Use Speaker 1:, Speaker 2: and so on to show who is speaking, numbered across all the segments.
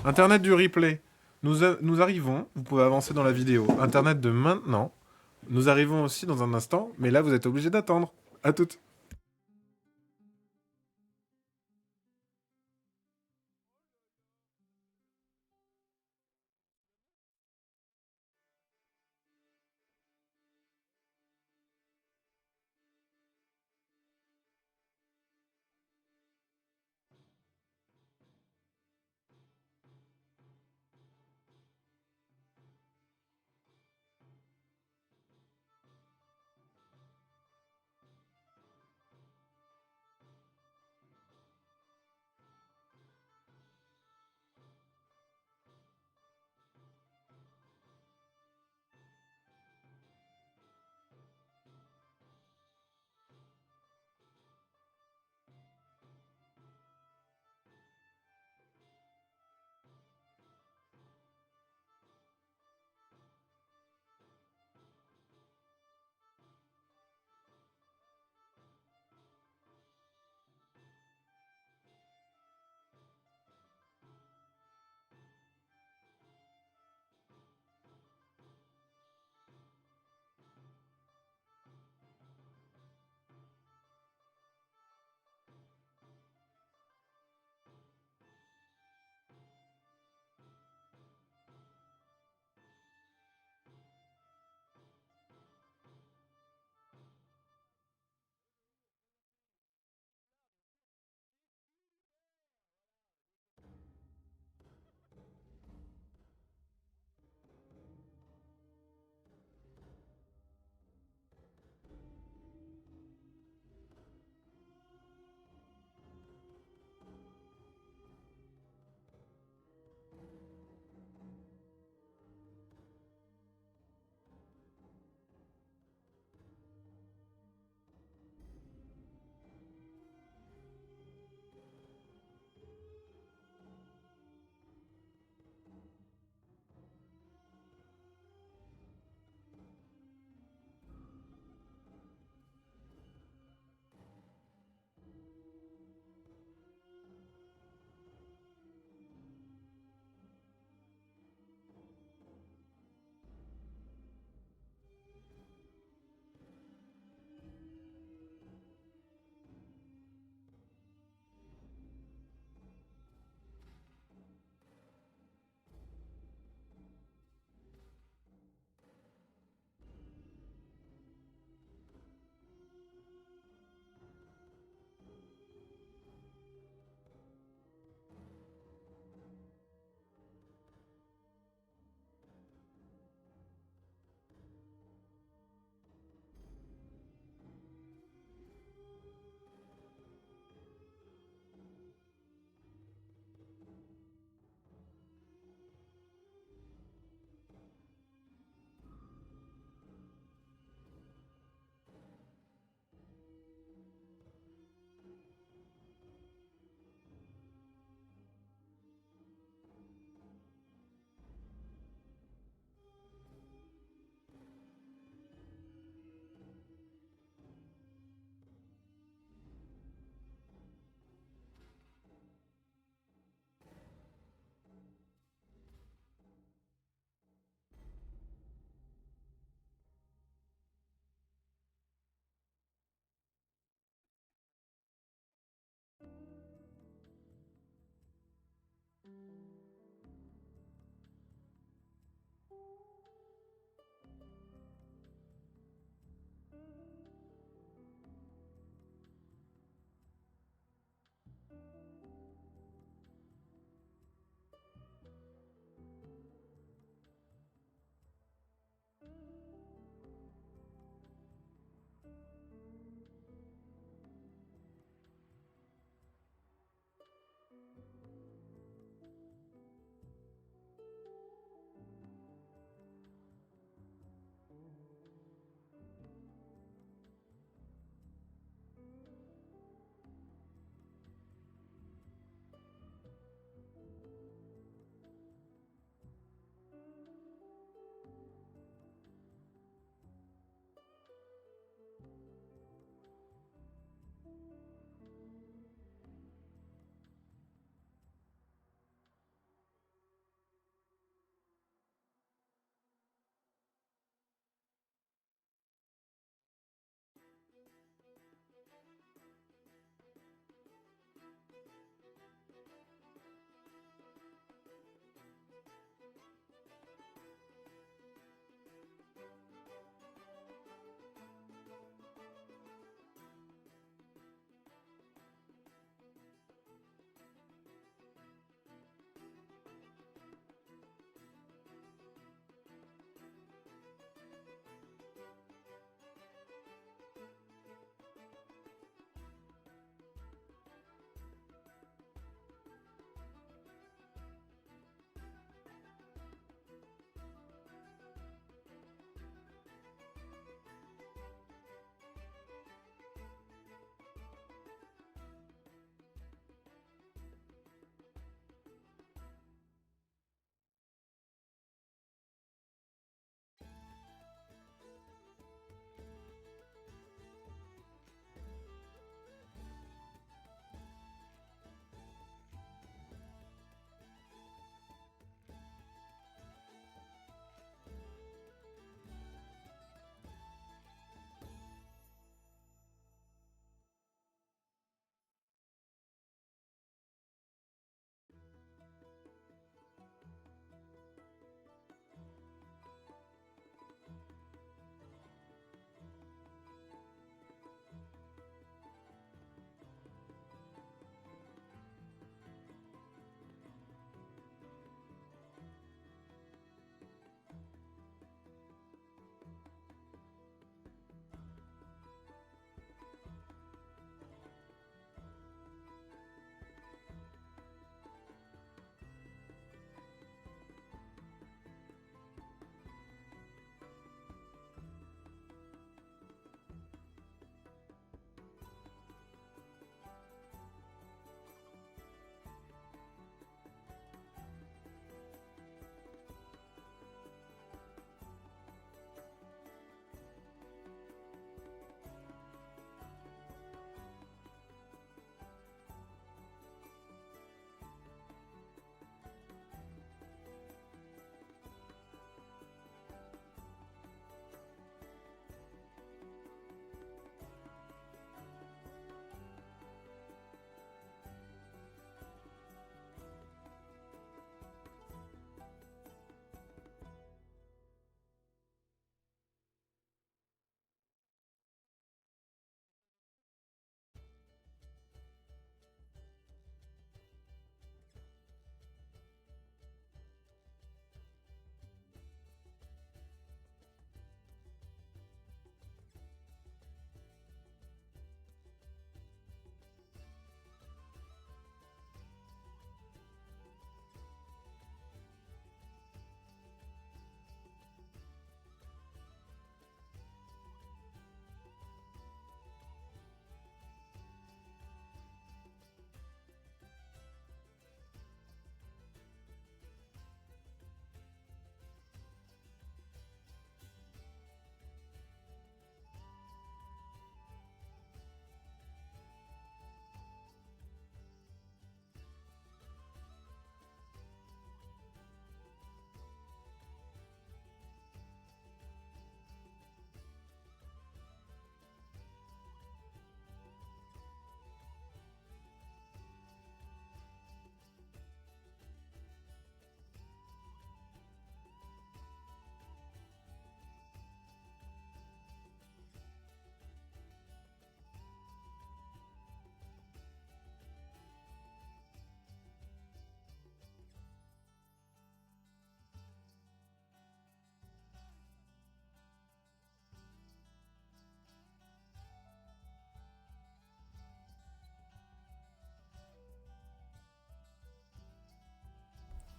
Speaker 1: Internet du replay. Nous arrivons, vous pouvez avancer dans la vidéo. Internet de maintenant. Nous arrivons aussi dans un instant, mais là vous êtes obligé d'attendre. À toutes.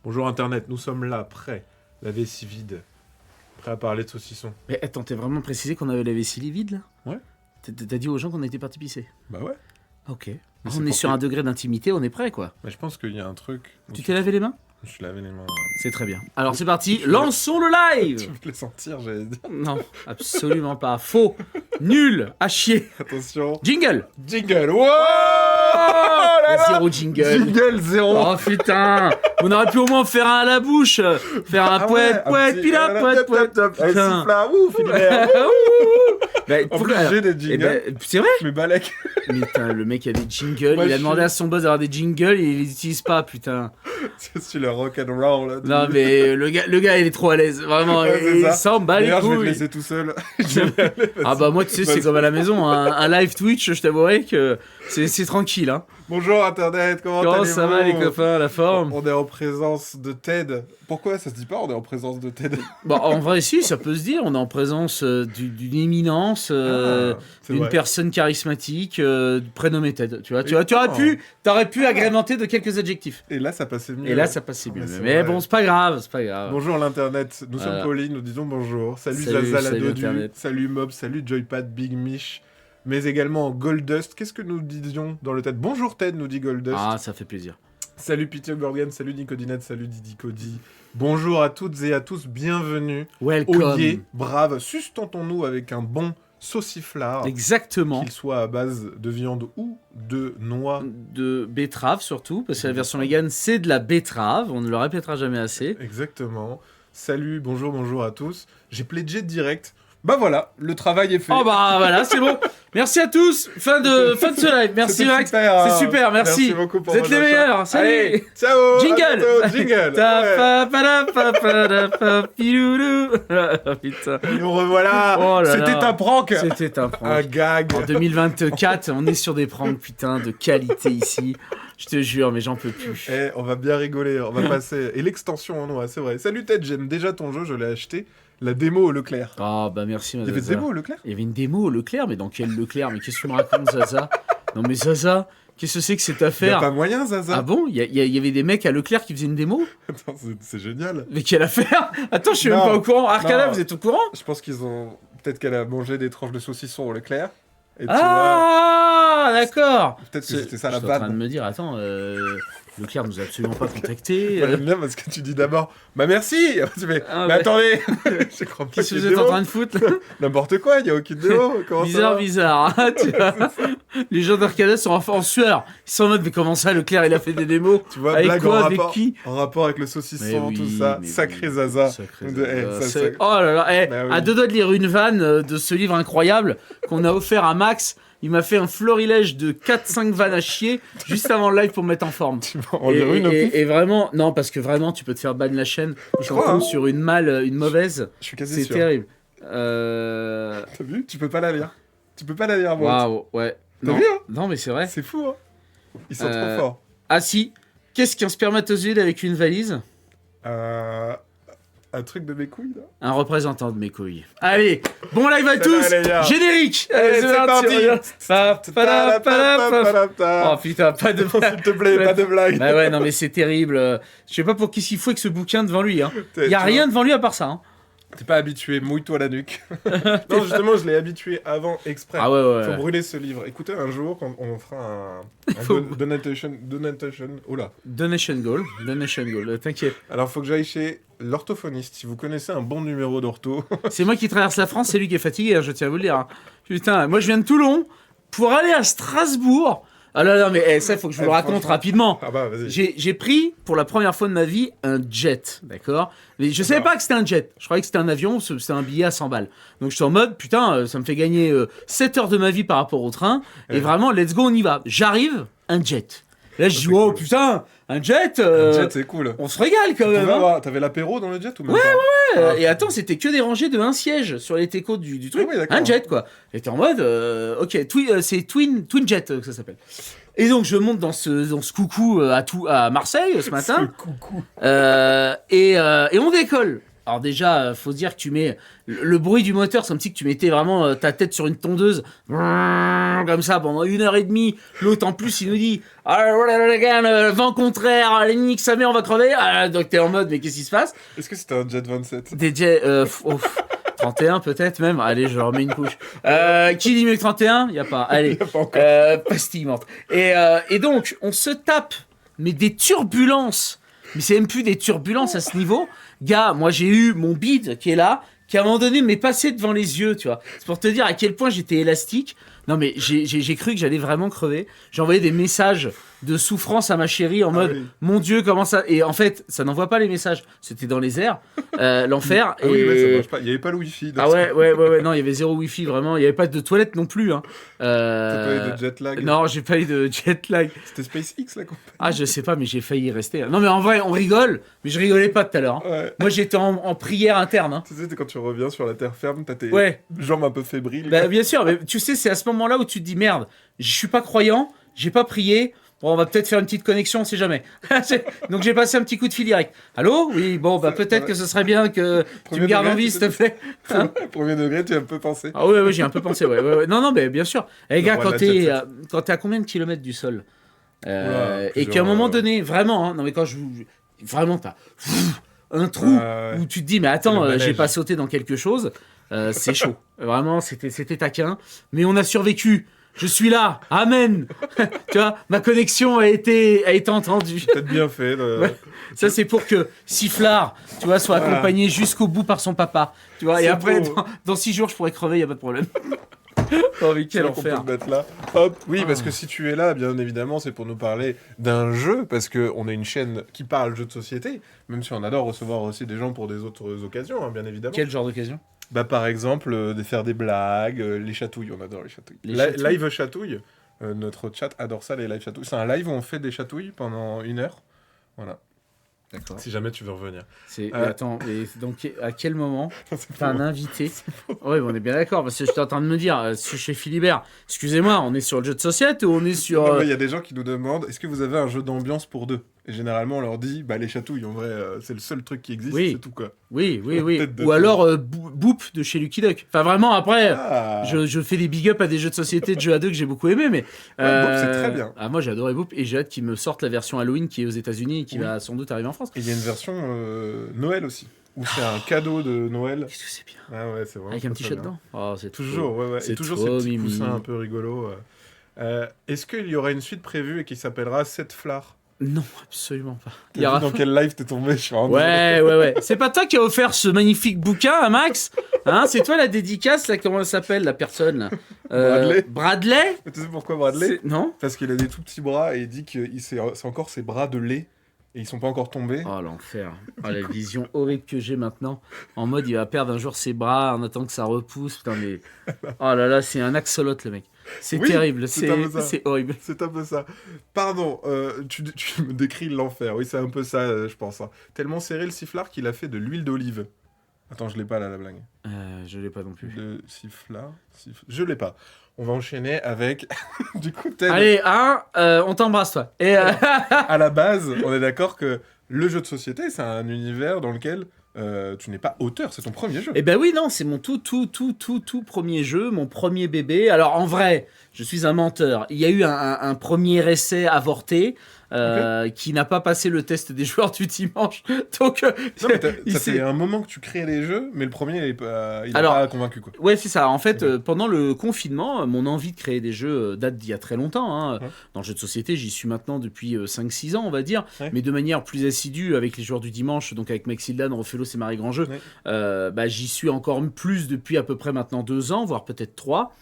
Speaker 1: Bonjour Internet, nous sommes là, prêts. La vessie vide. Prêts à parler de saucisson.
Speaker 2: Mais attends, t'es vraiment précisé qu'on avait la vessie vide là?
Speaker 1: Ouais.
Speaker 2: T'as dit aux gens qu'on était parti pisser?
Speaker 1: Bah ouais.
Speaker 2: Ok.
Speaker 1: Mais
Speaker 2: On est sur un degré d'intimité, on est prêt quoi.
Speaker 1: Mais je pense qu'il y a un truc...
Speaker 2: Tu t'es lavé les mains?
Speaker 1: Je me suis lavé les mains.
Speaker 2: C'est très bien. Alors c'est parti, lançons le live.
Speaker 1: Tu veux te les sentir, j'allais dire.
Speaker 2: Non, absolument pas. Faux. Nul. À chier.
Speaker 1: Attention.
Speaker 2: Jingle.
Speaker 1: Jingle. Wow
Speaker 2: Zéro jingle.
Speaker 1: Jingle zéro.
Speaker 2: Oh putain. On aurait pu au moins faire un à la bouche. Faire un poète, puis là, poète. Putain.
Speaker 1: Ouf, obligé des jingles.
Speaker 2: C'est vrai.
Speaker 1: Je me balèque.
Speaker 2: Mais putain, le mec a des jingles.
Speaker 1: Moi,
Speaker 2: il a
Speaker 1: je
Speaker 2: demandé
Speaker 1: suis-
Speaker 2: à son boss d'avoir des jingles et il les utilise pas, putain.
Speaker 1: C'est le rock'n'roll là.
Speaker 2: Non mais le gars il est trop à l'aise. Vraiment,
Speaker 1: Ouais, c'est
Speaker 2: il
Speaker 1: ça.
Speaker 2: s'en bat les
Speaker 1: D'ailleurs, je vais te
Speaker 2: couilles.
Speaker 1: laisser tout seul. Je vais y aller,
Speaker 2: Ah bah moi tu sais c'est
Speaker 1: Vas-y.
Speaker 2: comme à la maison, un live Twitch, je t'avouerai que c'est tranquille hein.
Speaker 1: Bonjour Internet, comment
Speaker 2: Comment
Speaker 1: allez-vous?
Speaker 2: ça va les copains, la forme?
Speaker 1: On est en présence de Ted. Pourquoi ça se dit pas on est en présence de Ted?
Speaker 2: Bon en vrai si ça peut se dire, on est en présence d'une éminence,
Speaker 1: C'est
Speaker 2: d'une
Speaker 1: vrai.
Speaker 2: personne charismatique, prénommée Ted. Tu vois,
Speaker 1: Et-
Speaker 2: t'aurais pu agrémenter de quelques adjectifs.
Speaker 1: Et là ça passait mieux.
Speaker 2: Et là ça passait mieux.
Speaker 1: Ouais, c'est
Speaker 2: Mais
Speaker 1: vrai.
Speaker 2: bon c'est pas grave, c'est pas grave.
Speaker 1: Bonjour l'Internet, nous sommes
Speaker 2: Voilà.
Speaker 1: Pauline, nous disons bonjour. Salut
Speaker 2: Salut,
Speaker 1: Zaza la
Speaker 2: salut,
Speaker 1: Dodu,
Speaker 2: Internet.
Speaker 1: salut Mob, salut Joypad, Big Mish, mais également Goldust. Qu'est-ce que nous disions dans le Ted? Bonjour Ted, nous dit Goldust.
Speaker 2: Ah ça fait plaisir.
Speaker 1: Salut Pity Gorgan, salut Nicodinette, salut Didi Cody. Bonjour à toutes et à tous, bienvenue.
Speaker 2: Welcome.
Speaker 1: Oyez, brave, sustentons-nous avec un bon sauciflard,
Speaker 2: Exactement.
Speaker 1: qu'il soit à base de viande ou de noix.
Speaker 2: De betterave surtout, parce que la version vegan c'est de la betterave, on ne le répétera jamais assez.
Speaker 1: Exactement. Salut, bonjour à tous. J'ai pledgé direct. Bah voilà, le travail est fait.
Speaker 2: Oh bah voilà, c'est bon. Merci à tous. Fin de ce live. Merci
Speaker 1: C'était
Speaker 2: Max.
Speaker 1: super, hein.
Speaker 2: C'est super, merci.
Speaker 1: Merci beaucoup pour
Speaker 2: Vous êtes
Speaker 1: votre
Speaker 2: les
Speaker 1: achat.
Speaker 2: meilleurs. Salut.
Speaker 1: Allez, ciao. à
Speaker 2: Jingle.
Speaker 1: bientôt, jingle.
Speaker 2: Ta
Speaker 1: Ouais.
Speaker 2: pa pa da pa pa da pa piloulou. Oh, putain.
Speaker 1: Et nous revoilà.
Speaker 2: Oh là
Speaker 1: C'était
Speaker 2: là.
Speaker 1: un prank.
Speaker 2: C'était un
Speaker 1: Un
Speaker 2: prank.
Speaker 1: gag.
Speaker 2: En 2024, on est sur des pranks putain de qualité ici. Je te jure, mais j'en peux plus.
Speaker 1: Eh, on va bien rigoler, on va passer. Et l'extension en noix, c'est vrai. Salut Ted, j'aime déjà ton jeu, je l'ai acheté. La démo au Leclerc.
Speaker 2: Ah bah merci
Speaker 1: Il y avait
Speaker 2: madame.
Speaker 1: une démo au Leclerc?
Speaker 2: Il y avait une démo au Leclerc, mais dans quel Leclerc? Mais qu'est-ce que tu me racontes, Zaza? Non mais Zaza, qu'est-ce que c'est que cette
Speaker 1: Il y a
Speaker 2: affaire?
Speaker 1: pas moyen, Zaza.
Speaker 2: Ah bon? Il y avait des mecs à Leclerc qui faisaient une démo?
Speaker 1: Attends, c'est génial.
Speaker 2: Mais quelle affaire? Attends, je suis même
Speaker 1: Non,
Speaker 2: pas au courant. Arcana,
Speaker 1: non.
Speaker 2: vous êtes au courant?
Speaker 1: Je pense qu'ils ont... Peut-être qu'elle a mangé des tranches de saucisson au Leclerc. Et tu vois,
Speaker 2: Ah, d'accord.
Speaker 1: peut-être que c'était ça la
Speaker 2: Je suis en train de
Speaker 1: vanne.
Speaker 2: me dire, attends, Leclerc nous a absolument pas contacté.
Speaker 1: Moi, j'aime bien parce que tu dis d'abord, bah merci. Tu fais,
Speaker 2: Ah,
Speaker 1: mais
Speaker 2: ouais.
Speaker 1: attendez, je crois pas
Speaker 2: Qu'est-ce que
Speaker 1: qu'il y
Speaker 2: vous
Speaker 1: ait
Speaker 2: êtes
Speaker 1: de
Speaker 2: en
Speaker 1: démo.
Speaker 2: train de foutre?
Speaker 1: N'importe quoi, il y a aucune démo. Comment ça va
Speaker 2: Bizarre. Hein, tu vois. Les gens d'Arcana sont en sueur. Ils sont en mode, mais comment ça, Leclerc, il a fait des démos?
Speaker 1: Tu vois,
Speaker 2: Avec
Speaker 1: blague
Speaker 2: quoi,
Speaker 1: en,
Speaker 2: avec
Speaker 1: rapport,
Speaker 2: qui?
Speaker 1: en rapport avec le saucisson,
Speaker 2: Mais
Speaker 1: tout
Speaker 2: oui,
Speaker 1: ça.
Speaker 2: mais
Speaker 1: Sacré
Speaker 2: oui.
Speaker 1: Zaza.
Speaker 2: Sacré
Speaker 1: De-
Speaker 2: Zaza.
Speaker 1: eh, ça,
Speaker 2: C'est-
Speaker 1: ça-
Speaker 2: Oh là là,
Speaker 1: Bah oui.
Speaker 2: à deux doigts de lire une vanne de ce livre incroyable qu'on a offert à Max. Il m'a fait un florilège de 4-5 vannes à chier juste avant le live pour me mettre en forme.
Speaker 1: Tu vas en lire une au pif.
Speaker 2: Et vraiment, non, parce que vraiment, tu peux te faire ban la chaîne. Je
Speaker 1: crois,
Speaker 2: tombe
Speaker 1: hein.
Speaker 2: sur une mauvaise.
Speaker 1: Je suis quasi
Speaker 2: C'est
Speaker 1: sûr.
Speaker 2: terrible.
Speaker 1: T'as vu? Tu peux pas la lire. Tu peux pas la lire, moi.
Speaker 2: Waouh, ouais.
Speaker 1: T'as
Speaker 2: Non.
Speaker 1: vu, hein?
Speaker 2: Non, mais c'est vrai.
Speaker 1: C'est fou, hein? Ils sont
Speaker 2: Euh,
Speaker 1: trop forts.
Speaker 2: Ah si, qu'est-ce qu'un spermatozoïde avec une valise?
Speaker 1: Un truc de mes couilles, là.
Speaker 2: Un représentant de mes couilles. Allez, bon live à
Speaker 1: Salut,
Speaker 2: tous.
Speaker 1: les gars.
Speaker 2: Générique.
Speaker 1: Allez, c'est parti.
Speaker 2: Oh putain, pas de blague.
Speaker 1: S'il te plaît, pas de blague.
Speaker 2: Bah ouais, non mais c'est terrible. Je sais pas pour qui s'il faut avec ce bouquin devant lui. Hein. Y a rien devant lui à part ça. Hein.
Speaker 1: T'es pas habitué, mouille-toi la nuque. Non, justement, je l'ai habitué avant exprès.
Speaker 2: Ah ouais, ouais.
Speaker 1: Faut
Speaker 2: ouais.
Speaker 1: brûler ce livre. Écoutez, un jour, quand on fera un
Speaker 2: Faut-
Speaker 1: donation. Oh là.
Speaker 2: Donation goal, t'inquiète.
Speaker 1: Alors, faut que j'aille chez l'orthophoniste. Si vous connaissez un bon numéro d'ortho.
Speaker 2: C'est moi qui traverse la France, c'est lui qui est fatigué, hein, je tiens à vous le dire. Hein. Putain, moi je viens de Toulon pour aller à Strasbourg. Ah là là, mais ça, il faut que je vous le raconte
Speaker 1: franchement.
Speaker 2: rapidement.
Speaker 1: Ah bah, vas-y.
Speaker 2: J'ai pris pour la première fois de ma vie un jet, d'accord? Mais je savais pas que c'était un jet. Je croyais que c'était un avion, c'était un billet à 100 balles. Donc je suis en mode, putain, ça me fait gagner 7 heures de ma vie par rapport au train. Et
Speaker 1: Ouais.
Speaker 2: vraiment, let's go, on y va. J'arrive, un jet. Là, je dis,
Speaker 1: c'est
Speaker 2: oh
Speaker 1: cool.
Speaker 2: putain, un jet,
Speaker 1: Le jet, c'est cool.
Speaker 2: on se régale quand même. Hein.
Speaker 1: T'avais l'apéro dans le jet ou même pas?
Speaker 2: Et attends, c'était que des rangées de un siège sur les techos du truc.
Speaker 1: Ah oui, d'accord.
Speaker 2: Un jet, quoi. J'étais en mode, ok, c'est twin jet que ça s'appelle. Et donc, je monte dans ce coucou à Marseille ce matin.
Speaker 1: Ce coucou.
Speaker 2: Et on décolle. Alors déjà, faut dire que tu mets le bruit du moteur, c'est comme si que tu mettais vraiment ta tête sur une tondeuse, comme ça pendant 1h30. L'autre en plus, il nous dit vent contraire, les nique sa mère, on va crever. Donc t'es en mode, mais qu'est-ce qui se passe?
Speaker 1: Est-ce que c'était un Jet 27?
Speaker 2: Des jets, 31 peut-être même. Allez, je remets une couche. Qui dit mieux que 31? Y a pas. Allez,
Speaker 1: Y a pas encore.
Speaker 2: pastille menthe. Et donc, on se tape, mais des turbulences. Mais c'est même plus des turbulences à ce niveau. Gars, moi j'ai eu mon bide qui est là, qui à un moment donné m'est passé devant les yeux, tu vois. C'est pour te dire à quel point j'étais élastique. Non mais j'ai cru que j'allais vraiment crever. J'ai envoyé des messages de souffrance à ma chérie en mode
Speaker 1: oui.
Speaker 2: mon Dieu, comment ça. Et en fait, ça n'envoie pas les messages. C'était dans les airs, l'enfer.
Speaker 1: Ah oui, ouais, ça marche pas. Il y avait pas le wifi.
Speaker 2: Ah ouais, non, il y avait zéro wifi vraiment. Il y avait pas de toilette non plus. Hein.
Speaker 1: T'as pas eu de jet lag?
Speaker 2: Non, j'ai pas eu de jet lag.
Speaker 1: C'était SpaceX la compagnie.
Speaker 2: Ah, je sais pas, mais j'ai failli y rester. Non, mais en vrai, on rigole, mais je rigolais pas tout à l'heure. Hein.
Speaker 1: Ouais.
Speaker 2: Moi, j'étais en prière interne. Hein.
Speaker 1: Tu sais, quand tu reviens sur la terre ferme, t'as tes
Speaker 2: Ouais.
Speaker 1: jambes un peu fébriles.
Speaker 2: Bah, bien sûr, mais tu sais, c'est à ce moment-là où tu te dis merde, je suis pas croyant, j'ai pas prié. Bon, on va peut-être faire une petite connexion, on sait jamais. Donc j'ai passé un petit coup de fil direct. Allô? Oui, bon, bah peut-être que ce serait bien que tu me gardes en vie, s'il te plaît. Hein?
Speaker 1: Premier degré, tu as un peu pensé.
Speaker 2: Ah ouais, j'ai un peu pensé, ouais. Non, mais bien sûr. Les gars,
Speaker 1: roi
Speaker 2: quand
Speaker 1: de la jet
Speaker 2: t'es à combien de kilomètres du sol
Speaker 1: Oula,
Speaker 2: et
Speaker 1: plusieurs,
Speaker 2: qu'à un moment donné, vraiment, hein, non mais quand vraiment, t'as un trou
Speaker 1: ouais.
Speaker 2: où tu te dis, mais attends,
Speaker 1: C'est le manège.
Speaker 2: j'ai pas sauté dans quelque chose, c'est chaud. Vraiment, c'était taquin. Mais on a survécu. Je suis là, amen. Tu vois, ma connexion a été entendue.
Speaker 1: Peut-être bien fait.
Speaker 2: Ouais. Ça, c'est pour que Sifflard, tu vois, soit
Speaker 1: Voilà.
Speaker 2: accompagné jusqu'au bout par son papa. Tu vois, et
Speaker 1: C'est
Speaker 2: après,
Speaker 1: beau.
Speaker 2: dans 6 jours, je pourrais crever, y a pas de problème. Oh, mais quel
Speaker 1: On peut
Speaker 2: enfer.
Speaker 1: le mettre là. Hop. Oui,
Speaker 2: Ah.
Speaker 1: parce que si tu es là, bien évidemment, c'est pour nous parler d'un jeu, parce que on est une chaîne qui parle jeux de société, même si on adore recevoir aussi des gens pour des autres occasions, hein, bien évidemment.
Speaker 2: Quel genre d'occasion?
Speaker 1: Bah par exemple, de faire des blagues, les chatouilles, on adore les chatouilles.
Speaker 2: Les chatouilles.
Speaker 1: Live chatouille, notre chat adore ça, les live chatouilles. C'est un live où on fait des chatouilles pendant 1 heure. Voilà,
Speaker 2: D'accord.
Speaker 1: si jamais tu veux revenir.
Speaker 2: Attends, et donc à quel moment
Speaker 1: C'est
Speaker 2: t'as un
Speaker 1: faux.
Speaker 2: invité? Ouais, on est bien d'accord, parce que j'étais en train de me dire, chez Philibert, excusez-moi, on est sur le jeu de société ou on est sur.
Speaker 1: Non, mais il y a des gens qui nous demandent, est-ce que vous avez un jeu d'ambiance pour deux? Et généralement, on leur dit, bah les chatouilles, en vrai, c'est le seul truc qui existe,
Speaker 2: Oui.
Speaker 1: c'est tout quoi.
Speaker 2: Oui.
Speaker 1: Peut-être de
Speaker 2: Ou
Speaker 1: tout.
Speaker 2: alors Boop de chez Lucky Duck. Enfin, vraiment, après.
Speaker 1: Ah,
Speaker 2: Je fais des big up à des jeux de société de jeux à deux que j'ai beaucoup aimé, mais.
Speaker 1: Boop, c'est très bien.
Speaker 2: Ah, moi j'ai adoré Boop et j'ai hâte qu'ils me sortent la version Halloween qui est aux États-Unis et qui
Speaker 1: Oui.
Speaker 2: va sans doute arriver en France.
Speaker 1: Et il y a une version Noël aussi, où c'est un cadeau de Noël.
Speaker 2: Qu'est-ce que c'est bien.
Speaker 1: Ah ouais, c'est vraiment
Speaker 2: Avec un
Speaker 1: très,
Speaker 2: petit
Speaker 1: très
Speaker 2: chat
Speaker 1: bien.
Speaker 2: dedans. Oh, c'est
Speaker 1: Toujours, ouais.
Speaker 2: C'est
Speaker 1: Et toujours ces
Speaker 2: trop
Speaker 1: petits
Speaker 2: mimi.
Speaker 1: coussins un peu rigolos. Est-ce qu'il y aura une suite prévue et qui s'appellera 7 Flars?
Speaker 2: Non, absolument pas.
Speaker 1: T'as vu dans quel live t'es tombé? Je suis vraiment désolé.
Speaker 2: Ouais. C'est pas toi qui as offert ce magnifique bouquin à Max? Hein, c'est toi la dédicace, là, comment elle s'appelle, la personne là
Speaker 1: Bradley.
Speaker 2: Bradley?
Speaker 1: Mais tu sais pourquoi Bradley?
Speaker 2: Non?
Speaker 1: Parce qu'il a des tout petits bras et il dit que c'est encore ses bras de lait et ils sont pas encore tombés.
Speaker 2: Oh l'enfer. Oh, la vision horrible que j'ai maintenant. En mode, il va perdre un jour ses bras en attendant que ça repousse. Putain, mais. Oh là là, c'est un axolote, le mec. C'est
Speaker 1: Oui,
Speaker 2: terrible.
Speaker 1: c'est un peu ça.
Speaker 2: C'est horrible.
Speaker 1: C'est un peu ça. Pardon, tu me décris l'enfer. Oui, c'est un peu ça, je pense. Hein. Tellement serré le sifflard qu'il a fait de l'huile d'olive. Attends, je l'ai pas là, la blague.
Speaker 2: Je l'ai pas non plus.
Speaker 1: De sifflard. Je l'ai pas. On va enchaîner avec. Du coup, Ted,
Speaker 2: Allez, on t'embrasse, toi. Et.
Speaker 1: à la base, on est d'accord que le jeu de société, c'est un univers dans lequel tu n'es pas auteur, c'est ton premier jeu.
Speaker 2: Eh ben oui, non, c'est mon tout premier jeu, mon premier bébé. Alors en vrai, je suis un menteur. Il y a eu un premier essai avorté qui n'a pas passé le test des joueurs du dimanche. Donc,
Speaker 1: Non, mais
Speaker 2: il
Speaker 1: ça
Speaker 2: s'est-
Speaker 1: fait un moment que tu crées les jeux, mais le premier, il a
Speaker 2: Alors-
Speaker 1: pas convaincu, quoi.
Speaker 2: Ouais, c'est ça. En fait,
Speaker 1: Ok.
Speaker 2: pendant le confinement, mon envie de créer des jeux date d'il y a très longtemps. Hein.
Speaker 1: Ouais.
Speaker 2: Dans le jeu de société, j'y suis maintenant depuis 5-6 ans, on va dire.
Speaker 1: Ouais.
Speaker 2: Mais de manière plus assidue avec les joueurs du dimanche, donc avec Maxildan, Rofelos et Marie Grandjeu.
Speaker 1: Ouais.
Speaker 2: J'y suis encore plus depuis à peu près maintenant 2 ans, voire peut-être 3.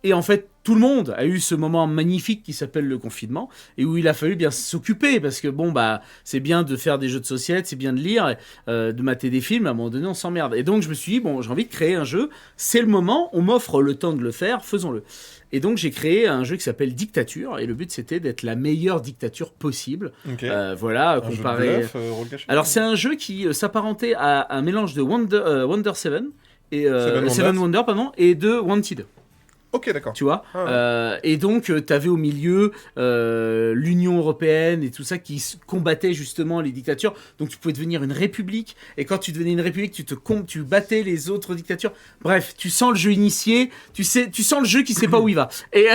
Speaker 2: Et en fait, tout le monde a eu ce moment magnifique qui s'appelle le confinement et où il a fallu bien s'occuper parce que c'est bien de faire des jeux de société, c'est bien de lire, de mater des films, à un moment donné on s'emmerde. Et donc je me suis dit, j'ai envie de créer un jeu, c'est le moment, on m'offre le temps de le faire, faisons-le. Et donc j'ai créé un jeu qui s'appelle Dictature et le but c'était d'être la meilleure dictature possible.
Speaker 1: Ok.
Speaker 2: Voilà,
Speaker 1: Un jeu de
Speaker 2: comparé.
Speaker 1: bluff, rôle caché.
Speaker 2: Alors c'est un jeu qui s'apparentait à un mélange de Wonder 7 et
Speaker 1: Seven
Speaker 2: Seven Wonders, pardon, et de Wanted.
Speaker 1: Ok, d'accord.
Speaker 2: Tu vois,
Speaker 1: Ah ouais.
Speaker 2: et donc t'avais au milieu l'Union européenne et tout ça qui combattait justement les dictatures. Donc tu pouvais devenir une république, et quand tu devenais une république, tu battais les autres dictatures. Bref, tu sens le jeu initié, tu sens le jeu qui sait pas où il va. Et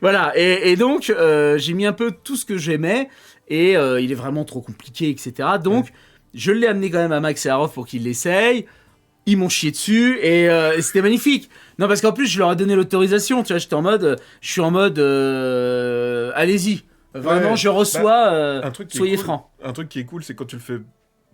Speaker 2: voilà. Et donc j'ai mis un peu tout ce que j'aimais, et il est vraiment trop compliqué, etc. Donc je l'ai amené quand même à Max et Arof pour qu'ils l'essayent. Ils m'ont chié dessus, et c'était magnifique. Non, parce qu'en plus, je leur ai donné l'autorisation. Tu vois, je suis en mode, allez-y. Vraiment,
Speaker 1: Ouais.
Speaker 2: je reçois,
Speaker 1: Un truc qui est
Speaker 2: soyez
Speaker 1: cool.
Speaker 2: francs.
Speaker 1: Un truc qui est cool, c'est quand tu le fais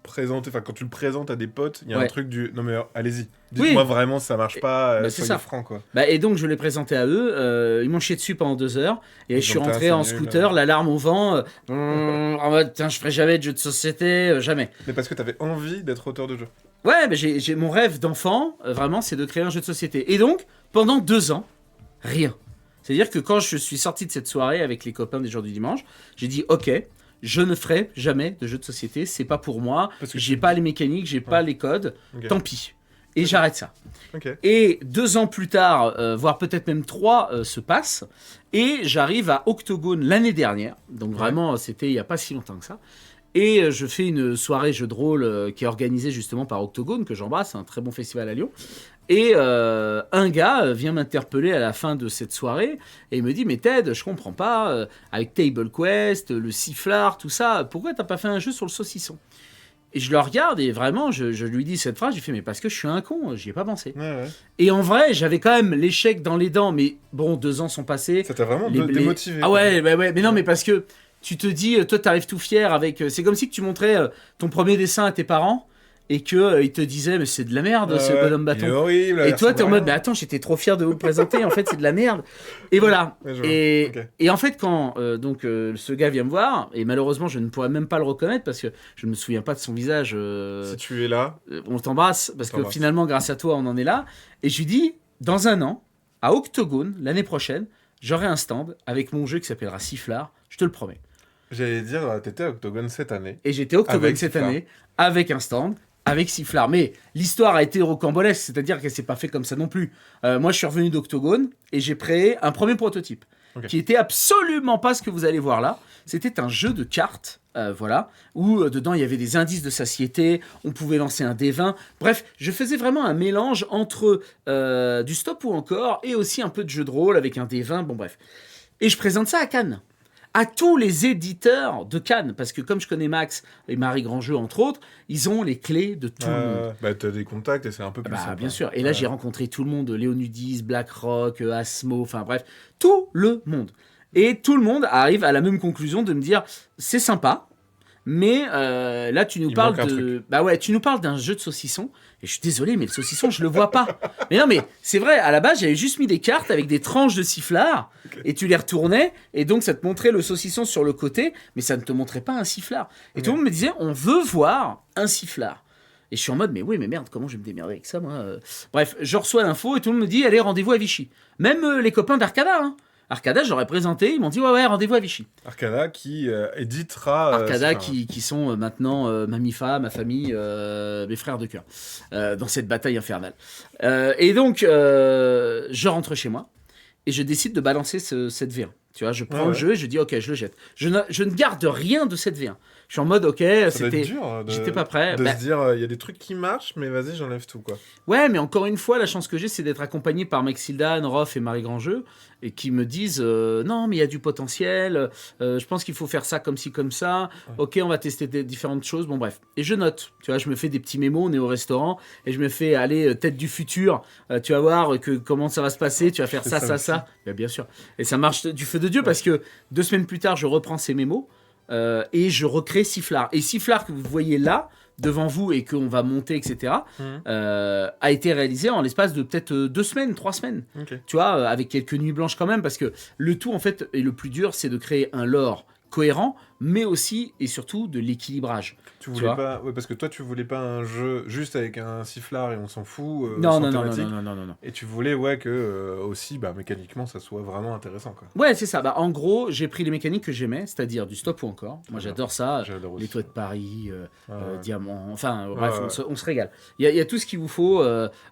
Speaker 1: présenter, enfin quand tu le présentes à des potes, il y a un
Speaker 2: Ouais.
Speaker 1: truc du non mais allez-y.
Speaker 2: Oui.
Speaker 1: Dites-moi vraiment ça marche pas,
Speaker 2: Bah, c'est
Speaker 1: soyez
Speaker 2: ça.
Speaker 1: francs quoi.
Speaker 2: Bah, et donc, je l'ai présenté à eux. Ils m'ont chié dessus pendant 2 heures. Et je suis
Speaker 1: Putain,
Speaker 2: rentré
Speaker 1: c'est
Speaker 2: en
Speaker 1: nul,
Speaker 2: scooter, la larme au vent, en mode, tiens, je ferai jamais de jeu de société, jamais.
Speaker 1: Mais parce que t'avais envie d'être auteur de jeu.
Speaker 2: Ouais, mais j'ai mon rêve d'enfant, vraiment, c'est de créer un jeu de société. Et donc, pendant 2 ans, rien. C'est-à-dire que quand je suis sorti de cette soirée avec les copains des jours du dimanche, j'ai dit, ok, je ne ferai jamais de jeu de société, c'est pas pour moi,
Speaker 1: Parce que
Speaker 2: j'ai pas les mécaniques, j'ai pas les codes,
Speaker 1: Ok.
Speaker 2: tant pis. Et j'arrête ça.
Speaker 1: Ok.
Speaker 2: Et 2 ans plus tard, voire peut-être même 3, se passent, et j'arrive à Octogone l'année dernière. Donc vraiment, c'était il y a pas si longtemps que ça. Et je fais une soirée jeu de rôle qui est organisée justement par Octogone, que j'embrasse, un très bon festival à Lyon. Et un gars vient m'interpeller à la fin de cette soirée et il me dit, mais Ted, je comprends pas, avec Table Quest, le sifflard, tout ça, pourquoi t'as pas fait un jeu sur le saucisson? Et je le regarde et vraiment, je lui dis cette phrase, je lui fais, mais parce que je suis un con, j'y ai pas pensé.
Speaker 1: Ouais.
Speaker 2: Et en vrai, j'avais quand même l'échec dans les dents, mais bon, 2 ans sont passés.
Speaker 1: Ça t'a vraiment
Speaker 2: Les-
Speaker 1: démotivé.
Speaker 2: Ah ouais, mais non, mais parce que tu te dis, toi, t'arrives tout fier avec. C'est comme si que tu montrais ton premier dessin à tes parents et que ils te disaient, mais c'est de la merde, ce bonhomme
Speaker 1: Il est
Speaker 2: bâton.
Speaker 1: horrible.
Speaker 2: Et toi, t'es en mode, mais attends, j'étais trop fier de vous le présenter, en fait, c'est de la merde. Et voilà.
Speaker 1: Ouais, je vois.
Speaker 2: Et,
Speaker 1: Ok.
Speaker 2: et en fait, quand ce gars vient me voir, et malheureusement, je ne pourrais même pas le reconnaître parce que je ne me souviens pas de son visage.
Speaker 1: Si tu es là,
Speaker 2: On t'embrasse parce
Speaker 1: On
Speaker 2: que
Speaker 1: t'embrasse.
Speaker 2: finalement, grâce à toi, on en est là. Et je lui dis, dans 1 an, à Octogone, l'année prochaine, j'aurai un stand avec mon jeu qui s'appellera Sifflard, je te le promets.
Speaker 1: j'allais dire, t'étais à Octogone cette année.
Speaker 2: Et j'étais à Octogone
Speaker 1: Avec
Speaker 2: cette
Speaker 1: Sifflard.
Speaker 2: année avec un stand, avec Sifflard. Mais l'histoire a été rocambolesque, c'est-à-dire qu'elle s'est pas fait comme ça non plus. Moi, je suis revenu d'Octogone et j'ai créé un premier prototype
Speaker 1: Ok.
Speaker 2: qui était absolument pas ce que vous allez voir là. C'était un jeu de cartes, voilà, où dedans il y avait des indices de satiété, on pouvait lancer un D20. Bref, je faisais vraiment un mélange entre du stop ou encore et aussi un peu de jeu de rôle avec un D20. Bon, bref. Et je présente ça à Cannes. À tous les éditeurs de Cannes, parce que comme je connais Max et Marie Grandjeu, entre autres, ils ont les clés de tout le monde.
Speaker 1: Bah t'as des contacts et c'est un peu plus
Speaker 2: Bah,
Speaker 1: sympa.
Speaker 2: bien sûr. Et là,
Speaker 1: Ouais.
Speaker 2: j'ai rencontré tout le monde, Léonudis, BlackRock, Asmo, enfin bref, tout le monde. Et tout le monde arrive à la même conclusion de me dire, c'est sympa, mais là, tu nous
Speaker 1: Il
Speaker 2: parles
Speaker 1: manque un
Speaker 2: de... Bah ouais, tu nous parles d'un jeu de saucisson, et je suis désolé, mais le saucisson, je le vois pas. Mais non, mais c'est vrai, à la base, j'avais juste mis des cartes avec des tranches de sifflard, et tu les retournais, et donc ça te montrait le saucisson sur le côté, mais ça ne te montrait pas un sifflard. Et tout le monde me disait, on veut voir un sifflard. Et je suis en mode, mais oui, mais merde, comment je vais me démerder avec ça, moi Bref, je reçois l'info et tout le monde me dit, allez, rendez-vous à Vichy. Même les copains d'Arcada, hein. Arcada, je leur ai présenté, ils m'ont dit, ouais, rendez-vous à Vichy.
Speaker 1: Arcada qui éditera.
Speaker 2: Arcada
Speaker 1: Sifflard.
Speaker 2: qui sont maintenant ma MIFA, ma famille, mes frères de cœur, dans cette bataille infernale. Et donc, je rentre chez moi et je décide de balancer cette V1. Tu vois, je prends le jeu et je dis, ok, je le jette. Je ne garde rien de cette V1. Je suis en mode, ok,
Speaker 1: Ça doit être
Speaker 2: c'était...
Speaker 1: dur
Speaker 2: J'étais pas prêt.
Speaker 1: de
Speaker 2: Bah,
Speaker 1: se dire, il y a des trucs qui marchent, mais vas-y, j'enlève tout quoi.
Speaker 2: ouais, mais encore une fois, la chance que j'ai, c'est d'être accompagné par Maxildan, Rof et Marie Grandjeu, et qui me disent non, mais il y a du potentiel, je pense qu'il faut faire ça comme ci, comme ça, ok, on va tester des différentes choses, bon, bref. Et je note, tu vois, je me fais des petits mémos, on est au restaurant, et je me fais, aller tête du futur, tu vas voir comment ça va se passer, tu vas faire ça,
Speaker 1: ça
Speaker 2: ça,
Speaker 1: aussi.
Speaker 2: ça. Bah, bien sûr. Et ça marche du feu de Dieu, parce que 2 semaines plus tard, je reprends ces mémos, et je recrée Sifflard. Et Sifflard que vous voyez là, devant vous, et qu'on va monter, etc., a été réalisé en l'espace de peut-être 2 semaines, 3 semaines.
Speaker 1: Ok.
Speaker 2: Tu vois, avec quelques nuits blanches quand même, parce que le tout, en fait, et le plus dur, c'est de créer un lore cohérent, mais aussi et surtout de l'équilibrage.
Speaker 1: Tu
Speaker 2: vois.
Speaker 1: voulais pas... Ouais, parce que toi, tu voulais pas un jeu juste avec un sifflard et on s'en fout,
Speaker 2: Non,
Speaker 1: sans
Speaker 2: non, non, non,
Speaker 1: thématique.
Speaker 2: non, non, non, non.
Speaker 1: Et tu voulais, ouais, que aussi, bah, mécaniquement, ça soit vraiment intéressant, quoi.
Speaker 2: Ouais, c'est ça. Bah, en gros, j'ai pris les mécaniques que j'aimais, c'est-à-dire du stop ou encore. Moi,
Speaker 1: Très
Speaker 2: j'adore ça.
Speaker 1: J'adore aussi.
Speaker 2: Les toits de Paris,
Speaker 1: Ouais.
Speaker 2: Diamant, enfin, bref,
Speaker 1: Ouais.
Speaker 2: on se régale. Il y a tout ce qu'il vous faut.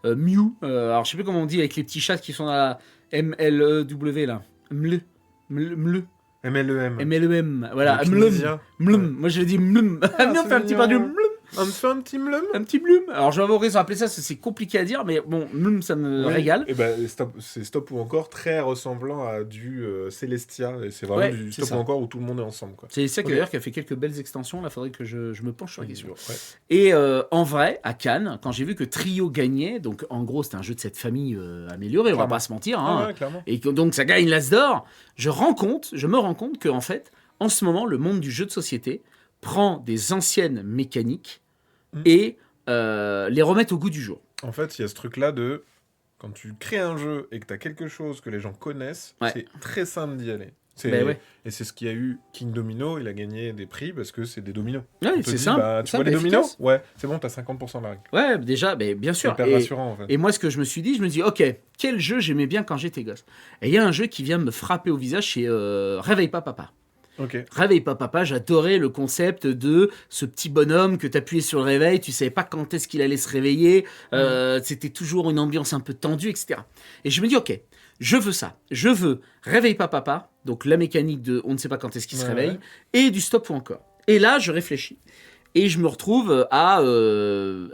Speaker 2: Mew, alors je sais plus comment on dit avec les petits chats qui sont dans la MLEW là. Mle. Mle.
Speaker 1: MLEM.
Speaker 2: MLEM. Voilà.
Speaker 1: Le
Speaker 2: Mlum.
Speaker 1: Tunisien.
Speaker 2: Mlum. Moi je le dis mlum.
Speaker 1: Ah,
Speaker 2: Viens, on
Speaker 1: c'est
Speaker 2: fait un petit pas du
Speaker 1: mignon.
Speaker 2: mlum.
Speaker 1: On te fait un petit mlum.
Speaker 2: Un petit mlum. Alors je vais avoir raison d'appeler ça, c'est compliqué à dire, mais bon, mlum, ça me régale.
Speaker 1: Et ben c'est stop ou encore très ressemblant à du Celestia. Et c'est vraiment
Speaker 2: Ouais,
Speaker 1: du
Speaker 2: c'est
Speaker 1: stop
Speaker 2: ça.
Speaker 1: ou encore où tout le monde est ensemble, quoi.
Speaker 2: C'est ça
Speaker 1: Ok.
Speaker 2: d'ailleurs qui a fait quelques belles extensions. Là, faudrait que je me penche sur la question.
Speaker 1: Ouais.
Speaker 2: Et en vrai, à Cannes, quand j'ai vu que Trio gagnait, donc en gros, c'était un jeu de cette famille amélioré, on va
Speaker 1: Clairement.
Speaker 2: pas se mentir,
Speaker 1: Ah
Speaker 2: hein,
Speaker 1: ouais, clairement.
Speaker 2: et que donc ça gagne l'As d'or, je me rends compte que en fait, en ce moment, le monde du jeu de société prend des anciennes mécaniques et les remet au goût du jour.
Speaker 1: En fait, il y a ce truc-là de... Quand tu crées un jeu et que tu as quelque chose que les gens connaissent,
Speaker 2: Ouais.
Speaker 1: c'est très simple d'y aller.
Speaker 2: Ben ouais.
Speaker 1: Et c'est ce qu'il y a eu King Domino, il a gagné des prix parce que c'est des dominos.
Speaker 2: Ouais,
Speaker 1: On te
Speaker 2: c'est
Speaker 1: dit,
Speaker 2: simple.
Speaker 1: bah, tu
Speaker 2: simple
Speaker 1: vois les
Speaker 2: et
Speaker 1: dominos
Speaker 2: efficace.
Speaker 1: Ouais, c'est bon, t'as 50% de la règle.
Speaker 2: Ouais, déjà, bien
Speaker 1: C'est
Speaker 2: sûr.
Speaker 1: hyper rassurant, en fait.
Speaker 2: Et moi, ce que je me suis dit, ok, quel jeu j'aimais bien quand j'étais gosse. Et il y a un jeu qui vient me frapper au visage, c'est Réveille pas papa.
Speaker 1: Ok.
Speaker 2: Réveille pas papa, j'adorais le concept de ce petit bonhomme que t'appuyais sur le réveil, tu savais pas quand est-ce qu'il allait se réveiller, c'était toujours une ambiance un peu tendue, etc. Et je me dis, ok, je veux ça, je veux Réveille pas papa, donc la mécanique de on ne sait pas quand est-ce qu'il se
Speaker 1: Ouais,
Speaker 2: réveille,
Speaker 1: ouais.
Speaker 2: et du stop ou encore. Et là, je réfléchis. Et je me retrouve à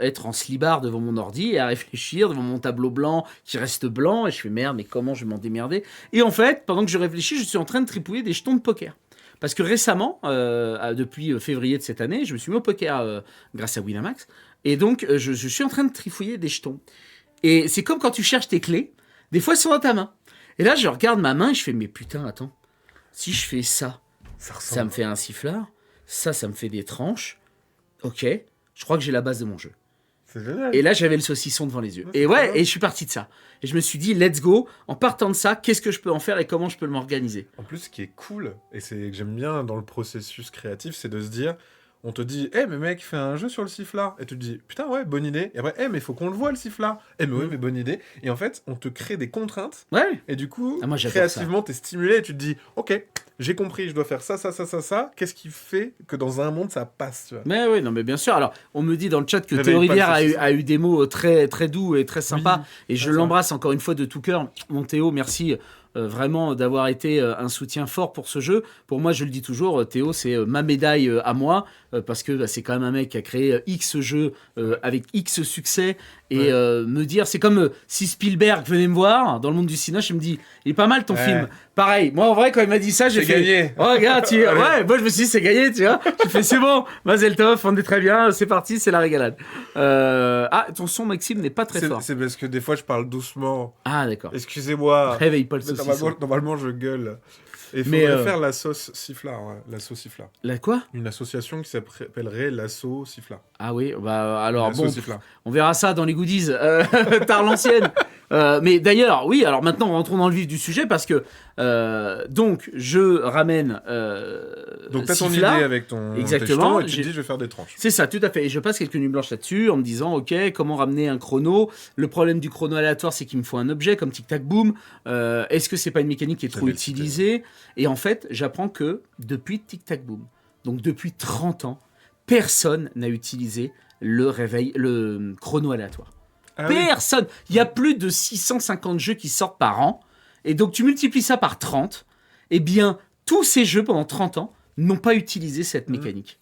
Speaker 2: être en slibard devant mon ordi et à réfléchir devant mon tableau blanc qui reste blanc. Et je fais merde, mais comment je vais m'en démerder? Et en fait, pendant que je réfléchis, je suis en train de tripouiller des jetons de poker. Parce que récemment, depuis février de cette année, je me suis mis au poker grâce à Winamax. Et donc, je suis en train de trifouiller des jetons. Et c'est comme quand tu cherches tes clés. Des fois, elles sont dans ta main. Et là, je regarde ma main et je fais, mais putain, attends. Si je fais ça, ça me fait un sifflard. Ça me fait des tranches. Ok, je crois que j'ai la base de mon jeu.
Speaker 1: C'est génial.
Speaker 2: Et là, j'avais le saucisson devant les yeux.
Speaker 1: Ouais, c'est
Speaker 2: Et ouais,
Speaker 1: bien.
Speaker 2: et je suis parti de ça. Et je me suis dit, let's go. En partant de ça, qu'est-ce que je peux en faire et comment je peux m'organiser?
Speaker 1: En plus, ce qui est cool, et c'est que j'aime bien dans le processus créatif, c'est de se dire, on te dit, mais mec, fais un jeu sur le sifflard. Et tu te dis, putain, ouais, bonne idée. Et après, mais il faut qu'on le voit, le sifflard. Mais ouais, mais bonne idée. Et en fait, on te crée des contraintes.
Speaker 2: Ouais.
Speaker 1: Et du coup,
Speaker 2: Ah, moi, j'adore
Speaker 1: créativement, t'es stimulé et tu te dis, ok, j'ai compris, je dois faire ça. Qu'est-ce qui fait que dans un monde, ça passe, tu vois?
Speaker 2: Mais oui, non, mais bien sûr. Alors, on me dit dans le chat que
Speaker 1: Réveille
Speaker 2: Théo
Speaker 1: pas le
Speaker 2: Rivière
Speaker 1: saucisson.
Speaker 2: a eu des mots très, très doux et très sympas. Et je
Speaker 1: c'est
Speaker 2: l'embrasse encore une fois de tout cœur. Mon Théo, merci vraiment d'avoir été un soutien fort pour ce jeu. Pour moi, je le dis toujours, Théo, c'est ma médaille à moi. Parce que c'est quand même un mec qui a créé X jeux avec X succès. Et me dire, c'est comme si Spielberg venait me voir dans le monde du cinéma, je me dis, il est pas mal ton
Speaker 1: Ouais.
Speaker 2: film. Pareil, moi en vrai, quand il m'a dit ça, j'ai
Speaker 1: C'est
Speaker 2: fait.
Speaker 1: gagné.
Speaker 2: Oh, regarde, ouais, moi je me suis dit, c'est gagné, tu vois. J'ai fait, c'est bon, Mazel Tov, on est très bien, c'est parti, c'est la régalade. Ah, ton son, Maxime, n'est pas très fort.
Speaker 1: C'est parce que des fois, je parle doucement.
Speaker 2: Ah, d'accord.
Speaker 1: Excusez-moi.
Speaker 2: Réveille pas le
Speaker 1: Mais
Speaker 2: saucisson.
Speaker 1: normalement, je gueule. Et il
Speaker 2: Mais,
Speaker 1: faudrait faire la sauce sifflard, ouais, l'assaut sifflard.
Speaker 2: La quoi?
Speaker 1: Une association qui s'appellerait l'assaut sifflard.
Speaker 2: Ah oui, bah alors
Speaker 1: L'assaut
Speaker 2: bon,
Speaker 1: sifflard.
Speaker 2: on verra ça dans les goodies. Tard l'ancienne. Mais d'ailleurs, oui, alors maintenant rentrons dans le vif du sujet parce que donc je ramène
Speaker 1: Donc t'as ton idée
Speaker 2: Sifflard.
Speaker 1: avec ton
Speaker 2: Exactement,
Speaker 1: tes jetons et tu te
Speaker 2: j'ai-
Speaker 1: dis je vais faire des tranches.
Speaker 2: C'est ça, tout à fait. Et je passe quelques nuits blanches là-dessus en me disant, ok, comment ramener un chrono? Le problème du chrono aléatoire, c'est qu'il me faut un objet comme Tic Tac Boom. Est-ce que c'est pas une mécanique qui est
Speaker 1: Ça
Speaker 2: trop
Speaker 1: va le citer.
Speaker 2: utilisée? Et en fait, j'apprends que depuis Tic Tac Boom, donc depuis 30 ans, personne n'a utilisé le chrono aléatoire.
Speaker 1: Ah oui.
Speaker 2: Personne. Il y a plus de 650 jeux qui sortent par an. Et donc, tu multiplies ça par 30. Eh bien, tous ces jeux pendant 30 ans n'ont pas utilisé cette mécanique.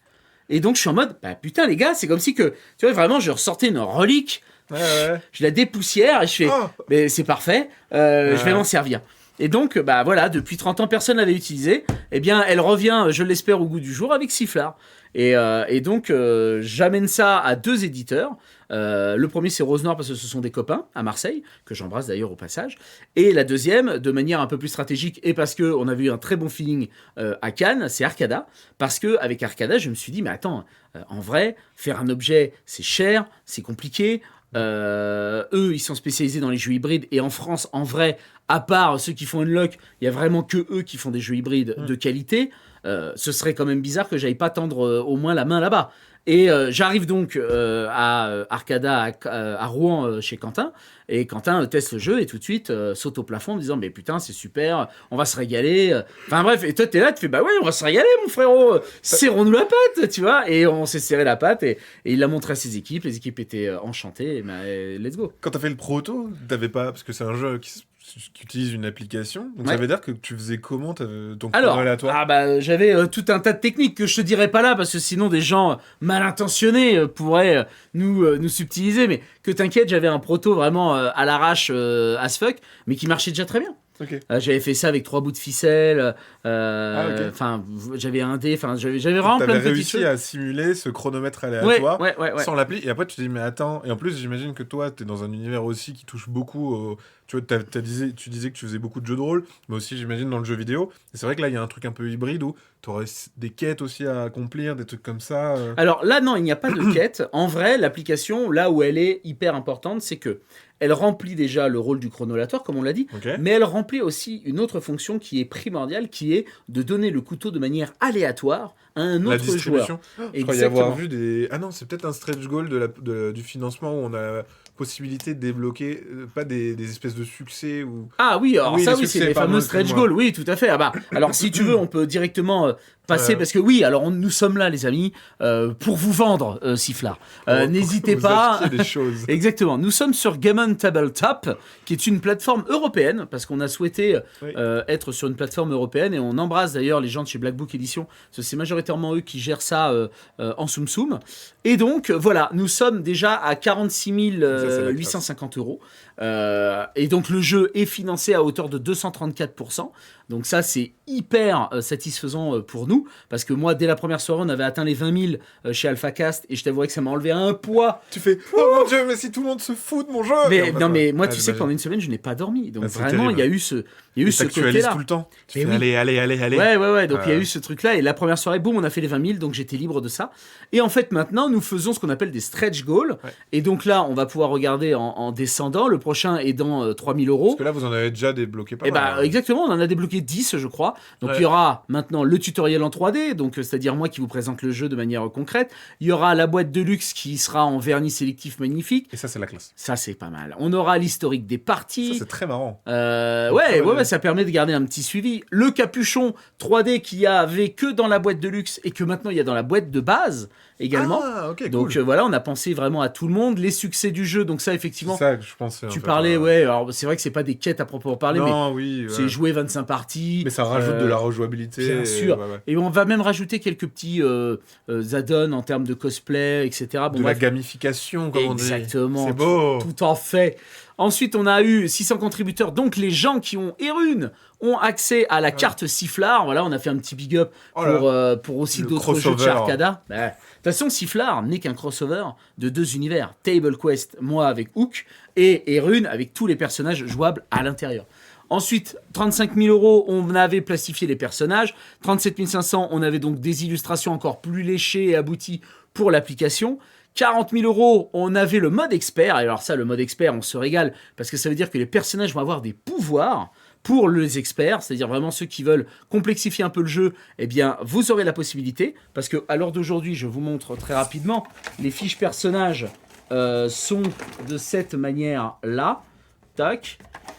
Speaker 2: Et donc, je suis en mode, bah putain, les gars, c'est comme si que, tu vois, vraiment, je ressortais une relique,
Speaker 1: Ouais.
Speaker 2: je la dépoussière et je fais,
Speaker 1: Oh.
Speaker 2: mais c'est parfait, je vais m'en servir. Et donc, bah voilà, depuis 30 ans, personne l'avait utilisé. Eh bien, elle revient, je l'espère, au goût du jour avec Sifflard. Et donc, j'amène ça à 2 éditeurs. Le premier, c'est Rose Noir, parce que ce sont des copains à Marseille, que j'embrasse d'ailleurs au passage. Et la deuxième, de manière un peu plus stratégique, et parce qu'on avait eu un très bon feeling à Cannes, c'est Arcada. Parce qu'avec Arcada, je me suis dit, mais attends, en vrai, faire un objet, c'est cher, c'est compliqué. Eux, ils sont spécialisés dans les jeux hybrides. Et en France, en vrai, à part ceux qui font Unlock, il y a vraiment que eux qui font des jeux hybrides de qualité. Ce serait quand même bizarre que j'aille pas tendre au moins la main là-bas. Et j'arrive donc à Arcada à Rouen chez Quentin. Et Quentin teste le jeu et tout de suite saute au plafond en me disant mais putain c'est super, on va se régaler. Enfin bref, et toi t'es là, tu fais bah ouais on va se régaler mon frérot, serrons-nous la patte, tu vois. Et on s'est serré la patte et il l'a montré à ses équipes, les équipes étaient enchantées, et bah, let's go.
Speaker 1: Quand t'as fait le proto, t'avais pas... Parce que c'est un jeu qui utilise une application, donc
Speaker 2: Ouais.
Speaker 1: ça veut dire que tu faisais comment ton
Speaker 2: Alors,
Speaker 1: chrono aléatoire?
Speaker 2: j'avais tout un tas de techniques que je te dirais pas là parce que sinon des gens mal intentionnés pourraient nous subtiliser. Mais que t'inquiète, j'avais un proto vraiment à l'arrache as fuck, mais qui marchait déjà très bien.
Speaker 1: Ok.
Speaker 2: J'avais fait ça avec 3 bouts de ficelle.
Speaker 1: Ok.
Speaker 2: Enfin, j'avais un dé. Enfin, j'avais vraiment plein
Speaker 1: T'avais
Speaker 2: de petits
Speaker 1: réussi
Speaker 2: trucs.
Speaker 1: à simuler ce chronomètre
Speaker 2: Ouais,
Speaker 1: aléatoire
Speaker 2: ouais.
Speaker 1: sans l'appli, et après tu te dis mais attends, et en plus j'imagine que toi t'es dans un univers aussi qui touche beaucoup tu vois, tu disais que tu faisais beaucoup de jeux de rôle, mais aussi j'imagine dans le jeu vidéo, et c'est vrai que là il y a un truc un peu hybride où t'aurais des quêtes aussi à accomplir, des trucs comme ça.
Speaker 2: Alors là, non, il n'y a pas de quête. En vrai, l'application, là où elle est hyper importante, c'est que elle remplit déjà le rôle du chronolatoire, comme on l'a dit,
Speaker 1: Ok.
Speaker 2: mais elle remplit aussi une autre fonction qui est primordiale, qui est de donner le couteau de manière aléatoire à un
Speaker 1: La
Speaker 2: autre joueur.
Speaker 1: distribution. Je crois y avoir
Speaker 2: Exactement.
Speaker 1: vu des... Ah non, c'est peut-être un stretch goal du financement où on a la possibilité de débloquer, pas des espèces de succès ou...
Speaker 2: Ah oui, alors
Speaker 1: Oui,
Speaker 2: ça,
Speaker 1: les
Speaker 2: oui, c'est
Speaker 1: succès,
Speaker 2: les
Speaker 1: pardon,
Speaker 2: fameux stretch
Speaker 1: excuse-moi.
Speaker 2: goals. Oui, tout à fait. Ah bah, alors si tu veux, on peut directement passer,
Speaker 1: Ouais.
Speaker 2: parce que oui, alors nous sommes là, les amis, pour vous vendre, Sifflard. N'hésitez
Speaker 1: Vous
Speaker 2: pas.
Speaker 1: achetiez des choses.
Speaker 2: Exactement. Nous sommes sur Game On Tabletop, qui est une plateforme européenne, parce qu'on a souhaité
Speaker 1: Oui.
Speaker 2: être sur une plateforme européenne, et on embrasse d'ailleurs les gens de chez Black Book Edition, parce que c'est majoritairement eux qui gèrent ça en Soum Soum. Et donc, voilà, nous sommes déjà à 46 850 euros. Et donc, le jeu est financé à hauteur de 234%. Donc ça, c'est hyper satisfaisant pour nous, parce que moi, dès la première soirée, on avait atteint les 20 000 chez AlphaCast, et je t'avouerais que ça m'a enlevé un poids.
Speaker 1: Tu fais oh mon dieu, mais si tout le monde se fout de mon jeu. Et
Speaker 2: Mais
Speaker 1: en fait,
Speaker 2: non, mais
Speaker 1: ouais.
Speaker 2: moi,
Speaker 1: Ah,
Speaker 2: tu sais que pendant
Speaker 1: j'imagine.
Speaker 2: une semaine, je n'ai pas dormi. Donc
Speaker 1: Ah, c'est
Speaker 2: vraiment,
Speaker 1: terrible.
Speaker 2: il y a eu ce
Speaker 1: Et
Speaker 2: ce
Speaker 1: t'actualises
Speaker 2: côté-là.
Speaker 1: tout le temps. Tu
Speaker 2: Mais
Speaker 1: fais
Speaker 2: oui.
Speaker 1: allez.
Speaker 2: Ouais. Donc il y a
Speaker 1: Ouais.
Speaker 2: eu ce truc-là. Et la première soirée, boum, on a fait les 20 000. Donc j'étais libre de ça. Et en fait, maintenant, nous faisons ce qu'on appelle des stretch goals.
Speaker 1: Ouais.
Speaker 2: Et donc là, on va pouvoir regarder en descendant. Le prochain est dans 3 000 euros.
Speaker 1: Parce que là, vous en avez déjà débloqué pas
Speaker 2: Et
Speaker 1: mal.
Speaker 2: bah exactement, on en a débloqué 10 je crois. Donc
Speaker 1: Ouais.
Speaker 2: il y aura maintenant le tutoriel en 3D, donc c'est-à-dire moi qui vous présente le jeu de manière concrète. Il y aura la boîte de luxe qui sera en vernis sélectif magnifique.
Speaker 1: Et ça, c'est la classe.
Speaker 2: Ça c'est pas mal. On aura l'historique des
Speaker 1: Ça,
Speaker 2: parties.
Speaker 1: c'est très marrant.
Speaker 2: Ouais, ça permet de garder un petit suivi. Le capuchon 3D qu'il y avait que dans la boîte de luxe et que maintenant il y a dans la boîte de base également.
Speaker 1: Ah, ok,
Speaker 2: Donc
Speaker 1: cool.
Speaker 2: voilà, on a pensé vraiment à tout le monde. Les succès du jeu, donc ça effectivement.
Speaker 1: C'est ça que je pensais.
Speaker 2: Tu
Speaker 1: en fait,
Speaker 2: parlais, ouais, alors c'est vrai que c'est pas des quêtes à proprement parler, mais
Speaker 1: Non, oui. ouais.
Speaker 2: c'est jouer 25 parties.
Speaker 1: Mais ça rajoute de la rejouabilité.
Speaker 2: bien
Speaker 1: et-
Speaker 2: sûr.
Speaker 1: ouais.
Speaker 2: Et on va même rajouter quelques petits add-ons en termes de cosplay, etc. Bon,
Speaker 1: De la
Speaker 2: bref,
Speaker 1: gamification, comme on dit.
Speaker 2: exactement.
Speaker 1: C'est beau.
Speaker 2: Tout en fait. Ensuite, on a eu 600 contributeurs. Donc, les gens qui ont Erune ont accès à la carte Sifflard. Voilà, on a fait un petit big up
Speaker 1: Oh là.
Speaker 2: pour aussi
Speaker 1: Le
Speaker 2: d'autres jeux de chez
Speaker 1: crossover.
Speaker 2: Arcada. Bah, de toute façon, Sifflard n'est qu'un crossover de deux univers. Table Quest, moi avec Hook, et Erune avec tous les personnages jouables à l'intérieur. Ensuite, 35 000 euros, on avait plastifié les personnages. 37 500, on avait donc des illustrations encore plus léchées et abouties pour l'application. 40 000 euros, on avait le mode expert. Et alors ça, le mode expert, on se régale parce que ça veut dire que les personnages vont avoir des pouvoirs pour les experts, c'est-à-dire vraiment ceux qui veulent complexifier un peu le jeu. Eh bien, vous aurez la possibilité parce que à l'heure d'aujourd'hui, je vous montre très rapidement, les fiches personnages sont de cette manière-là. Tac.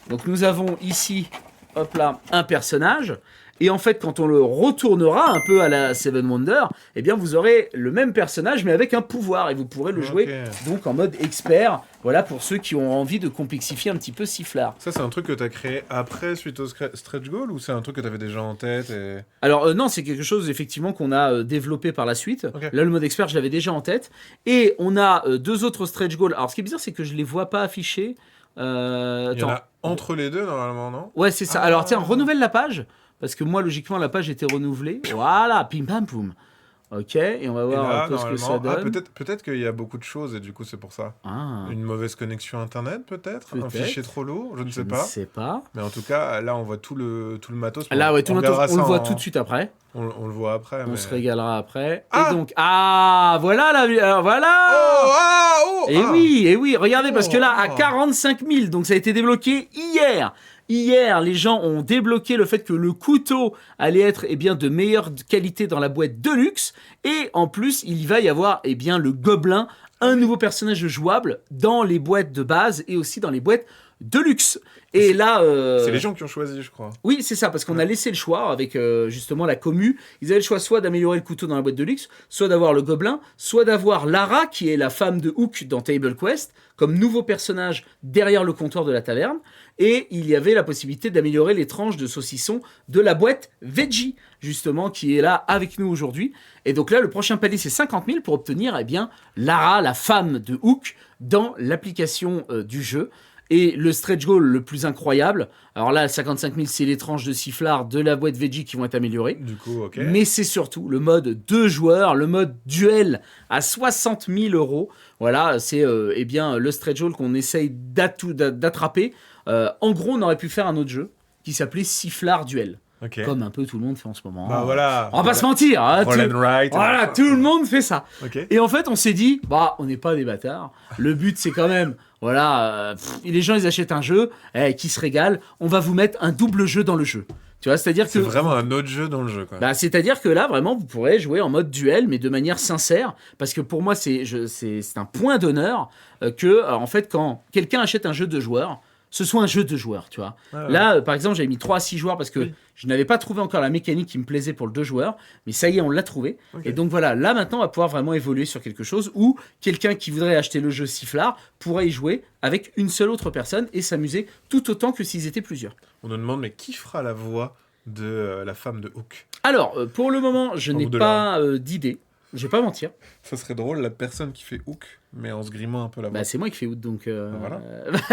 Speaker 2: Donc nous avons ici, hop là, un personnage. Et en fait, quand on le retournera un peu à la Seven Wonders, eh bien vous aurez le même personnage mais avec un pouvoir et vous pourrez le jouer donc en mode expert. Voilà pour ceux qui ont envie de complexifier un petit peu Sifflard.
Speaker 1: Ça, c'est un truc que t'as créé après, suite au stretch goal, ou c'est un truc que t'avais déjà en tête et...
Speaker 2: Alors non, c'est quelque chose effectivement qu'on a développé par la suite.
Speaker 1: Ok.
Speaker 2: Là, le mode expert, je l'avais déjà en tête. Et on a deux autres stretch goals. Alors ce qui est bizarre, c'est que je les vois pas affichés.
Speaker 1: Il y en
Speaker 2: Attends.
Speaker 1: a entre les deux, normalement, non?
Speaker 2: Ouais, c'est ça.
Speaker 1: Ah.
Speaker 2: Alors tiens, renouvelle la page. Parce que moi, logiquement, la page était renouvelée. Voilà, pim pam poum. Ok, et on va
Speaker 1: Et
Speaker 2: voir
Speaker 1: là,
Speaker 2: un peu ce que ça
Speaker 1: normalement,
Speaker 2: donne.
Speaker 1: peut-être qu'il y a beaucoup de choses et du coup c'est pour ça.
Speaker 2: Ah,
Speaker 1: Une mauvaise connexion internet peut-être, un
Speaker 2: peut-être.
Speaker 1: fichier trop lourd, je ne
Speaker 2: Je
Speaker 1: sais
Speaker 2: ne
Speaker 1: pas.
Speaker 2: sais pas.
Speaker 1: Mais en tout cas, là on voit tout le matos. Mais
Speaker 2: Là, ouais, tout
Speaker 1: on
Speaker 2: le matos,
Speaker 1: regardera
Speaker 2: on le
Speaker 1: ça
Speaker 2: voit tout de suite après.
Speaker 1: on le voit après.
Speaker 2: On
Speaker 1: mais...
Speaker 2: se régalera après. Et
Speaker 1: Ah
Speaker 2: donc, voilà
Speaker 1: Oh
Speaker 2: voilà.
Speaker 1: ah oh ah
Speaker 2: Et oui, regardez, parce que là, à
Speaker 1: Oh.
Speaker 2: 45 000, donc ça a été débloqué hier. Hier, les gens ont débloqué le fait que le couteau allait être de meilleure qualité dans la boîte Deluxe. Et en plus, il va y avoir le gobelin, un nouveau personnage jouable dans les boîtes de base et aussi dans les boîtes Deluxe. Et là...
Speaker 1: C'est les gens qui ont choisi, je crois.
Speaker 2: Oui, c'est ça, parce qu'on a laissé le choix avec justement la commu. Ils avaient le choix soit d'améliorer le couteau dans la boîte de luxe, soit d'avoir le gobelin, soit d'avoir Lara, qui est la femme de Hook dans Table Quest, comme nouveau personnage derrière le comptoir de la taverne. Et il y avait la possibilité d'améliorer les tranches de saucisson de la boîte Veggie, justement, qui est là avec nous aujourd'hui. Et donc là, le prochain palier, c'est 50 000 pour obtenir Lara, la femme de Hook, dans l'application du jeu. Et le stretch goal le plus incroyable, alors là, 55 000, c'est les tranches de sifflard de la boîte Veggie qui vont être améliorées.
Speaker 1: Du coup, ok.
Speaker 2: Mais c'est surtout le mode 2 joueurs, le mode duel à 60 000 euros. Voilà, c'est le stretch goal qu'on essaye d'attraper. En gros, on aurait pu faire un autre jeu qui s'appelait Sifflard Duel.
Speaker 1: Ok.
Speaker 2: Comme un peu tout le monde fait en ce moment.
Speaker 1: Bah voilà.
Speaker 2: On va pas se mentir. Hein,
Speaker 1: Roll and write.
Speaker 2: voilà, tout le monde fait ça.
Speaker 1: Ok.
Speaker 2: Et en fait, on s'est dit, on n'est pas des bâtards. Le but, c'est quand même, les gens, ils achètent un jeu, qui se régale. On va vous mettre un double jeu dans le jeu. Tu vois, c'est-à-dire que
Speaker 1: C'est vraiment un autre jeu dans le jeu, quoi.
Speaker 2: c'est-à-dire que là, vraiment, vous pourrez jouer en mode duel, mais de manière sincère, parce que pour moi, c'est un point d'honneur que, en fait, quand quelqu'un achète un jeu de joueurs, ce soit un jeu de joueurs, tu vois.
Speaker 1: Ouais.
Speaker 2: Là, par exemple, j'avais mis 3 à 6 joueurs parce que
Speaker 1: Oui.
Speaker 2: je n'avais pas trouvé encore la mécanique qui me plaisait pour le 2 joueurs, mais ça y est, on l'a trouvé.
Speaker 1: Ok.
Speaker 2: Et donc voilà, là maintenant, on va pouvoir vraiment évoluer sur quelque chose où quelqu'un qui voudrait acheter le jeu Sifflard pourrait y jouer avec une seule autre personne et s'amuser tout autant que s'ils étaient plusieurs.
Speaker 1: On nous demande, mais qui fera la voix de la femme de Hook?
Speaker 2: Alors, pour le moment, je n'ai
Speaker 1: bout de
Speaker 2: pas d'idée. Je vais pas mentir.
Speaker 1: Ça serait drôle, la personne qui fait Hook, mais en se grimant un peu la voix.
Speaker 2: C'est moi qui fais out, donc...
Speaker 1: Voilà.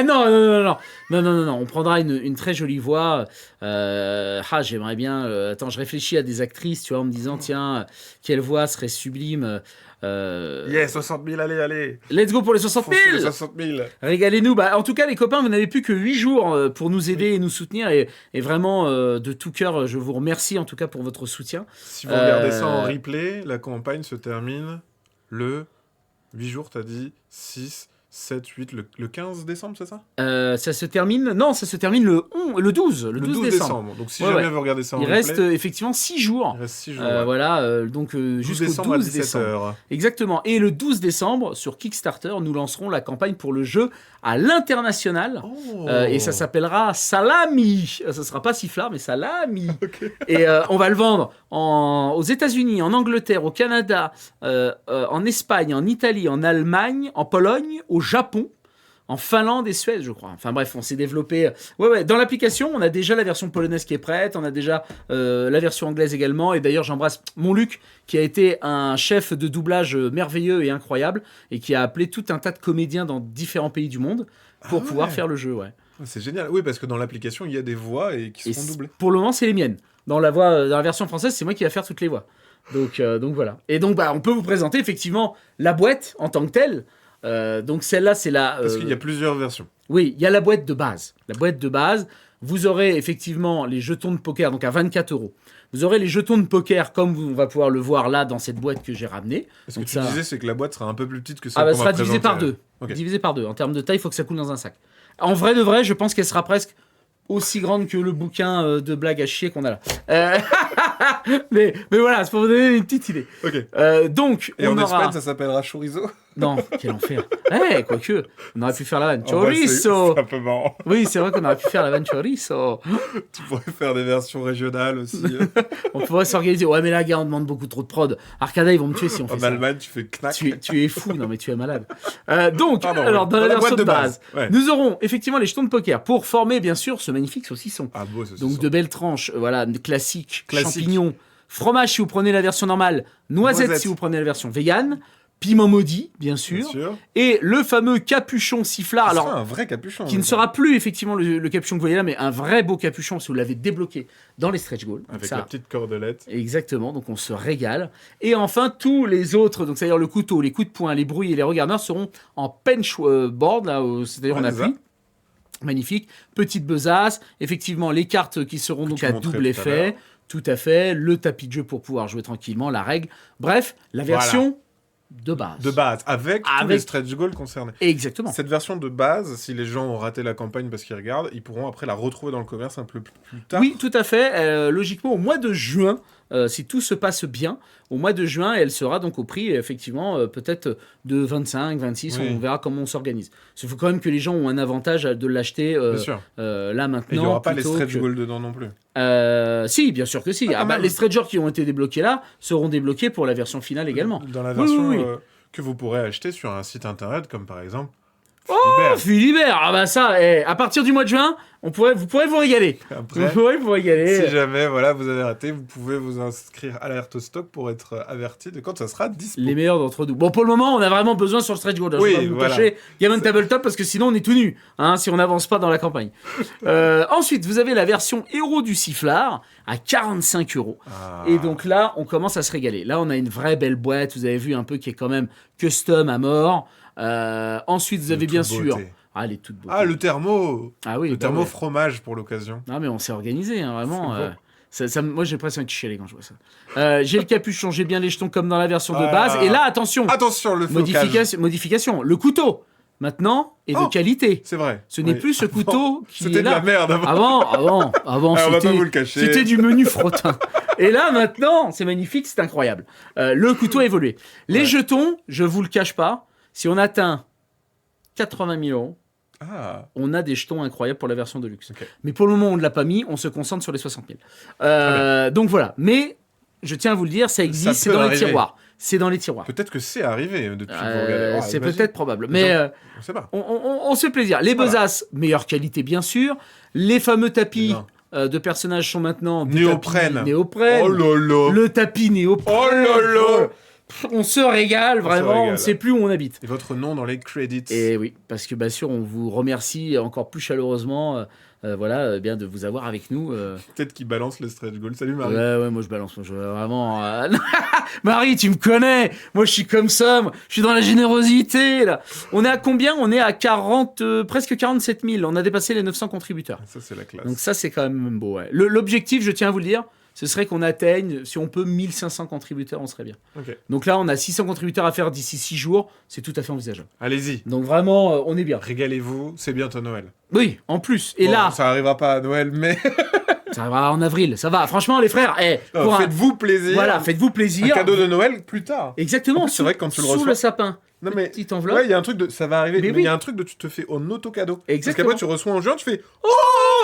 Speaker 2: Non, on prendra une très jolie voix. J'aimerais bien... Attends, je réfléchis à des actrices, tu vois, en me disant, tiens, quelle voix serait sublime.
Speaker 1: Yeah, 60 000, allez.
Speaker 2: Let's go pour les 60
Speaker 1: Foncez les
Speaker 2: 000.
Speaker 1: 60 000.
Speaker 2: Régalez-nous. En tout cas, les copains, vous n'avez plus que 8 jours pour nous aider et nous soutenir. Et vraiment, de tout cœur, je vous remercie en tout cas pour votre soutien.
Speaker 1: Si vous regardez ça en replay, la campagne se termine le 8 jours, t'as dit 6, 7, 8, le 15 décembre, c'est ça?
Speaker 2: Ça se termine... Non, ça se termine le 12 décembre.
Speaker 1: Donc si
Speaker 2: Ouais,
Speaker 1: jamais
Speaker 2: ouais.
Speaker 1: vous regardez ça en
Speaker 2: Il
Speaker 1: replay,
Speaker 2: reste effectivement 6 jours.
Speaker 1: il reste 6 jours. Ouais.
Speaker 2: Voilà, donc
Speaker 1: 12
Speaker 2: jusqu'au
Speaker 1: décembre à
Speaker 2: 12
Speaker 1: 17
Speaker 2: décembre.
Speaker 1: heures.
Speaker 2: Exactement. Et le 12 décembre, sur Kickstarter, nous lancerons la campagne pour le jeu à l'international.
Speaker 1: Oh.
Speaker 2: Et ça s'appellera Salami. Ça sera pas Sifflard, mais Salami. Et on va le vendre aux États-Unis, en Angleterre, au Canada, en Espagne, en Italie, en Allemagne, en Pologne, au Japon, en Finlande et Suède, je crois. Enfin bref, on s'est développé. Ouais. Dans l'application, on a déjà la version polonaise qui est prête, on a déjà la version anglaise également. Et d'ailleurs, j'embrasse mon Luc, qui a été un chef de doublage merveilleux et incroyable, et qui a appelé tout un tas de comédiens dans différents pays du monde pour pouvoir faire le jeu. Ouais.
Speaker 1: C'est génial. Oui, parce que dans l'application, il y a des voix et qui seront doublées.
Speaker 2: Pour le moment, c'est les miennes. Dans la version française, c'est moi qui va faire toutes les voix. Donc voilà. Et donc, on peut vous présenter effectivement la boîte en tant que telle. Donc celle-là, c'est la...
Speaker 1: Parce qu'il y a plusieurs versions.
Speaker 2: Oui, il y a la boîte de base. La boîte de base, vous aurez effectivement les jetons de poker, donc à 24 €. Vous aurez les jetons de poker, comme on va pouvoir le voir là, dans cette boîte que j'ai ramenée.
Speaker 1: Ce que
Speaker 2: Donc
Speaker 1: tu disais, c'est que la boîte sera un peu plus petite que celle
Speaker 2: ça
Speaker 1: qu'on va
Speaker 2: sera divisé par
Speaker 1: présenter.
Speaker 2: 2.
Speaker 1: Ok.
Speaker 2: Divisé par 2. En termes de taille, il faut que ça coule dans un sac. En vrai de vrai, je pense qu'elle sera presque aussi grande que le bouquin de blagues à chier qu'on a là. Mais voilà, c'est pour vous donner une petite idée.
Speaker 1: Ok.
Speaker 2: Donc,
Speaker 1: Et
Speaker 2: on
Speaker 1: en
Speaker 2: aura...
Speaker 1: Espagne, ça s'appellera chorizo.
Speaker 2: Non, quel enfer. Quoique, on aurait pu faire la vanne.
Speaker 1: En vrai,
Speaker 2: Chorizo.
Speaker 1: c'est un peu marrant.
Speaker 2: Oui, c'est vrai qu'on aurait pu faire la vanne chorizo.
Speaker 1: Tu pourrais faire des versions régionales aussi.
Speaker 2: On pourrait s'organiser. Ouais, mais là, gars, on demande beaucoup trop de prod. Arcada, ils vont me tuer si on fait
Speaker 1: En
Speaker 2: ça.
Speaker 1: Allemagne, tu fais knack.
Speaker 2: Tu es fou, non mais tu es malade. Donc,
Speaker 1: Pardon,
Speaker 2: alors
Speaker 1: oui.
Speaker 2: dans la
Speaker 1: Dans la
Speaker 2: version
Speaker 1: boîte
Speaker 2: de
Speaker 1: de
Speaker 2: base,
Speaker 1: base, ouais.
Speaker 2: nous aurons effectivement les jetons de poker pour former bien sûr ce magnifique saucisson.
Speaker 1: Ah beau, ce
Speaker 2: Donc
Speaker 1: sont.
Speaker 2: de belles tranches, classiques,
Speaker 1: Classique.
Speaker 2: champignons, fromage si vous prenez la version normale, noisettes
Speaker 1: Noisettes.
Speaker 2: si vous prenez la version vegan, piment maudit, bien
Speaker 1: Bien
Speaker 2: sûr,
Speaker 1: sûr.
Speaker 2: et le fameux capuchon sifflard.
Speaker 1: Ça
Speaker 2: Alors,
Speaker 1: sera un vrai capuchon.
Speaker 2: qui ne sera plus effectivement le capuchon que vous voyez là, mais un vrai beau capuchon si vous l'avez débloqué dans les stretch goals. Donc
Speaker 1: Avec
Speaker 2: ça,
Speaker 1: la petite cordelette.
Speaker 2: exactement, donc on se régale. Et enfin, tous les autres, donc c'est-à-dire le couteau, les coups de poing, les bruits et les regardeurs seront en pench board, là, c'est-à-dire
Speaker 1: Ouais,
Speaker 2: on
Speaker 1: c'est
Speaker 2: appuie. Magnifique. Petite besace. Effectivement, les cartes qui seront donc
Speaker 1: tu
Speaker 2: à
Speaker 1: montrais
Speaker 2: double
Speaker 1: tout à
Speaker 2: effet.
Speaker 1: l'heure.
Speaker 2: Tout à fait. Le tapis de jeu pour pouvoir jouer tranquillement, la règle. Bref, la version de base.
Speaker 1: De base, avec tous
Speaker 2: Avec-
Speaker 1: les stretch goals concernés.
Speaker 2: Exactement.
Speaker 1: Cette version de base, si les gens ont raté la campagne parce qu'ils regardent, ils pourront après la retrouver dans le commerce un peu plus tard.
Speaker 2: Oui, tout à fait. Logiquement, au mois de juin, si tout se passe bien, au mois de juin, elle sera donc au prix, effectivement, peut-être de 25, 26,
Speaker 1: Oui.
Speaker 2: on verra comment on s'organise. Il faut quand même que les gens ont un avantage de l'acheter
Speaker 1: Bien sûr.
Speaker 2: là maintenant.
Speaker 1: Et il n'y aura pas les
Speaker 2: plutôt
Speaker 1: stretch
Speaker 2: que-
Speaker 1: goals dedans non plus.
Speaker 2: Si, bien sûr que si.
Speaker 1: Ah, quand même.
Speaker 2: Les stretchers qui ont été débloqués là seront débloqués pour la version finale également.
Speaker 1: Dans la
Speaker 2: Oui,
Speaker 1: version
Speaker 2: oui, oui.
Speaker 1: que vous pourrez acheter sur un site internet comme par exemple
Speaker 2: Oh,
Speaker 1: Philibert.
Speaker 2: Philibert, ah bah ça, à partir du mois de juin, vous pourrez vous régaler. Vous
Speaker 1: Après,
Speaker 2: pourrez vous régaler.
Speaker 1: si jamais voilà, vous avez raté, vous pouvez vous inscrire à l'alerte au stock pour être averti de quand ça sera dispo.
Speaker 2: Les meilleurs d'entre nous. Bon, pour le moment, on a vraiment besoin sur le stretch goal.
Speaker 1: Oui,
Speaker 2: Je vais pas vous
Speaker 1: voilà.
Speaker 2: cacher Gammon Tabletop parce que sinon on est tout nu, hein, si on n'avance pas dans la campagne. Ensuite, vous avez la version héros du sifflard à 45 €.
Speaker 1: Ah.
Speaker 2: Et donc là, on commence à se régaler. Là, on a une vraie belle boîte, vous avez vu un peu qui est quand même custom à mort. Ensuite, vous
Speaker 1: De
Speaker 2: avez bien
Speaker 1: toute
Speaker 2: sûr...
Speaker 1: beauté.
Speaker 2: Ah, elle est toute beau.
Speaker 1: Ah, le thermo.
Speaker 2: Ah oui,
Speaker 1: Le
Speaker 2: bah
Speaker 1: thermo
Speaker 2: ouais.
Speaker 1: fromage pour l'occasion.
Speaker 2: Non, mais on s'est organisé, hein, vraiment.
Speaker 1: C'est bon.
Speaker 2: Moi, j'ai presque envie de chialer quand je vois ça. J'ai le capuchon, j'ai bien les jetons comme dans la version de
Speaker 1: Ah.
Speaker 2: base. Et là, attention,
Speaker 1: Attention, le flocage.
Speaker 2: modification. Le couteau, maintenant, est de
Speaker 1: Oh.
Speaker 2: qualité.
Speaker 1: C'est vrai.
Speaker 2: Ce n'est
Speaker 1: Oui.
Speaker 2: plus ce couteau qui
Speaker 1: C'était
Speaker 2: est
Speaker 1: de
Speaker 2: là.
Speaker 1: la merde avant.
Speaker 2: Avant,
Speaker 1: Ah, on va pas
Speaker 2: c'était
Speaker 1: vous le cacher.
Speaker 2: c'était du menu frottin. Et là, maintenant, c'est magnifique, c'est incroyable. Le couteau a évolué. Les
Speaker 1: Ouais.
Speaker 2: jetons, je vous le cache pas, si on atteint 80 000 €,
Speaker 1: Ah.
Speaker 2: on a des jetons incroyables pour la version de luxe.
Speaker 1: Ok.
Speaker 2: Mais pour le moment, on ne l'a pas mis, on se concentre sur les 60 000. Donc voilà. Mais je tiens à vous le dire, ça existe, c'est
Speaker 1: peut
Speaker 2: dans les
Speaker 1: arriver.
Speaker 2: tiroirs. C'est dans les tiroirs.
Speaker 1: Peut-être que c'est arrivé depuis que vous regardez. Ah,
Speaker 2: C'est
Speaker 1: imagine.
Speaker 2: peut-être probable. Mais
Speaker 1: On sait pas.
Speaker 2: on se fait plaisir. Les
Speaker 1: Voilà.
Speaker 2: besaces, meilleure qualité bien sûr. Les fameux tapis
Speaker 1: Bien.
Speaker 2: de personnages sont maintenant des
Speaker 1: Néoprène.
Speaker 2: tapis néoprène.
Speaker 1: Oh là là.
Speaker 2: Le tapis néoprène.
Speaker 1: Oh là là.
Speaker 2: On se régale, vraiment. On ne
Speaker 1: régale.
Speaker 2: sait plus où on habite.
Speaker 1: Et votre nom dans les credits.
Speaker 2: Et oui, parce que bien sûr, on vous remercie encore plus chaleureusement bien de vous avoir avec nous.
Speaker 1: Peut-être qu'il balance les stretch goals. Salut Marie.
Speaker 2: Ouais, moi je balance. Moi, je, vraiment. Marie, tu me connais. Moi, je suis comme ça. Moi, je suis dans la générosité. Là. On est à combien? On est à 40, presque 47 000. On a dépassé les 900 contributeurs.
Speaker 1: Ça, c'est la classe.
Speaker 2: Donc, ça, c'est quand même beau. Ouais. L'objectif, je tiens à vous le dire, ce serait qu'on atteigne, si on peut, 1500 contributeurs, on serait bien.
Speaker 1: Ok.
Speaker 2: Donc là, on a 600 contributeurs à faire d'ici 6 jours. C'est tout à fait envisageable.
Speaker 1: Allez-y.
Speaker 2: Donc vraiment, on est bien.
Speaker 1: Régalez-vous. C'est bientôt Noël.
Speaker 2: Oui, en plus. Et
Speaker 1: Bon,
Speaker 2: là,
Speaker 1: ça arrivera pas à Noël, mais
Speaker 2: ça va en avril. Ça va. Franchement, les frères, pour un-
Speaker 1: faites-vous plaisir.
Speaker 2: voilà, faites-vous
Speaker 1: Un
Speaker 2: plaisir.
Speaker 1: cadeau de Noël plus tard.
Speaker 2: Exactement.
Speaker 1: En plus, c'est vrai que quand tu le
Speaker 2: sous
Speaker 1: reçois-
Speaker 2: le sapin.
Speaker 1: Non mais
Speaker 2: Petite enveloppe.
Speaker 1: ouais, il y a un truc de ça va arriver,
Speaker 2: Mais
Speaker 1: mais il
Speaker 2: oui.
Speaker 1: y a un truc de tu te fais en auto-cadeau. Parce
Speaker 2: Exactement.
Speaker 1: qu'après tu reçois en juin, tu fais
Speaker 2: Oh,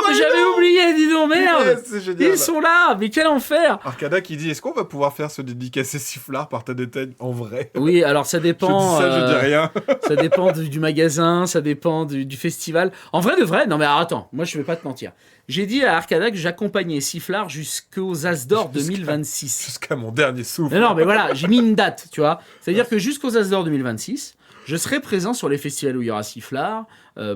Speaker 2: mais j'avais oublié, dis donc, merde.
Speaker 1: yes, c'est génial.
Speaker 2: Ils sont là, mais quel enfer.
Speaker 1: Arcada qui dit est-ce qu'on va pouvoir faire ce dédicacé sifflard par ta détail en vrai?
Speaker 2: Oui, alors ça
Speaker 1: Je
Speaker 2: dépend.
Speaker 1: dis ça, je dis rien.
Speaker 2: Ça dépend du magasin, ça dépend du festival. En vrai de vrai, non mais alors, attends, moi je vais pas te mentir. J'ai dit à Arcada que j'accompagnais Sifflard jusqu'aux As d'Or 2026.
Speaker 1: Jusqu'à mon dernier souffle.
Speaker 2: Non, mais voilà, j'ai mis une date, tu vois. C'est-à-dire que jusqu'aux As d'Or 2026, je serai présent sur les festivals où il y aura Sifflard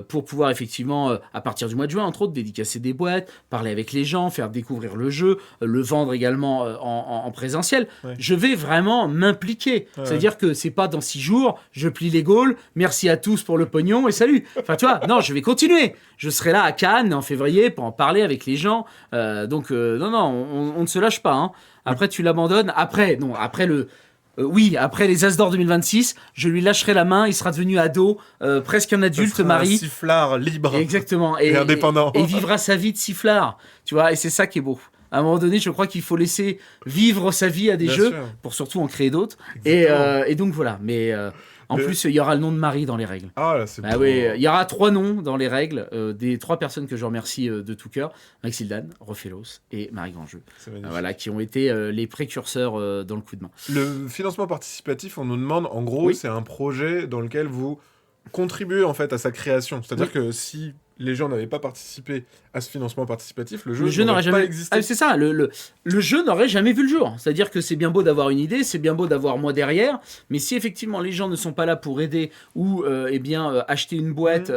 Speaker 2: pour pouvoir effectivement, à partir du mois de juin, entre autres, dédicacer des boîtes, parler avec les gens, faire découvrir le jeu, le vendre également en présentiel.
Speaker 1: Ouais.
Speaker 2: Je vais vraiment m'impliquer.
Speaker 1: Ouais.
Speaker 2: C'est-à-dire que c'est pas dans 6 jours, je plie les gaules, merci à tous pour le pognon et salut. Enfin, tu vois, non, je vais continuer. Je serai là à Cannes en février pour en parler avec les gens. Non, on ne se lâche pas. Hein. Après, tu l'abandonnes. Après après les As d'Or 2026, je lui lâcherai la main, il sera devenu ado, presque un
Speaker 1: Ça
Speaker 2: adulte,
Speaker 1: sera
Speaker 2: Marie.
Speaker 1: Un sifflard libre.
Speaker 2: Exactement.
Speaker 1: Et indépendant.
Speaker 2: Et vivra sa vie de sifflard. Tu vois, et c'est ça qui est beau. À un moment donné, je crois qu'il faut laisser vivre sa vie à des
Speaker 1: Bien
Speaker 2: jeux,
Speaker 1: sûr.
Speaker 2: pour surtout en créer d'autres.
Speaker 1: Exactement.
Speaker 2: Et donc voilà. Mais en plus, il y aura le nom de Marie dans les règles.
Speaker 1: Ah là, c'est
Speaker 2: Ah
Speaker 1: beau.
Speaker 2: oui, il y aura 3 noms dans les règles, des 3 personnes que je remercie de tout cœur, Maxildan, Rofelos et Marie Grandjeu,
Speaker 1: C'est magnifique.
Speaker 2: voilà, qui ont été les précurseurs dans le coup de main.
Speaker 1: Le financement participatif, on nous demande, en gros,
Speaker 2: Oui.
Speaker 1: c'est un projet dans lequel vous contribuez en fait à sa création. C'est-à-dire
Speaker 2: Oui.
Speaker 1: que si les gens n'avaient pas participé à ce financement participatif, le
Speaker 2: Le
Speaker 1: jeu
Speaker 2: n'aurait
Speaker 1: n'aurait pas
Speaker 2: jamais
Speaker 1: existé.
Speaker 2: C'est ça, le jeu n'aurait jamais vu le jour. C'est-à-dire que c'est bien beau d'avoir une idée, c'est bien beau d'avoir moi derrière, mais si effectivement les gens ne sont pas là pour aider ou acheter une boîte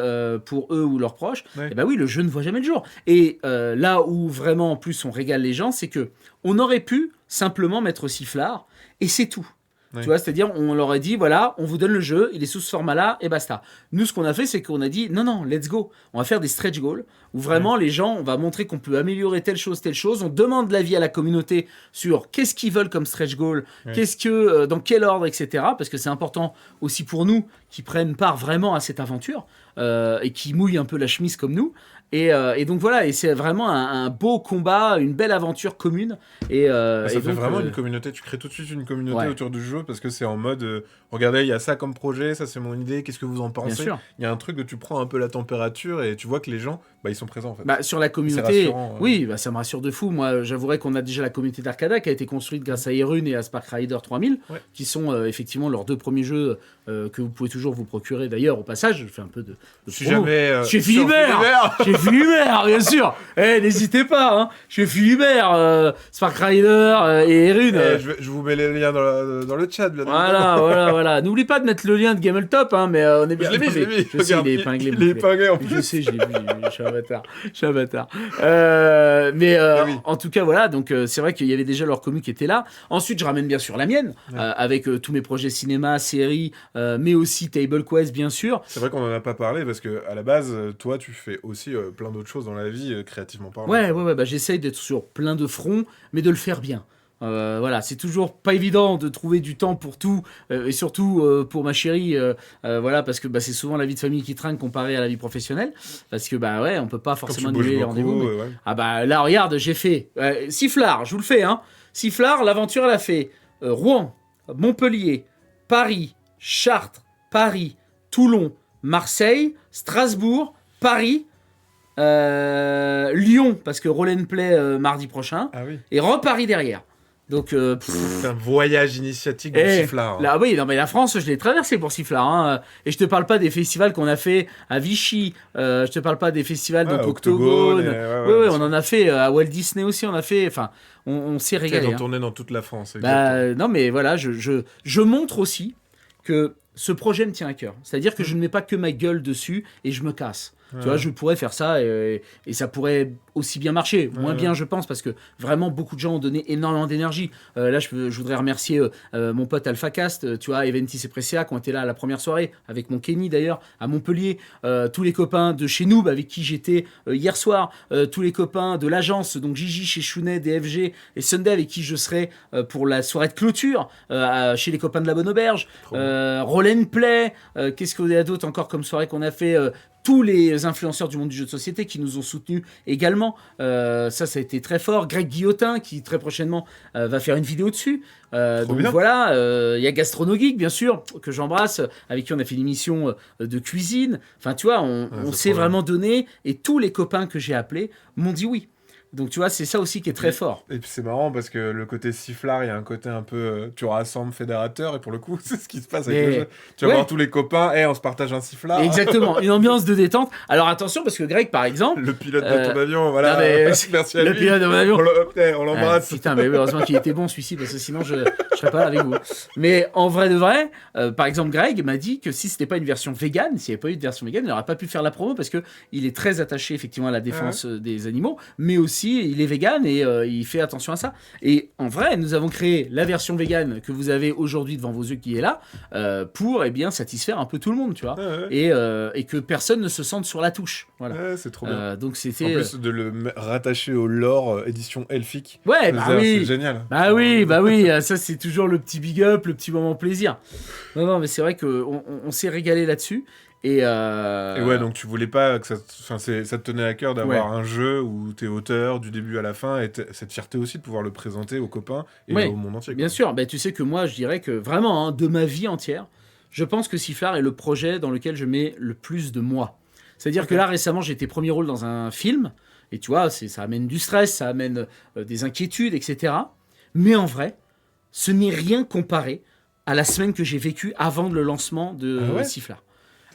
Speaker 2: pour eux ou leurs proches,
Speaker 1: Ouais.
Speaker 2: eh ben oui, le jeu ne voit jamais le jour. Et là où vraiment en plus on régale les gens, c'est que on aurait pu simplement mettre Sifflard et c'est tout.
Speaker 1: Ouais.
Speaker 2: Tu vois, c'est-à-dire, on leur a dit, voilà, on vous donne le jeu, il est sous ce format-là, et basta. Nous, ce qu'on a fait, c'est qu'on a dit, non, let's go. On va faire des stretch goals, où vraiment, les gens, on va montrer qu'on peut améliorer telle chose. On demande l'avis à la communauté sur qu'est-ce qu'ils veulent comme stretch goal, dans quel ordre, etc. Parce que c'est important aussi pour nous, qui prennent part vraiment à cette aventure, et qui mouillent un peu la chemise comme nous. Et donc voilà, et c'est vraiment un beau combat, une belle aventure commune.
Speaker 1: Ça
Speaker 2: Et
Speaker 1: fait
Speaker 2: donc,
Speaker 1: vraiment une communauté, tu crées tout de suite une communauté
Speaker 2: Ouais.
Speaker 1: autour du jeu parce que c'est en mode regardez, il y a ça comme projet, ça c'est mon idée, qu'est-ce que vous en
Speaker 2: bien
Speaker 1: pensez?
Speaker 2: sûr.
Speaker 1: Il y a un truc de tu prends un peu la température et tu vois que les gens, ils sont présents en fait.
Speaker 2: Bah, sur la
Speaker 1: C'est
Speaker 2: communauté,
Speaker 1: rassurant,
Speaker 2: oui, ça me rassure de fou. Moi, j'avouerais qu'on a déjà la communauté d'Arcada qui a été construite grâce à Erun et à Spark Rider 3000, qui sont effectivement leurs 2 premiers jeux que vous pouvez toujours vous procurer. D'ailleurs, au passage, je fais un peu de
Speaker 1: Si
Speaker 2: promo.
Speaker 1: jamais.
Speaker 2: Chez
Speaker 1: sur
Speaker 2: Philibert Chez Philibert, bien sûr. N'hésitez pas, hein. Chez Philibert, Spark Rider et Erun.
Speaker 1: je vous mets les liens dans le chat, bien
Speaker 2: Voilà. N'oublie pas de mettre le lien de Gameltop, hein, mais on est bien.
Speaker 1: Je l'ai mis, je l'ai mis.
Speaker 2: Je sais,
Speaker 1: Regarde,
Speaker 2: il est épinglé.
Speaker 1: il
Speaker 2: mon
Speaker 1: est
Speaker 2: poulet.
Speaker 1: épinglé en
Speaker 2: Je
Speaker 1: plus.
Speaker 2: sais, je l'ai vu, je suis un bâtard.
Speaker 1: Oui.
Speaker 2: En tout cas, voilà, donc c'est vrai qu'il y avait déjà leur commu qui était là. Ensuite, je ramène bien sûr la mienne, avec tous mes projets cinéma, séries, mais aussi Table Quest, bien sûr.
Speaker 1: C'est vrai qu'on en a pas parlé parce que à la base, toi, tu fais aussi plein d'autres choses dans la vie, créativement parlant.
Speaker 2: Ouais, bah, j'essaye d'être sur plein de fronts, mais de le faire bien. Voilà, c'est toujours pas évident de trouver du temps pour tout, et surtout pour ma chérie, voilà, parce que c'est souvent la vie de famille qui trinque comparé à la vie professionnelle, parce que on peut pas
Speaker 1: Quand tu
Speaker 2: forcément
Speaker 1: bouges
Speaker 2: annuler les
Speaker 1: beaucoup,
Speaker 2: rendez-vous. Mais...
Speaker 1: ouais.
Speaker 2: Ah bah là, regarde, j'ai fait Sifflard, je vous le fais, hein. Sifflard, l'aventure, elle a fait Rouen, Montpellier, Paris, Chartres, Paris, Toulon, Marseille, Strasbourg, Paris, Lyon, parce que Roll and Play mardi prochain,
Speaker 1: Ah oui.
Speaker 2: et Paris derrière. Donc,
Speaker 1: C'est un voyage initiatique du Sifflard.
Speaker 2: là, oui, non, mais la France, je l'ai traversée pour Sifflard. Hein. Et je te parle pas des festivals qu'on a fait à Vichy. Je te parle pas des festivals donc Octogone. Ouais, on en a fait à Walt Disney aussi. On a fait. Enfin, on s'est régalé.
Speaker 1: Ils ont
Speaker 2: hein.
Speaker 1: tourné dans toute la France. Exactement.
Speaker 2: Non, mais voilà, je montre aussi que ce projet me tient à cœur. C'est-à-dire que je ne mets pas que ma gueule dessus et je me casse. Tu vois, je pourrais faire ça et ça pourrait aussi bien marcher. Moins bien, je pense, parce que vraiment, beaucoup de gens ont donné énormément d'énergie. Là, je voudrais remercier mon pote AlphaCast, tu vois, Eventis et Presea, qui ont été là à la première soirée, avec mon Kenny d'ailleurs, à Montpellier. Tous les copains de chez Noob, avec qui j'étais hier soir. Tous les copains de l'agence, donc Gigi chez Chounet, DFG et Sunday, avec qui je serai pour la soirée de clôture, chez les copains de la Bonne Auberge. Roll and Play. Qu'est-ce qu'il y a d'autre encore comme soirée qu'on a fait tous les influenceurs du monde du jeu de société qui nous ont soutenus également. Ça a été très fort. Greg Guillotin, qui très prochainement va faire une vidéo dessus. Donc
Speaker 1: bien.
Speaker 2: voilà, il y a Gastronogeek, bien sûr, que j'embrasse, avec qui on a fait une émission de cuisine. Enfin, tu vois, on s'est vraiment donné, et tous les copains que j'ai appelés m'ont dit oui. Donc tu vois, c'est ça aussi qui est très fort.
Speaker 1: Et puis c'est marrant parce que le côté Sifflard, il y a un côté un peu tu rassembles fédérateur, et pour le coup c'est ce qui se passe avec le jeu. Tu vas voir tous les copains, on se partage un Sifflard.
Speaker 2: Exactement, une ambiance de détente. Alors attention, parce que Greg par exemple,
Speaker 1: le pilote de ton avion, voilà.
Speaker 2: Non, mais,
Speaker 1: merci à
Speaker 2: le
Speaker 1: lui.
Speaker 2: pilote de mon avion.
Speaker 1: On l'embrasse.
Speaker 2: Putain, mais heureusement qu'il était bon celui-ci, parce que sinon je serais pas là avec vous. Mais en vrai de vrai, par exemple Greg m'a dit que si c'était pas une version vegan, s'il n'y avait pas eu de version vegan, il n'aurait pas pu faire la promo, parce que il est très attaché effectivement à la défense des animaux, mais aussi il est vegan et il fait attention à ça. Et en vrai, nous avons créé la version vegan que vous avez aujourd'hui devant vos yeux, qui est là, pour satisfaire un peu tout le monde, tu vois, et que personne ne se sente sur la touche. Voilà.
Speaker 1: C'est trop bien.
Speaker 2: Donc c'était.
Speaker 1: En plus de le rattacher au lore édition elfique.
Speaker 2: Ouais,
Speaker 1: c'est génial.
Speaker 2: Bah oui, ça c'est toujours le petit big up, le petit moment plaisir. Non, mais c'est vrai qu'on s'est régalé là-dessus. Et
Speaker 1: ouais, donc tu voulais pas que ça te tenait à cœur d'avoir un jeu où t'es auteur du début à la fin, et cette fierté aussi de pouvoir le présenter aux copains et au monde entier.
Speaker 2: Bien sûr, tu sais que moi je dirais que vraiment, hein, de ma vie entière, je pense que Sifflard est le projet dans lequel je mets le plus de moi. C'est-à-dire que là récemment j'ai été premier rôle dans un film, et tu vois, ça amène du stress, ça amène des inquiétudes, etc. Mais en vrai, ce n'est rien comparé à la semaine que j'ai vécue avant le lancement de Sifflard.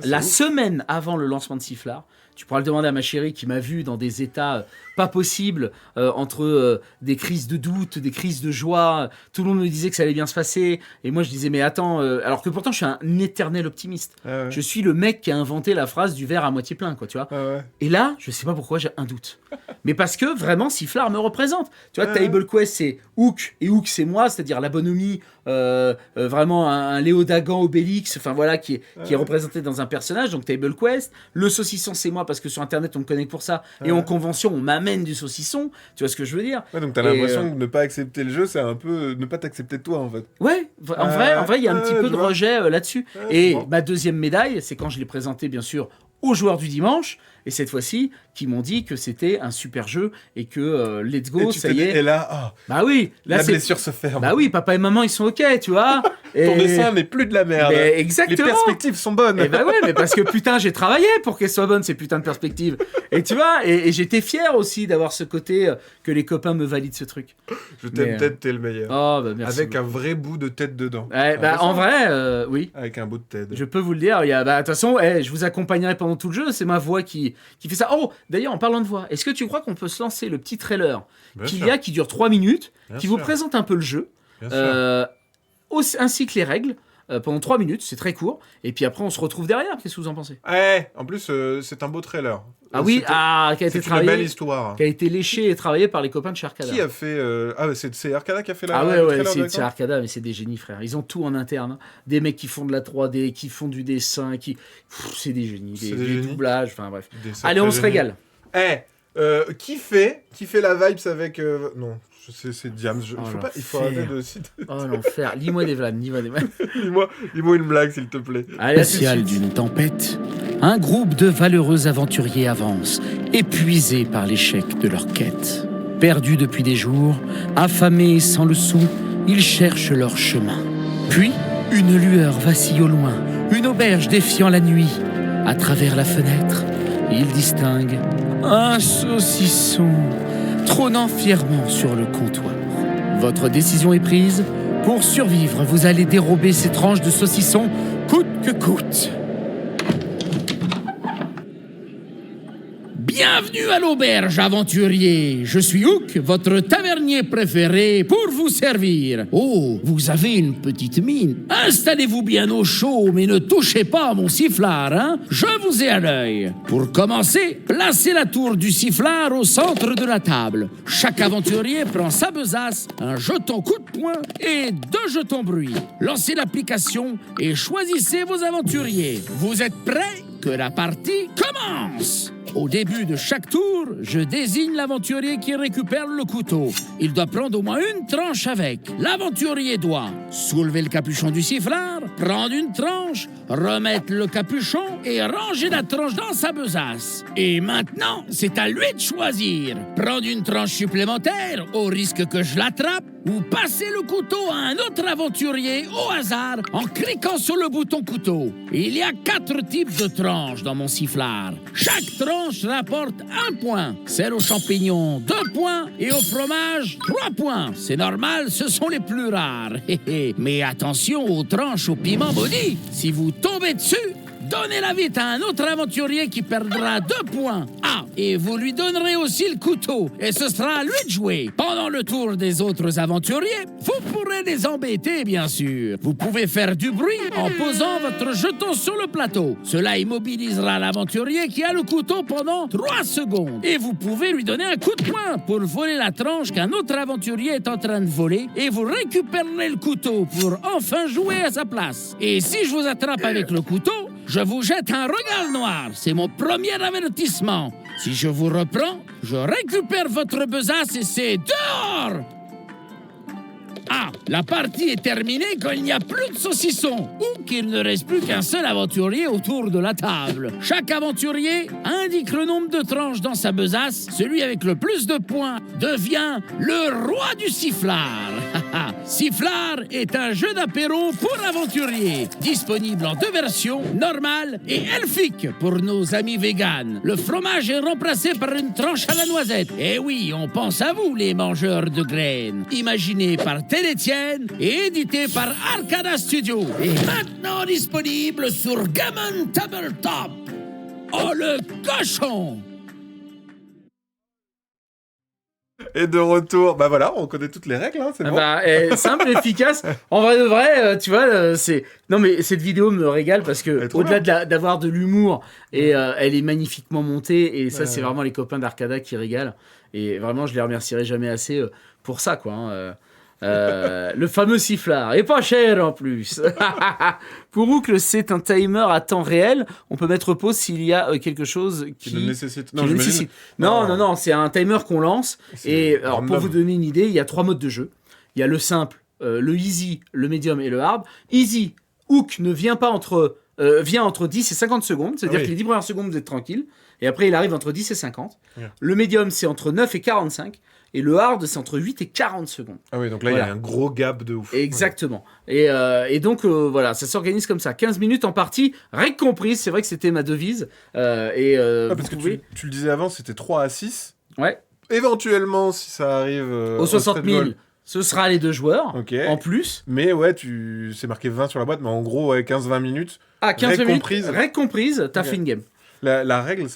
Speaker 2: La semaine avant le lancement de Sifflard, Tu pourras le demander à ma chérie qui m'a vu dans des états pas possibles, entre des crises de doute, des crises de joie. Tout le monde me disait que ça allait bien se passer. Et moi, je disais, mais attends, alors que pourtant, je suis un éternel optimiste.
Speaker 1: Ah ouais.
Speaker 2: Je suis le mec qui a inventé la phrase du verre à moitié plein, quoi, tu vois.
Speaker 1: Ah ouais.
Speaker 2: Et là, je sais pas pourquoi, j'ai un doute. Mais parce que vraiment, Sifflard me représente. Tu vois, Table Quest, c'est Hook, et Hook, c'est moi, c'est-à-dire la bonhomie, vraiment un Léo Dagan Obélix, enfin voilà, qui est représenté dans un personnage, donc Table Quest. Le saucisson, c'est moi, parce que sur Internet, on me connaît pour ça. Et en convention, on m'amène du saucisson. Tu vois ce que je veux dire?
Speaker 1: Ouais, donc t'as l'impression que ne pas accepter le jeu, c'est un peu ne pas t'accepter de toi, en fait.
Speaker 2: Ouais, en vrai, il y a un petit peu de rejet là-dessus. Et ma deuxième médaille, c'est quand je l'ai présentée, bien sûr, aux joueurs du dimanche, et cette fois-ci, qui m'ont dit que c'était un super jeu et que let's go, ça y est.
Speaker 1: Et là,
Speaker 2: bah oui, là
Speaker 1: la blessure se ferme.
Speaker 2: Bah oui, papa et maman, ils sont ok, tu vois. Et...
Speaker 1: Ton dessin n'est plus de la merde.
Speaker 2: Mais exactement.
Speaker 1: Les perspectives sont bonnes.
Speaker 2: Et bah ouais, mais parce que putain, j'ai travaillé pour qu'elles soient bonnes, ces putains de perspectives. Et tu vois, et j'étais fier aussi d'avoir ce côté que les copains me valident ce truc.
Speaker 1: Je t'aime, Ted, t'es le meilleur.
Speaker 2: Oh, bah merci.
Speaker 1: Avec un vrai bout de tête dedans.
Speaker 2: Ouais, bah en vrai, oui.
Speaker 1: Avec un bout de Ted.
Speaker 2: Je peux vous le dire. De toute façon, je vous accompagnerai pendant tout le jeu. C'est ma voix qui fait ça. Oh, d'ailleurs, en parlant de voix, est-ce que tu crois qu'on peut se lancer le petit trailer qui dure 3 minutes, qui vous présente un peu le jeu, ainsi que les règles, pendant 3 minutes, c'est très court, et puis après on se retrouve derrière. Qu'est-ce que vous en pensez?
Speaker 1: En plus, c'est un beau trailer.
Speaker 2: Ah oui, qui a été travaillé,
Speaker 1: une belle histoire.
Speaker 2: Qui a été léché et travaillé par les copains de chez Arcada.
Speaker 1: Qui a fait c'est Arcada qui a fait la.
Speaker 2: Ah ouais, c'est Arcada, mais c'est des génies, frère. Ils ont tout en interne. Hein. Des mecs qui font de la 3D, qui font du dessin, c'est des génies, des doublages, enfin bref. Allez, on se régale.
Speaker 1: Qui fait la vibes avec non, c'est Diams. Il faut arrêter de citer.
Speaker 2: Oh l'enfer. Lis-moi des vannes.
Speaker 1: Lis-moi une blague, s'il te plaît.
Speaker 3: Spécial d'une tempête, un groupe de valeureux aventuriers avance, épuisés par l'échec de leur quête. Perdus depuis des jours, affamés et sans le sou, ils cherchent leur chemin. Puis, une lueur vacille au loin, une auberge défiant la nuit. À travers la fenêtre, ils distinguent un saucisson trônant fièrement sur le comptoir. Votre décision est prise. Pour survivre, vous allez dérober ces tranches de saucisson coûte que coûte. Bienvenue à l'auberge, aventurier. Je suis Hook, votre tavernier préféré, pour vous servir. Oh, vous avez une petite mine. Installez-vous bien au chaud, mais ne touchez pas à mon sifflard, hein. Je vous ai à l'œil. Pour commencer, placez la tour du sifflard au centre de la table. Chaque aventurier prend sa besace, un jeton coup de poing et 2 jetons bruit. Lancez l'application et choisissez vos aventuriers. Vous êtes prêts? Que la partie commence! Au début de chaque tour, je désigne l'aventurier qui récupère le couteau. Il doit prendre au moins une tranche avec. L'aventurier doit soulever le capuchon du sifflard, prendre une tranche, remettre le capuchon et ranger la tranche dans sa besace. Et maintenant, c'est à lui de choisir. Prendre une tranche supplémentaire au risque que je l'attrape ou passer le couteau à un autre aventurier au hasard en cliquant sur le bouton couteau. Il y a 4 types de tranches dans mon sifflard. Chaque tranche rapporte 1 point. Celle aux champignons, 2 points. Et au fromage, 3 points. C'est normal, ce sont les plus rares. Mais attention aux tranches au piment maudit. Si vous tombez dessus, donnez-la vite à un autre aventurier qui perdra 2 points. Ah, et vous lui donnerez aussi le couteau. Et ce sera à lui de jouer. Pendant le tour des autres aventuriers, vous pourrez les embêter, bien sûr. Vous pouvez faire du bruit en posant votre jeton sur le plateau. Cela immobilisera l'aventurier qui a le couteau pendant 3 secondes. Et vous pouvez lui donner un coup de poing pour voler la tranche qu'un autre aventurier est en train de voler. Et vous récupérerez le couteau pour enfin jouer à sa place. Et si je vous attrape avec le couteau, je vous jette un regard noir. C'est mon premier avertissement. Si je vous reprends, je récupère votre besace et c'est dehors! Ah, la partie est terminée quand il n'y a plus de saucisson ou qu'il ne reste plus qu'un seul aventurier autour de la table. Chaque aventurier indique le nombre de tranches dans sa besace. Celui avec le plus de points devient le roi du sifflard. Sifflard est un jeu d'apéro pour aventuriers, disponible en 2 versions, normale et elfique pour nos amis véganes. Le fromage est remplacé par une tranche à la noisette. Et oui, on pense à vous, les mangeurs de graines. Imaginé par Télétienne et édité par Arcada Studio. Et maintenant disponible sur Gammon Tabletop. Oh le cochon!
Speaker 1: Et de retour, bah voilà, on connaît toutes les règles, hein, c'est bon.
Speaker 2: Simple, efficace. En vrai de vrai, tu vois, c'est. Non, mais cette vidéo me régale parce
Speaker 1: Elle
Speaker 2: que,
Speaker 1: est trop
Speaker 2: au-delà
Speaker 1: bien.
Speaker 2: d'avoir de l'humour, et elle est magnifiquement montée, et ça,
Speaker 1: Ouais.
Speaker 2: c'est vraiment les copains d'Arcada qui régalent. Et vraiment, je les remercierai jamais assez pour ça, quoi. Le fameux sifflard, et pas cher en plus. Pour Hook, c'est un timer à temps réel. On peut mettre pause s'il y a quelque chose
Speaker 1: Qui
Speaker 2: qui
Speaker 1: le nécessite.
Speaker 2: qui
Speaker 1: Non,
Speaker 2: le
Speaker 1: j'imagine-
Speaker 2: nécessite. Non, c'est un timer qu'on lance.
Speaker 1: C'est
Speaker 2: Et alors, pour
Speaker 1: random.
Speaker 2: vous donner une idée, il y a 3 modes de jeu. Il y a le simple, le easy, le medium et le hard. Easy, Hook ne vient pas vient entre 10 et 50 secondes. C'est-à-dire
Speaker 1: Ah oui.
Speaker 2: que les 10 premières secondes, vous êtes tranquille. Et après, il arrive entre 10 et 50.
Speaker 1: Yeah.
Speaker 2: Le medium, c'est entre 9 et 45. Et le hard, c'est entre 8 et 40 secondes.
Speaker 1: Ah oui, donc là, il y
Speaker 2: Voilà.
Speaker 1: a un gros gap de ouf.
Speaker 2: Exactement. Et donc, voilà, ça s'organise comme ça. 15 minutes en partie, règle comprise. C'est vrai que c'était ma devise.
Speaker 1: Ah,
Speaker 2: Vous
Speaker 1: parce que
Speaker 2: pouvez...
Speaker 1: tu le disais avant, c'était 3 à 6.
Speaker 2: Ouais.
Speaker 1: Éventuellement, si ça arrive.
Speaker 2: Aux 60
Speaker 1: stretch
Speaker 2: 000,
Speaker 1: goal.
Speaker 2: ce sera les 2 joueurs.
Speaker 1: Ok.
Speaker 2: En plus.
Speaker 1: Mais ouais, c'est marqué 20 sur la boîte, mais en gros, ouais, 15-20 minutes.
Speaker 2: Ah, 15
Speaker 1: Règle
Speaker 2: minutes.
Speaker 1: comprise.
Speaker 2: Règle comprise, t'as
Speaker 1: Ok.
Speaker 2: fait une game.
Speaker 1: La règle,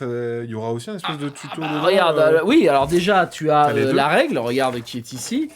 Speaker 1: il y aura aussi un espèce de tuto dedans,
Speaker 2: Regarde, oui, alors déjà, tu as
Speaker 1: T'as les deux.
Speaker 2: la règle, regarde, qui est ici,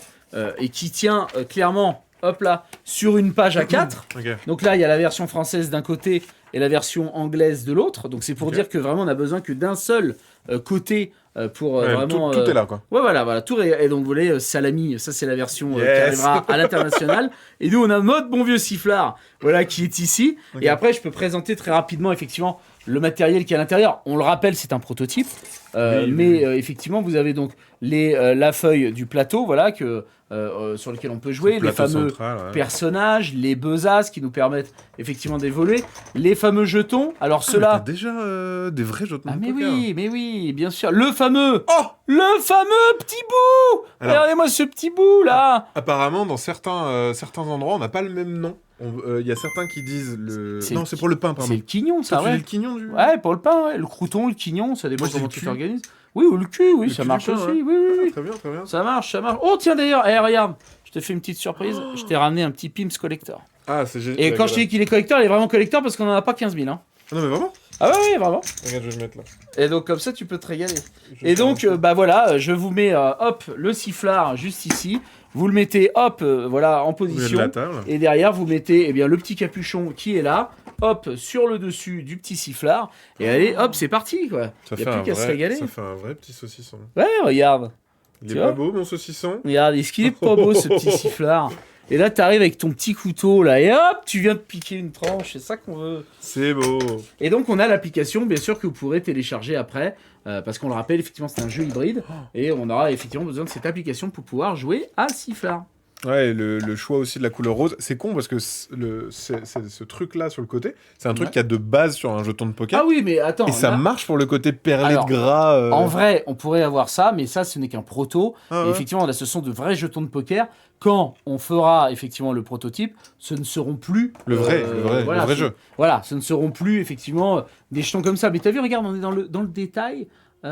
Speaker 2: et qui tient clairement, hop là, sur une page A4.
Speaker 1: Ok.
Speaker 2: Donc là, il y a la version française d'un côté et la version anglaise de l'autre. Donc c'est pour
Speaker 1: Ok.
Speaker 2: dire que vraiment, on a besoin que d'un seul côté pour
Speaker 1: Ouais,
Speaker 2: vraiment...
Speaker 1: tout est là, quoi.
Speaker 2: Ouais, voilà, tout et donc vous voulez salami, ça c'est la version qui
Speaker 1: Yes.
Speaker 2: arrivera à l'international. Et nous on a mode bon vieux sifflard, voilà qui est ici.
Speaker 1: Ok.
Speaker 2: Et après je peux présenter très rapidement effectivement le matériel qui est à l'intérieur. On le rappelle, c'est un prototype,
Speaker 1: Oui,
Speaker 2: mais
Speaker 1: oui.
Speaker 2: effectivement vous avez donc la feuille du plateau, voilà sur lequel on peut jouer, les
Speaker 1: Plateau
Speaker 2: fameux
Speaker 1: central, ouais.
Speaker 2: personnages, les besaces qui nous permettent effectivement d'évoluer, les fameux jetons. Alors
Speaker 1: Ah, mais
Speaker 2: ceux-là.
Speaker 1: t'as déjà des vrais jetons
Speaker 2: Ah
Speaker 1: de
Speaker 2: mais
Speaker 1: poker.
Speaker 2: oui, bien sûr. Le fameux
Speaker 1: Oh
Speaker 2: petit bout.
Speaker 1: Alors-
Speaker 2: Regardez-moi ce petit bout là.
Speaker 1: Apparemment, dans certains endroits, on n'a pas le même nom. Il y a certains qui disent le...
Speaker 2: C'est
Speaker 1: Non,
Speaker 2: le-
Speaker 1: c'est pour le pain, pardon.
Speaker 2: C'est le quignon,
Speaker 1: Toi,
Speaker 2: ça,
Speaker 1: tu dis
Speaker 2: ouais.
Speaker 1: le quignon du...
Speaker 2: Ouais, pour le pain, ouais. Le crouton, le quignon, ça dépend
Speaker 1: Moi, je dis
Speaker 2: comment
Speaker 1: le
Speaker 2: tu
Speaker 1: cul.
Speaker 2: t'organises. Oui, ou le cul, oui,
Speaker 1: Le
Speaker 2: ça
Speaker 1: cul
Speaker 2: marche
Speaker 1: du pain,
Speaker 2: aussi.
Speaker 1: ouais.
Speaker 2: Oui, oui, oui.
Speaker 1: Très bien, très bien.
Speaker 2: Ça marche. Oh, tiens d'ailleurs, regarde, je te fais une petite surprise. Je t'ai ramené un petit Pim's Collector.
Speaker 1: Ah, c'est génial.
Speaker 2: Et quand je te dis qu'il est collector, il est vraiment collector parce qu'on en a pas 15 000. Hein.
Speaker 1: Ah non, mais vraiment
Speaker 2: Ah ouais, vraiment.
Speaker 1: Regarde, je vais le mettre là.
Speaker 2: Et donc, comme ça, tu peux te régaler.
Speaker 1: Je
Speaker 2: Et
Speaker 1: vais
Speaker 2: donc,
Speaker 1: faire un
Speaker 2: bah voilà, je vous mets, hop, le sifflard juste ici. Vous le mettez, hop, voilà, en
Speaker 1: peu. Au milieu de
Speaker 2: position.
Speaker 1: la table.
Speaker 2: Et derrière, vous mettez eh bien, le petit capuchon qui est là, hop, sur le dessus du petit sifflard. Et allez, hop, c'est parti, quoi.
Speaker 1: Ça
Speaker 2: Y a
Speaker 1: fait,
Speaker 2: plus
Speaker 1: un
Speaker 2: qu'à se
Speaker 1: vrai...
Speaker 2: régaler.
Speaker 1: ça fait un vrai petit saucisson.
Speaker 2: Ouais, regarde.
Speaker 1: Il
Speaker 2: Tu
Speaker 1: est
Speaker 2: vois
Speaker 1: pas beau, mon saucisson
Speaker 2: Regarde, est-ce qu'il est pas beau, ce petit sifflard? Et là, t'arrives avec ton petit couteau, là, et hop, tu viens de piquer une tranche. C'est ça qu'on veut.
Speaker 1: C'est beau.
Speaker 2: Et donc, on a l'application, bien sûr, que vous pourrez télécharger après. Parce qu'on le rappelle, effectivement, c'est un jeu hybride. Et on aura effectivement besoin de cette application pour pouvoir jouer à sifflard.
Speaker 1: Ouais, et le choix aussi de la couleur rose, c'est con parce que ce truc-là sur le côté, c'est un truc
Speaker 2: Ouais.
Speaker 1: qui a de base sur un jeton de poker.
Speaker 2: Ah oui, mais attends.
Speaker 1: et ça
Speaker 2: là,
Speaker 1: marche pour le côté perlé
Speaker 2: Alors,
Speaker 1: de gras.
Speaker 2: En vrai, on pourrait avoir ça, mais ça, ce n'est qu'un proto.
Speaker 1: Ah
Speaker 2: Et
Speaker 1: ouais.
Speaker 2: effectivement, là, ce sont de vrais jetons de poker. Quand on fera effectivement le prototype, ce ne seront plus
Speaker 1: Le vrai
Speaker 2: voilà,
Speaker 1: le vrai
Speaker 2: ce-
Speaker 1: jeu.
Speaker 2: Voilà, ce ne seront plus effectivement des jetons comme ça. Mais t'as vu, regarde, on est dans le détail.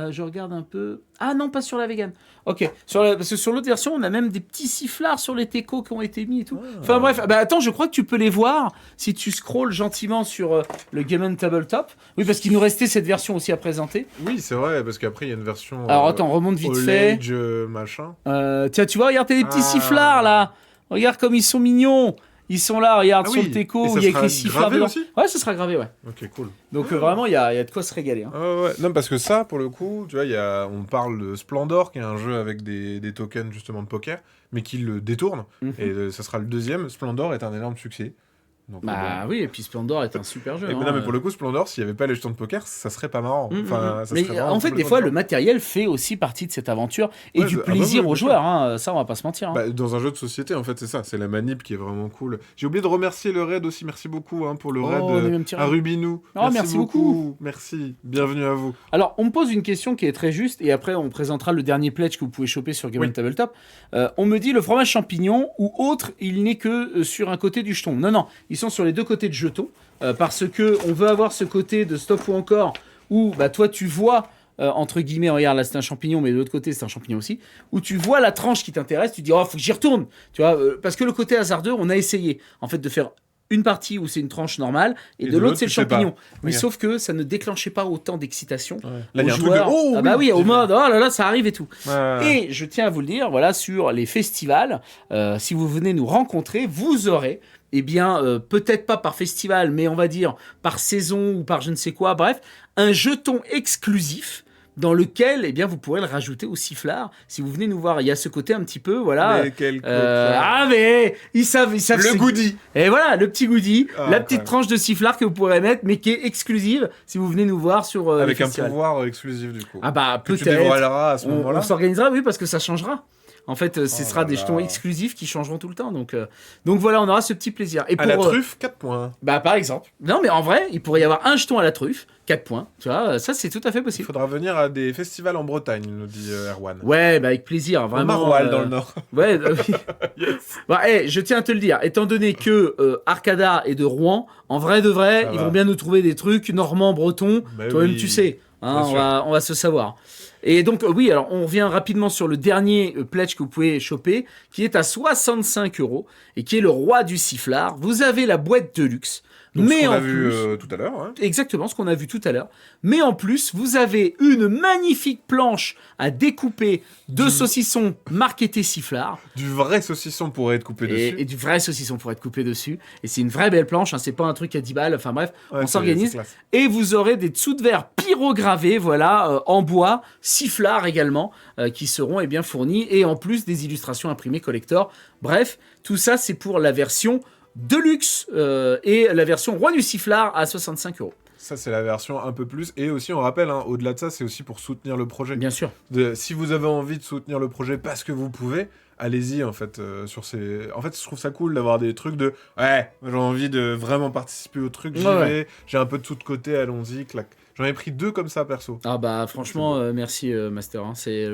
Speaker 2: Je regarde un peu. Ah non, pas sur la vegan. Ok. Parce que sur l'autre version, on a même des petits sifflards sur les techos qui ont été mis et tout. Enfin bref, bah attends, je crois que tu peux les voir si tu scrolles gentiment sur le Game Tabletop. Oui, parce qu'il nous restait cette version aussi à présenter.
Speaker 1: Oui, c'est vrai, parce qu'après, il y a une version.
Speaker 2: Alors attends, on remonte vite
Speaker 1: All
Speaker 2: fait.
Speaker 1: Age, machin.
Speaker 2: Tiens, tu vois, regarde, t'as des petits
Speaker 1: Ah.
Speaker 2: sifflards là. Regarde comme ils sont mignons. Ils sont là, regarde,
Speaker 1: Ah
Speaker 2: sur
Speaker 1: oui.
Speaker 2: le teco
Speaker 1: Et
Speaker 2: où
Speaker 1: ça
Speaker 2: il y a
Speaker 1: sera
Speaker 2: écrit sifflard
Speaker 1: gravé
Speaker 2: dedans.
Speaker 1: aussi
Speaker 2: Ouais, ça sera gravé, ouais.
Speaker 1: Ok, cool.
Speaker 2: Donc vraiment, il y a de quoi se régaler. Hein.
Speaker 1: Ah ouais. Non, parce que ça, pour le coup, tu vois, on parle de Splendor, qui est un jeu avec des tokens justement de poker, mais qui le détourne.
Speaker 2: Mhm.
Speaker 1: Et ça sera le deuxième. Splendor est un énorme succès. Donc,
Speaker 2: Bah oui, et puis Splendor est un super jeu.
Speaker 1: Et
Speaker 2: hein.
Speaker 1: non, mais pour le coup, Splendor, s'il n'y avait pas les jetons de poker, ça serait pas marrant. Enfin, ça
Speaker 2: mais
Speaker 1: serait vraiment
Speaker 2: en fait, des
Speaker 1: complètement
Speaker 2: fois, le
Speaker 1: différent.
Speaker 2: matériel fait aussi partie de cette aventure et
Speaker 1: Ouais,
Speaker 2: du
Speaker 1: ah bah
Speaker 2: plaisir
Speaker 1: oui,
Speaker 2: aux
Speaker 1: bien sûr.
Speaker 2: joueurs. Hein. Ça, on va pas se mentir. Hein.
Speaker 1: Bah, dans un jeu de société, en fait, c'est ça. C'est la manip qui est vraiment cool. J'ai oublié de remercier le raid aussi. Merci beaucoup pour le
Speaker 2: Oh,
Speaker 1: raid
Speaker 2: on est même tiré.
Speaker 1: à Rubinou.
Speaker 2: Oh, merci beaucoup.
Speaker 1: Merci. Bienvenue à vous.
Speaker 2: Alors, on me pose une question qui est très juste, et après, on présentera le dernier pledge que vous pouvez choper sur Game
Speaker 1: Oui.
Speaker 2: Tabletop. On me dit le fromage champignon ou autre, il n'est que sur un côté du jeton. Non, ils sont sur les deux côtés de jeton, parce que on veut avoir ce côté de stop ou encore, où bah, toi, tu vois, entre guillemets, regarde, là, c'est un champignon, mais de l'autre côté, c'est un champignon aussi, où tu vois la tranche qui t'intéresse, tu dis, oh, faut que j'y retourne, tu vois, parce que le côté hasardeux, on a essayé, en fait, de faire une partie où c'est une tranche normale, et de l'autre c'est le champignon. Mais sauf que ça ne déclenchait pas autant d'excitation.
Speaker 1: Là, il y a un
Speaker 2: joueurs.
Speaker 1: truc de... Oh,
Speaker 2: ah bah oui, au mode, oh là là, ça arrive et tout.
Speaker 1: Ouais.
Speaker 2: Et je tiens à vous le dire, voilà, sur les festivals, si vous venez nous rencontrer, vous aurez, eh bien, peut-être pas par festival, mais on va dire par saison ou par je ne sais quoi, bref, un jeton exclusif dans lequel, eh bien, vous pourrez le rajouter au sifflard. Si vous venez nous voir, il y a ce côté un petit peu, voilà.
Speaker 1: Mais quel
Speaker 2: mais ils savent.
Speaker 1: Le goodie.
Speaker 2: Et voilà, le petit goodie, la petite
Speaker 1: incroyable.
Speaker 2: tranche de sifflard que vous pourrez mettre, mais qui est exclusive si vous venez nous voir sur
Speaker 1: Avec
Speaker 2: les
Speaker 1: un
Speaker 2: festivals.
Speaker 1: pouvoir exclusif, du coup.
Speaker 2: Ah bah,
Speaker 1: que tu
Speaker 2: peut-être.
Speaker 1: dévoileras à ce
Speaker 2: On
Speaker 1: moment-là.
Speaker 2: s'organisera, oui, parce que ça changera. En fait, ce sera des jetons exclusifs qui changeront tout le temps. Donc voilà, on aura ce petit plaisir. Et
Speaker 1: À la truffe, 4 points.
Speaker 2: bah, par exemple. Non, mais en vrai, il pourrait y avoir un jeton à la truffe, 4 points. Tu vois, ça, c'est tout à fait
Speaker 1: Il
Speaker 2: possible.
Speaker 1: faudra venir à des festivals en Bretagne, nous dit Erwan.
Speaker 2: Ouais, bah, avec plaisir,
Speaker 1: Au
Speaker 2: vraiment.
Speaker 1: Maroilles, dans le Nord.
Speaker 2: Ouais, oui. Bah, je tiens à te le dire, étant donné que Arcada est de Rouen, en vrai de vrai,
Speaker 1: Ça
Speaker 2: ils
Speaker 1: va.
Speaker 2: vont bien nous trouver des trucs normands, bretons.
Speaker 1: Bah
Speaker 2: Toi-même,
Speaker 1: oui.
Speaker 2: tu sais. Hein,
Speaker 1: Bien sûr.
Speaker 2: on va se savoir. Et donc, oui, alors on revient rapidement sur le dernier pledge que vous pouvez choper, qui est à 65 € et qui est le roi du sifflard. Vous avez la boîte de luxe.
Speaker 1: Donc,
Speaker 2: Mais
Speaker 1: ce qu'on
Speaker 2: en
Speaker 1: a vu
Speaker 2: plus,
Speaker 1: tout à l'heure. Hein.
Speaker 2: exactement ce qu'on a vu tout à l'heure. Mais en plus, vous avez une magnifique planche à découper de saucissons marketés sifflard.
Speaker 1: Du vrai saucisson pourrait être coupé dessus.
Speaker 2: Et du vrai saucisson pour être coupé dessus. Et c'est une vraie belle planche, hein, c'est pas un truc à 10 balles. Enfin bref,
Speaker 1: Ouais,
Speaker 2: on
Speaker 1: c'est
Speaker 2: s'organise.
Speaker 1: classe.
Speaker 2: Et vous aurez des dessous de verre pyrogravés, voilà, en bois, sifflard également, qui seront bien fournis. Et en plus, des illustrations imprimées collector. Bref, tout ça, c'est pour la version Deluxe et la version Roi du sifflard à 65 €.
Speaker 1: Ça, c'est la version un peu plus. Et aussi, on rappelle, hein, au-delà de ça, c'est aussi pour soutenir le projet.
Speaker 2: Bien sûr.
Speaker 1: Si vous avez envie de soutenir le projet parce que vous pouvez, allez-y, en fait, sur ces... En fait, je trouve ça cool d'avoir des trucs de... Ouais, j'ai envie de vraiment participer au truc, j'y
Speaker 2: Ouais,
Speaker 1: vais, j'ai un peu de sous de côté, allons-y, clac. J'en ai pris 2 comme ça, perso.
Speaker 2: Ah bah franchement, merci Master. Hein, c'est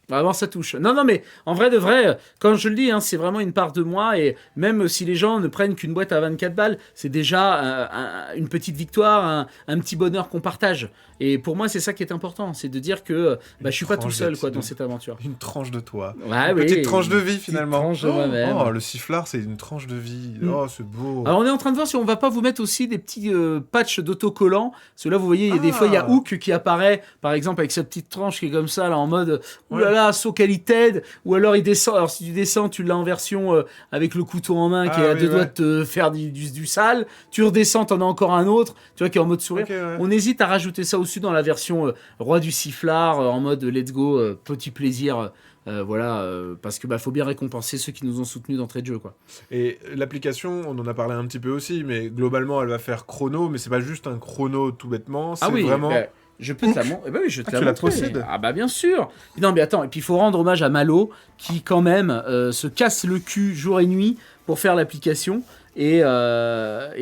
Speaker 2: Vraiment, ça touche. Non, mais en vrai de vrai, quand je le dis, hein, c'est vraiment une part de moi. Et même si les gens ne prennent qu'une boîte à 24 balles, c'est déjà une petite victoire, un petit bonheur qu'on partage. Et pour moi, c'est ça qui est important. C'est de dire que je suis pas tout seul quoi, dans cette aventure.
Speaker 1: Une tranche de toi.
Speaker 2: Ouais,
Speaker 1: Une petite tranche de vie,
Speaker 2: petite
Speaker 1: finalement.
Speaker 2: tranche de moi-même.
Speaker 1: Oh, le sifflard, c'est une tranche de vie. Oh, c'est beau.
Speaker 2: Alors on est en train de voir si on va pas vous mettre aussi des petits patchs d'autocollants. Parce que là vous voyez, il y a des fois il y a Hook qui apparaît, par exemple avec sa petite tranche qui est comme ça là en mode oulala, so qualité. Ou alors il descend. Alors si tu descends, tu l'as en version avec le couteau en main qui est à deux doigts de te faire du sale. Tu redescends, t'en as encore un autre. Tu vois qui est en mode sourire.
Speaker 1: Okay, ouais.
Speaker 2: On hésite à rajouter ça aussi dans la version Roi du sifflard en mode let's go, petit plaisir. Parce que faut bien récompenser ceux qui nous ont soutenus d'entrée de jeu quoi.
Speaker 1: Et l'application, on en a parlé un petit peu aussi, mais globalement elle va faire chrono, mais c'est pas juste un chrono tout bêtement, c'est vraiment...
Speaker 2: Je peux te la montrer. Oui, je te la
Speaker 1: tu la
Speaker 2: montrer.
Speaker 1: possèdes.
Speaker 2: Ah bah bien sûr. Non mais attends, et puis il faut rendre hommage à Malo qui quand même se casse le cul jour et nuit pour faire l'application et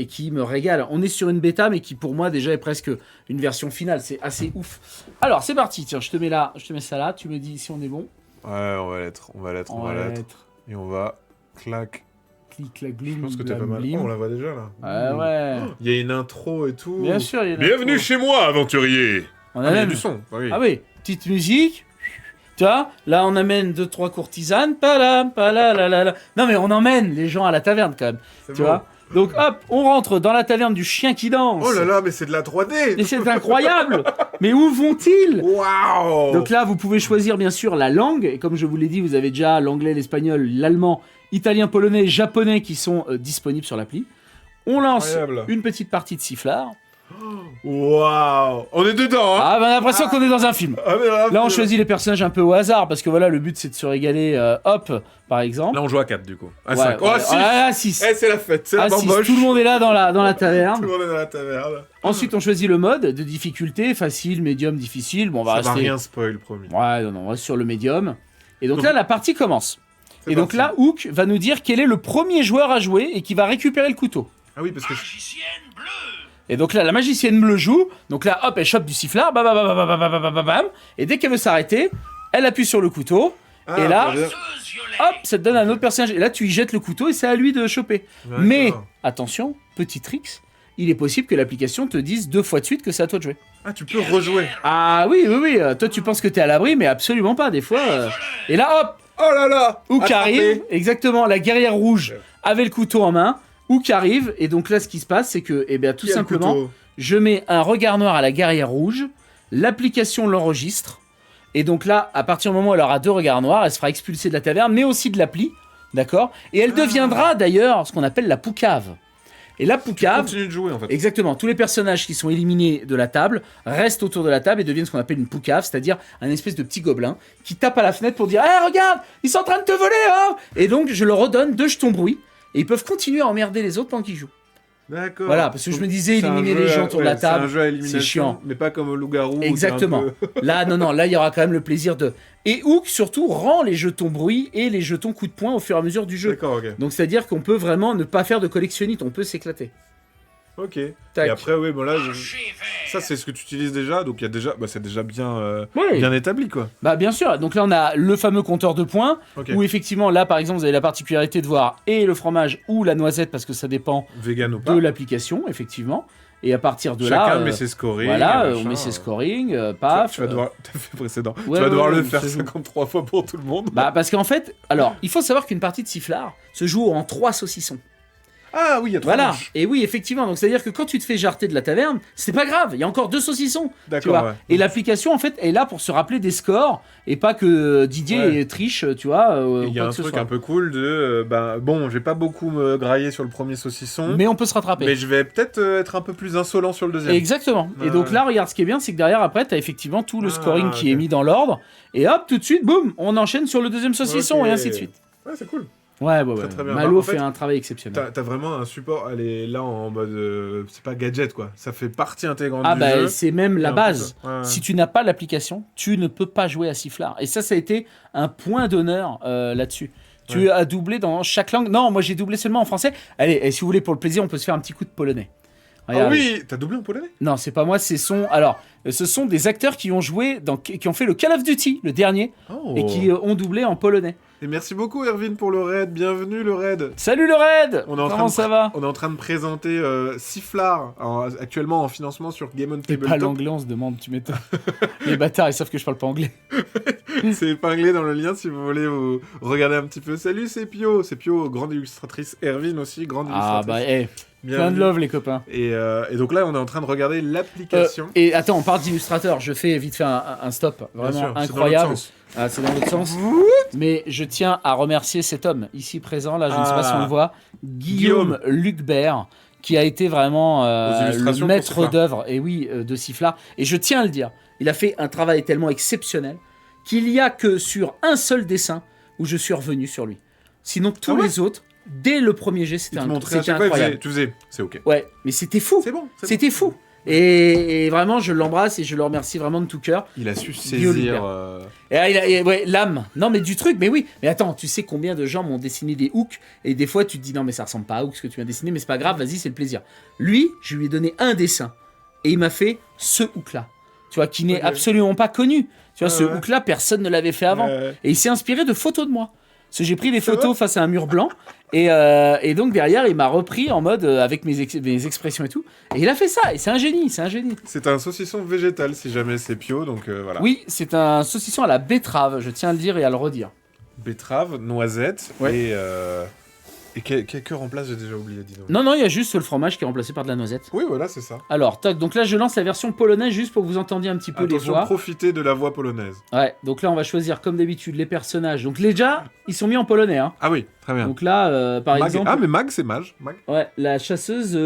Speaker 2: qui me régale. On est sur une bêta mais qui pour moi déjà est presque une version finale, c'est assez ouf. Alors c'est parti, tiens, je te mets ça là, tu me dis si on est bon.
Speaker 1: Ouais, on va l'être. Et on va... Clac.
Speaker 2: Clic, clac, gloum,
Speaker 1: Je pense que t'es pas
Speaker 2: blam,
Speaker 1: mal.
Speaker 2: blim.
Speaker 1: Oh, on la voit déjà, là.
Speaker 2: Ouais.
Speaker 1: Il y a une intro et tout.
Speaker 2: Bien sûr, il y a
Speaker 4: Bienvenue chez moi, aventurier.
Speaker 2: On
Speaker 1: Ah, mais il y a
Speaker 2: même
Speaker 1: du son. Oui.
Speaker 2: Ah oui, petite musique. Tu vois, là on amène 2-3 courtisanes. Pala. Non mais on emmène les gens à la taverne quand même.
Speaker 1: C'est
Speaker 2: Tu
Speaker 1: bon.
Speaker 2: vois. Donc hop, on rentre dans la taverne du chien qui danse.
Speaker 1: Oh là là, mais c'est de la 3D.
Speaker 2: Et c'est incroyable. Mais où vont-ils?
Speaker 1: Waouh.
Speaker 2: Donc là, vous pouvez choisir bien sûr la langue. Et comme je vous l'ai dit, vous avez déjà l'anglais, l'espagnol, l'allemand, italien, polonais, japonais qui sont disponibles sur l'appli. On lance
Speaker 1: Incroyable.
Speaker 2: une petite partie de sifflard.
Speaker 1: Waouh. On est dedans, hein.
Speaker 2: Ah, on a l'impression qu'on est dans un film.
Speaker 1: Ah, mais
Speaker 2: Là, on choisit les personnages un peu au hasard parce que voilà, le but c'est de se régaler. Hop, par exemple.
Speaker 1: Là, on joue à 4 du coup. À
Speaker 2: Ouais,
Speaker 1: 5.
Speaker 2: ouais,
Speaker 1: Oh, 6.
Speaker 2: à 6.
Speaker 1: Eh, c'est la fête, c'est la
Speaker 2: À 6.
Speaker 1: bamboche.
Speaker 2: Tout le monde est là dans la
Speaker 1: Tout
Speaker 2: taverne.
Speaker 1: le monde est dans la taverne.
Speaker 2: Ensuite, on choisit le mode de difficulté, facile, médium, difficile. Bon, on va
Speaker 1: Ça
Speaker 2: rester.
Speaker 1: va rien spoil, promis.
Speaker 2: Ouais, non, on reste sur le médium. Et donc là, la partie commence.
Speaker 1: C'est
Speaker 2: Et donc
Speaker 1: parti.
Speaker 2: là, Hook va nous dire quel est le premier joueur à jouer et qui va récupérer le couteau.
Speaker 1: Ah oui, parce que...
Speaker 2: Et donc là, la magicienne bleue joue. Donc là, hop, elle chope du sifflard. Bam, bam, bam, bam, bam, bam, bam, bam. Et dès qu'elle veut s'arrêter, elle appuie sur le couteau.
Speaker 1: Ah,
Speaker 2: et là,
Speaker 1: très bien.
Speaker 2: hop, ça te donne un autre personnage. Et là, tu y jettes le couteau et c'est à lui de choper.
Speaker 1: D'accord.
Speaker 2: Mais, attention, petit tricks, il est possible que l'application te dise 2 fois de suite que c'est à toi de jouer.
Speaker 1: Ah, tu peux rejouer.
Speaker 2: Ah oui. Toi, tu penses que t'es à l'abri, mais absolument pas. Des fois. Et là, hop,
Speaker 1: Oh là là.
Speaker 2: Hook
Speaker 1: Attrapé.
Speaker 2: arrive. Exactement, la guerrière rouge avait le couteau en main. Hook arrive, et donc là, ce qui se passe, c'est que, eh bien, tout
Speaker 1: Qui a le
Speaker 2: simplement,
Speaker 1: couteau
Speaker 2: je mets un regard noir à la guerrière rouge, l'application l'enregistre, et donc là, à partir du moment où elle aura 2 regards noirs, elle se fera expulser de la taverne, mais aussi de l'appli, d'accord? Et elle deviendra d'ailleurs ce qu'on appelle la poucave. Et la poucave,
Speaker 1: Continue de jouer en fait.
Speaker 2: exactement, tous les personnages qui sont éliminés de la table restent autour de la table et deviennent ce qu'on appelle une poucave, c'est-à-dire un espèce de petit gobelin qui tape à la fenêtre pour dire « Eh, regarde, ils sont en train de te voler, hein !» Et donc, je leur redonne 2 jetons bruit, et ils peuvent continuer à emmerder les autres pendant qu'ils jouent.
Speaker 1: D'accord.
Speaker 2: Voilà, parce que je me disais,
Speaker 1: C'est un
Speaker 2: éliminer
Speaker 1: jeu
Speaker 2: les gens
Speaker 1: à-
Speaker 2: autour de la
Speaker 1: c'est un
Speaker 2: table,
Speaker 1: jeu à élimination,
Speaker 2: c'est chiant.
Speaker 1: mais pas comme au loup-garou. où t'es un
Speaker 2: Exactement.
Speaker 1: peu-
Speaker 2: Là, non, là, il y aura quand même le plaisir de... Et Hook, surtout, rend les jetons bruit et les jetons coup de poing au fur et à mesure du jeu.
Speaker 1: D'accord, ok.
Speaker 2: Donc, c'est-à-dire qu'on peut vraiment ne pas faire de collectionnite, on peut s'éclater.
Speaker 1: Ok.
Speaker 2: Tac.
Speaker 1: Et après, oui, bon là, ça c'est ce que tu utilises déjà, donc il y a déjà, bah, c'est déjà bien,
Speaker 2: Oui.
Speaker 1: bien établi quoi.
Speaker 2: Bah, bien sûr. Donc là, on a le fameux compteur de points,
Speaker 1: Ok.
Speaker 2: où effectivement, là, par exemple, vous avez la particularité de voir et le fromage ou la noisette, parce que ça dépend
Speaker 1: Vegan ou pas.
Speaker 2: de l'application, effectivement. Et à partir de
Speaker 1: Chacun
Speaker 2: là...
Speaker 1: met ses scoring.
Speaker 2: Voilà,
Speaker 1: machin,
Speaker 2: on met ses
Speaker 1: euh.
Speaker 2: scoring, paf.
Speaker 1: Tu vas devoir, t'as fait précédent.
Speaker 2: Ouais,
Speaker 1: tu vas devoir
Speaker 2: ouais,
Speaker 1: le
Speaker 2: ouais,
Speaker 1: faire
Speaker 2: c'est
Speaker 1: 53 fois pour tout le monde.
Speaker 2: Bah, parce qu'en fait, alors, il faut savoir qu'une partie de sifflard se joue en 3 saucissons.
Speaker 1: Ah oui, il y a 3
Speaker 2: Voilà,
Speaker 1: manches.
Speaker 2: et oui, effectivement, donc c'est-à-dire que quand tu te fais jarter de la taverne, c'est pas grave, il y a encore 2 saucissons. Tu
Speaker 1: D'accord,
Speaker 2: vois.
Speaker 1: ouais.
Speaker 2: Et l'application, en fait, est là pour se rappeler des scores, et pas que Didier
Speaker 1: Ouais.
Speaker 2: triche, tu vois.
Speaker 1: Et il y
Speaker 2: quoi
Speaker 1: a un
Speaker 2: que ce
Speaker 1: truc
Speaker 2: soit.
Speaker 1: un peu cool de, bah, bon, je vais pas beaucoup me grailler sur le premier saucisson,
Speaker 2: Mais on peut se rattraper.
Speaker 1: mais je vais peut-être être un peu plus insolent sur le deuxième.
Speaker 2: Exactement. Et donc
Speaker 1: Ouais.
Speaker 2: là, regarde, ce qui est bien, c'est que derrière, après, t'as effectivement tout le
Speaker 1: Ah,
Speaker 2: scoring qui est
Speaker 1: ok.
Speaker 2: mis dans l'ordre, et hop, tout de suite, boum, on enchaîne sur le deuxième saucisson,
Speaker 1: Ok.
Speaker 2: et ainsi de suite.
Speaker 1: Ouais, c'est cool.
Speaker 2: Ouais.
Speaker 1: Très bien.
Speaker 2: Malo
Speaker 1: Bah, en fait,
Speaker 2: fait un travail exceptionnel.
Speaker 1: T'as vraiment un support, elle est là en mode, c'est pas gadget quoi, ça fait partie intégrante
Speaker 2: Ah
Speaker 1: du
Speaker 2: bah
Speaker 1: jeu.
Speaker 2: c'est même
Speaker 1: Et
Speaker 2: la
Speaker 1: en
Speaker 2: base.
Speaker 1: plus, ouais.
Speaker 2: Si tu n'as pas l'application, tu ne peux pas jouer à Sifflard. Et ça a été un point d'honneur là-dessus. Tu as doublé dans chaque langue. Non, moi j'ai doublé seulement en français. Allez, et si vous voulez pour le plaisir, on peut se faire un petit coup de polonais.
Speaker 1: Ah
Speaker 2: Regardez.
Speaker 1: oui, t'as doublé en polonais?
Speaker 2: Non, c'est pas moi, ce sont des acteurs qui ont joué qui ont fait le Call of Duty, le dernier,
Speaker 1: Oh.
Speaker 2: et qui ont doublé en polonais.
Speaker 1: Et merci beaucoup Erwin pour le raid, bienvenue le raid.
Speaker 2: Salut le raid.
Speaker 1: On est en train
Speaker 2: Comment
Speaker 1: de
Speaker 2: ça va?
Speaker 1: On est en train de présenter Sifflard, actuellement en financement sur Game on
Speaker 2: Et pas
Speaker 1: Tabletop.
Speaker 2: l'anglais, on se demande, tu m'étonnes. Les bâtards, ils savent que je parle pas anglais.
Speaker 1: C'est épinglé dans le lien si vous voulez vous regarder un petit peu. Salut, c'est Pio, grande illustratrice. Erwin aussi, grande
Speaker 2: Ah
Speaker 1: illustratrice.
Speaker 2: bah, plein
Speaker 1: Bienvenue.
Speaker 2: de love les copains.
Speaker 1: Et donc là, on est en train de regarder l'application.
Speaker 2: Et attends, on parle d'illustrateur, je fais vite fait un stop,
Speaker 1: Bien
Speaker 2: vraiment
Speaker 1: sûr, c'est dans
Speaker 2: incroyable.
Speaker 1: l'autre sens.
Speaker 2: Ah, c'est dans l'autre sens. Mais je tiens à remercier cet homme ici présent, là, je ne sais pas si on le voit, Guillaume Lucbert, qui a été vraiment
Speaker 1: Aux illustrations
Speaker 2: le
Speaker 1: pour
Speaker 2: maître
Speaker 1: Sifflard.
Speaker 2: d'œuvre, et oui, de Sifflard. Et je tiens à le dire, il a fait un travail tellement exceptionnel qu'il n'y a que sur un seul dessin où je suis revenu sur lui. Sinon, tous
Speaker 1: Ah ouais
Speaker 2: les autres, dès le premier jet,
Speaker 1: Il
Speaker 2: c'était
Speaker 1: te montrait à
Speaker 2: c'était
Speaker 1: chaque fois, il
Speaker 2: incroyable.
Speaker 1: tu faisais, c'est ok.
Speaker 2: Ouais, mais c'était fou.
Speaker 1: C'est bon.
Speaker 2: C'était fou. Et vraiment, je l'embrasse et je le remercie vraiment de tout cœur.
Speaker 1: Il a su
Speaker 2: Guillaume
Speaker 1: saisir.
Speaker 2: Lucbert. Ouais, l'âme. Non, mais du truc, mais oui. Mais attends, tu sais combien de gens m'ont dessiné des hooks et des fois tu te dis non, mais ça ressemble pas à hook ce que tu m'as dessiné, mais c'est pas grave, vas-y, c'est le plaisir. Lui, je lui ai donné un dessin et il m'a fait ce hook là. Tu vois, qui n'est
Speaker 1: Ok.
Speaker 2: absolument pas connu. Tu vois, ce
Speaker 1: Ouais.
Speaker 2: hook là, personne ne l'avait fait avant.
Speaker 1: Ouais.
Speaker 2: Et il s'est inspiré de photos de moi. Parce que j'ai pris des
Speaker 1: C'est
Speaker 2: photos
Speaker 1: vrai
Speaker 2: face à un mur blanc et donc derrière il m'a repris en mode avec mes expressions et tout. Et il a fait ça et c'est un génie, c'est un génie.
Speaker 1: C'est un saucisson végétal si jamais c'est Pio, donc voilà.
Speaker 2: Oui, c'est un saucisson à la betterave, je tiens à le dire et à le redire.
Speaker 1: Betterave, noisette
Speaker 2: Ouais.
Speaker 1: et que remplace, j'ai déjà oublié, dis donc.
Speaker 2: Non, il y a juste le fromage qui est remplacé par de la noisette.
Speaker 1: Oui, voilà, c'est ça.
Speaker 2: Alors, toc, donc là je lance la version polonaise juste pour que vous entendiez un petit peu les
Speaker 1: Attention,
Speaker 2: voix.
Speaker 1: profitez de la voix polonaise.
Speaker 2: Ouais, donc là on va choisir comme d'habitude les personnages. Donc déjà, ils sont mis en polonais. Hein.
Speaker 1: Ah oui, très bien.
Speaker 2: Donc là, par
Speaker 1: Mag-
Speaker 2: exemple,
Speaker 1: Ah, mais Mag, c'est Mage. Mag.
Speaker 2: ouais, la chasseuse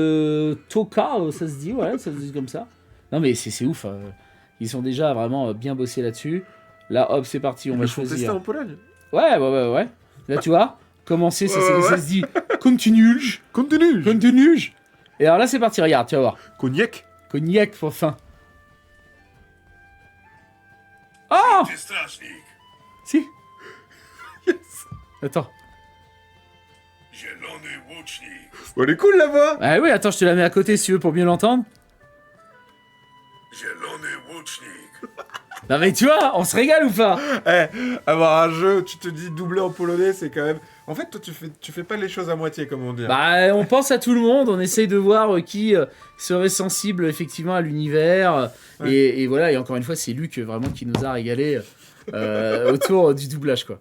Speaker 2: Toka, ça se dit, ouais, ça se dit comme ça. Non mais c'est ouf, ils sont déjà vraiment bien bossés là-dessus. Là, hop, c'est parti, on
Speaker 1: Ils
Speaker 2: va
Speaker 1: le font tester
Speaker 2: choisir.
Speaker 1: en Pologne.
Speaker 2: Ouais. Là, tu vois, commencer, ça,
Speaker 1: Ouais.
Speaker 2: ça se dit continue.
Speaker 1: Continue.
Speaker 2: Et alors là, c'est parti, regarde, tu vas voir.
Speaker 1: Cognac.
Speaker 2: Cognac pour fin. Ah Si. Attends.
Speaker 1: Oh, elle est cool, la voix.
Speaker 2: Ah oui, attends, je te la mets à côté si tu veux pour bien l'entendre. Non mais tu vois, on se régale ou pas?
Speaker 1: Avoir un jeu où tu te dis doublé en polonais, c'est quand même... En fait, toi, tu fais pas les choses à moitié, comme on dit.
Speaker 2: Bah, on pense à tout le monde, on essaye de voir qui serait sensible effectivement à l'univers.
Speaker 1: Ouais.
Speaker 2: Et voilà, et encore une fois, c'est Luc vraiment qui nous a régalé autour du doublage, quoi.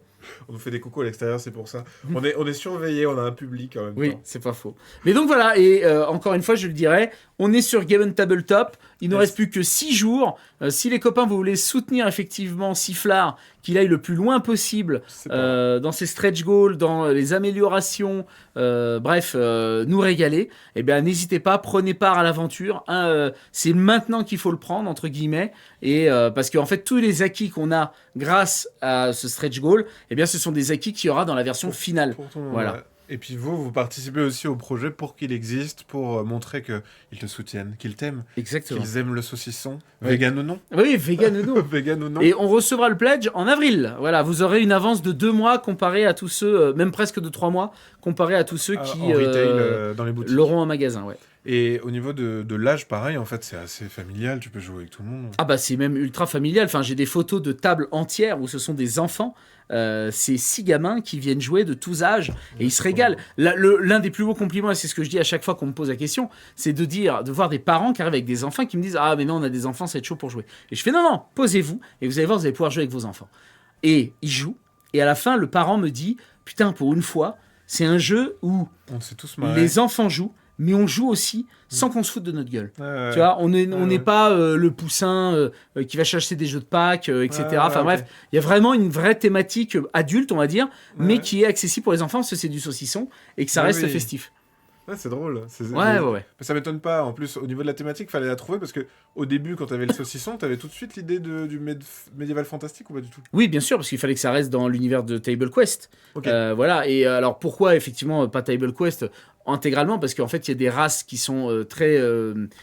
Speaker 1: On nous fait des coucous à l'extérieur, c'est pour ça. On est surveillés, on a un public en même
Speaker 2: Oui,
Speaker 1: temps.
Speaker 2: c'est pas faux. Mais donc voilà, et encore une fois, je le dirais, on est sur Game Tabletop. Il ne
Speaker 1: Yes.
Speaker 2: reste plus que 6 jours. Si les copains, vous voulez soutenir effectivement Sifflard, qu'il aille le plus loin possible
Speaker 1: C'est pas
Speaker 2: dans ses stretch goals, dans les améliorations, bref, nous régaler, eh bien, n'hésitez pas, prenez part à l'aventure. C'est maintenant qu'il faut le prendre, entre guillemets, et parce qu'en fait, tous les acquis qu'on a grâce à ce stretch goal, eh bien, ce sont des acquis qu'il y aura dans la version finale.
Speaker 1: pour ton-
Speaker 2: Voilà.
Speaker 1: ouais. Et puis vous participez aussi au projet pour qu'il existe, pour montrer qu'ils te soutiennent, qu'ils t'aiment,
Speaker 2: Exactement.
Speaker 1: qu'ils aiment le saucisson,
Speaker 2: Ouais.
Speaker 1: vegan ou non.
Speaker 2: Oui, vegan ou non.
Speaker 1: Vegan ou non.
Speaker 2: Et on recevra le pledge en avril. Voilà, vous aurez une avance de 2 mois comparé à tous ceux, même presque de 3 mois, comparé à tous ceux qui
Speaker 1: En retail, dans les boutiques.
Speaker 2: l'auront en magasin. Ouais.
Speaker 1: Et au niveau de l'âge, pareil, en fait, c'est assez familial, tu peux jouer avec tout le monde.
Speaker 2: Ah bah c'est même ultra familial. Enfin, j'ai des photos de tables entières où ce sont des enfants. C'est 6 gamins qui viennent jouer de tous âges et ils se régalent. L'un des plus beaux compliments, et c'est ce que je dis à chaque fois qu'on me pose la question, c'est de voir des parents qui arrivent avec des enfants qui me disent ah mais non, on a des enfants, ça va être chaud pour jouer. Et je fais non, posez-vous et vous allez voir, vous allez pouvoir jouer avec vos enfants. Et ils jouent et à la fin le parent me dit putain, pour une fois c'est un jeu où
Speaker 1: On s'est tous marrés.
Speaker 2: les enfants jouent, mais on joue aussi sans qu'on se foute de notre gueule.
Speaker 1: Ouais.
Speaker 2: Tu vois, on n'est
Speaker 1: ouais.
Speaker 2: pas le poussin qui va chercher des jeux de Pâques, etc.
Speaker 1: Ouais,
Speaker 2: Enfin
Speaker 1: ok.
Speaker 2: bref, il y a vraiment une vraie thématique adulte, on va dire, mais
Speaker 1: Ouais.
Speaker 2: qui est accessible pour les enfants parce que c'est du saucisson et que ça
Speaker 1: Oui,
Speaker 2: reste
Speaker 1: oui.
Speaker 2: festif.
Speaker 1: Ouais, c'est drôle.
Speaker 2: Ouais.
Speaker 1: Ça m'étonne pas. En plus, au niveau de la thématique, fallait la trouver parce que au début, quand t'avais le saucisson, t'avais tout de suite l'idée du médiéval fantastique ou pas du tout.
Speaker 2: Oui, bien sûr, parce qu'il fallait que ça reste dans l'univers de Table Quest.
Speaker 1: Ok.
Speaker 2: Voilà, et alors pourquoi effectivement pas Table Quest intégralement? Parce qu'en fait, il y a des races qui sont très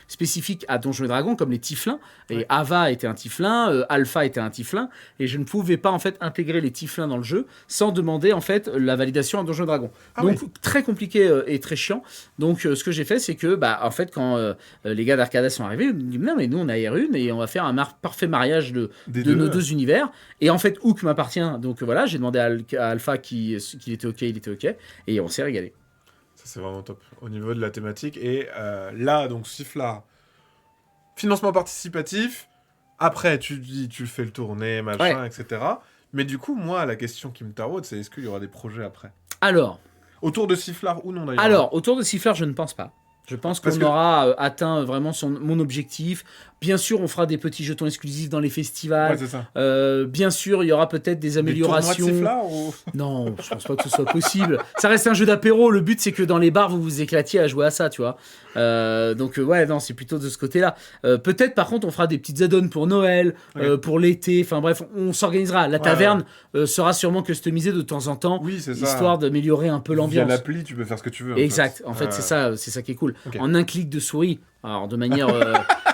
Speaker 2: spécifiques à Donjons et Dragons, comme les Tieflins. Et
Speaker 1: Ouais.
Speaker 2: Ava était un Tieflin, Alpha était un Tieflin, et je ne pouvais pas en fait intégrer les Tieflins dans le jeu sans demander en fait la validation à Donjons et Dragons.
Speaker 1: Ah
Speaker 2: Donc très compliqué et très chiant. Donc ce que j'ai fait, c'est que en fait quand les gars d'Arcada sont arrivés, ils me disent non mais nous on a R1 et on va faire un parfait mariage de nos deux univers. Et en fait, Hook m'appartient. Donc voilà, j'ai demandé à Alpha qu'il était OK, il était OK. Et on s'est régalé.
Speaker 1: Ça, c'est vraiment top. Au niveau de la thématique. Et là, donc, Sifflard, financement participatif. Après, tu fais le tourner, machin, etc. Mais du coup, moi, la question qui me taraude, c'est est-ce qu'il y aura des projets après?
Speaker 2: Alors,
Speaker 1: Autour de Sifflard ou non, d'ailleurs?
Speaker 2: autour de Sifflard, je ne pense pas. Je pense
Speaker 1: Parce
Speaker 2: qu'on
Speaker 1: que-
Speaker 2: aura atteint vraiment mon objectif. Bien sûr, on fera des petits jetons exclusifs dans les festivals.
Speaker 1: Ouais, c'est ça.
Speaker 2: Bien sûr, il y aura peut-être des
Speaker 1: Des tournois de
Speaker 2: améliorations.
Speaker 1: Sifflard ou...
Speaker 2: Non, je pense pas que ce soit possible. Ça reste un jeu d'apéro. Le but, c'est que dans les bars, vous vous éclatiez à jouer à ça, tu vois. Donc, ouais, non, c'est plutôt de ce côté-là. Peut-être, par contre, on fera des petites add-ons pour Noël,
Speaker 1: Ouais.
Speaker 2: pour l'été. Enfin, bref, on s'organisera. La
Speaker 1: Ouais,
Speaker 2: taverne sera sûrement customisée de temps en temps,
Speaker 1: Oui, c'est ça.
Speaker 2: histoire d'améliorer un peu
Speaker 1: Via
Speaker 2: l'ambiance.
Speaker 1: l'appli, tu peux faire ce que tu veux.
Speaker 2: Exact. En fait, c'est ça qui est cool.
Speaker 1: Ok.
Speaker 2: En un clic de souris. Alors, de manière.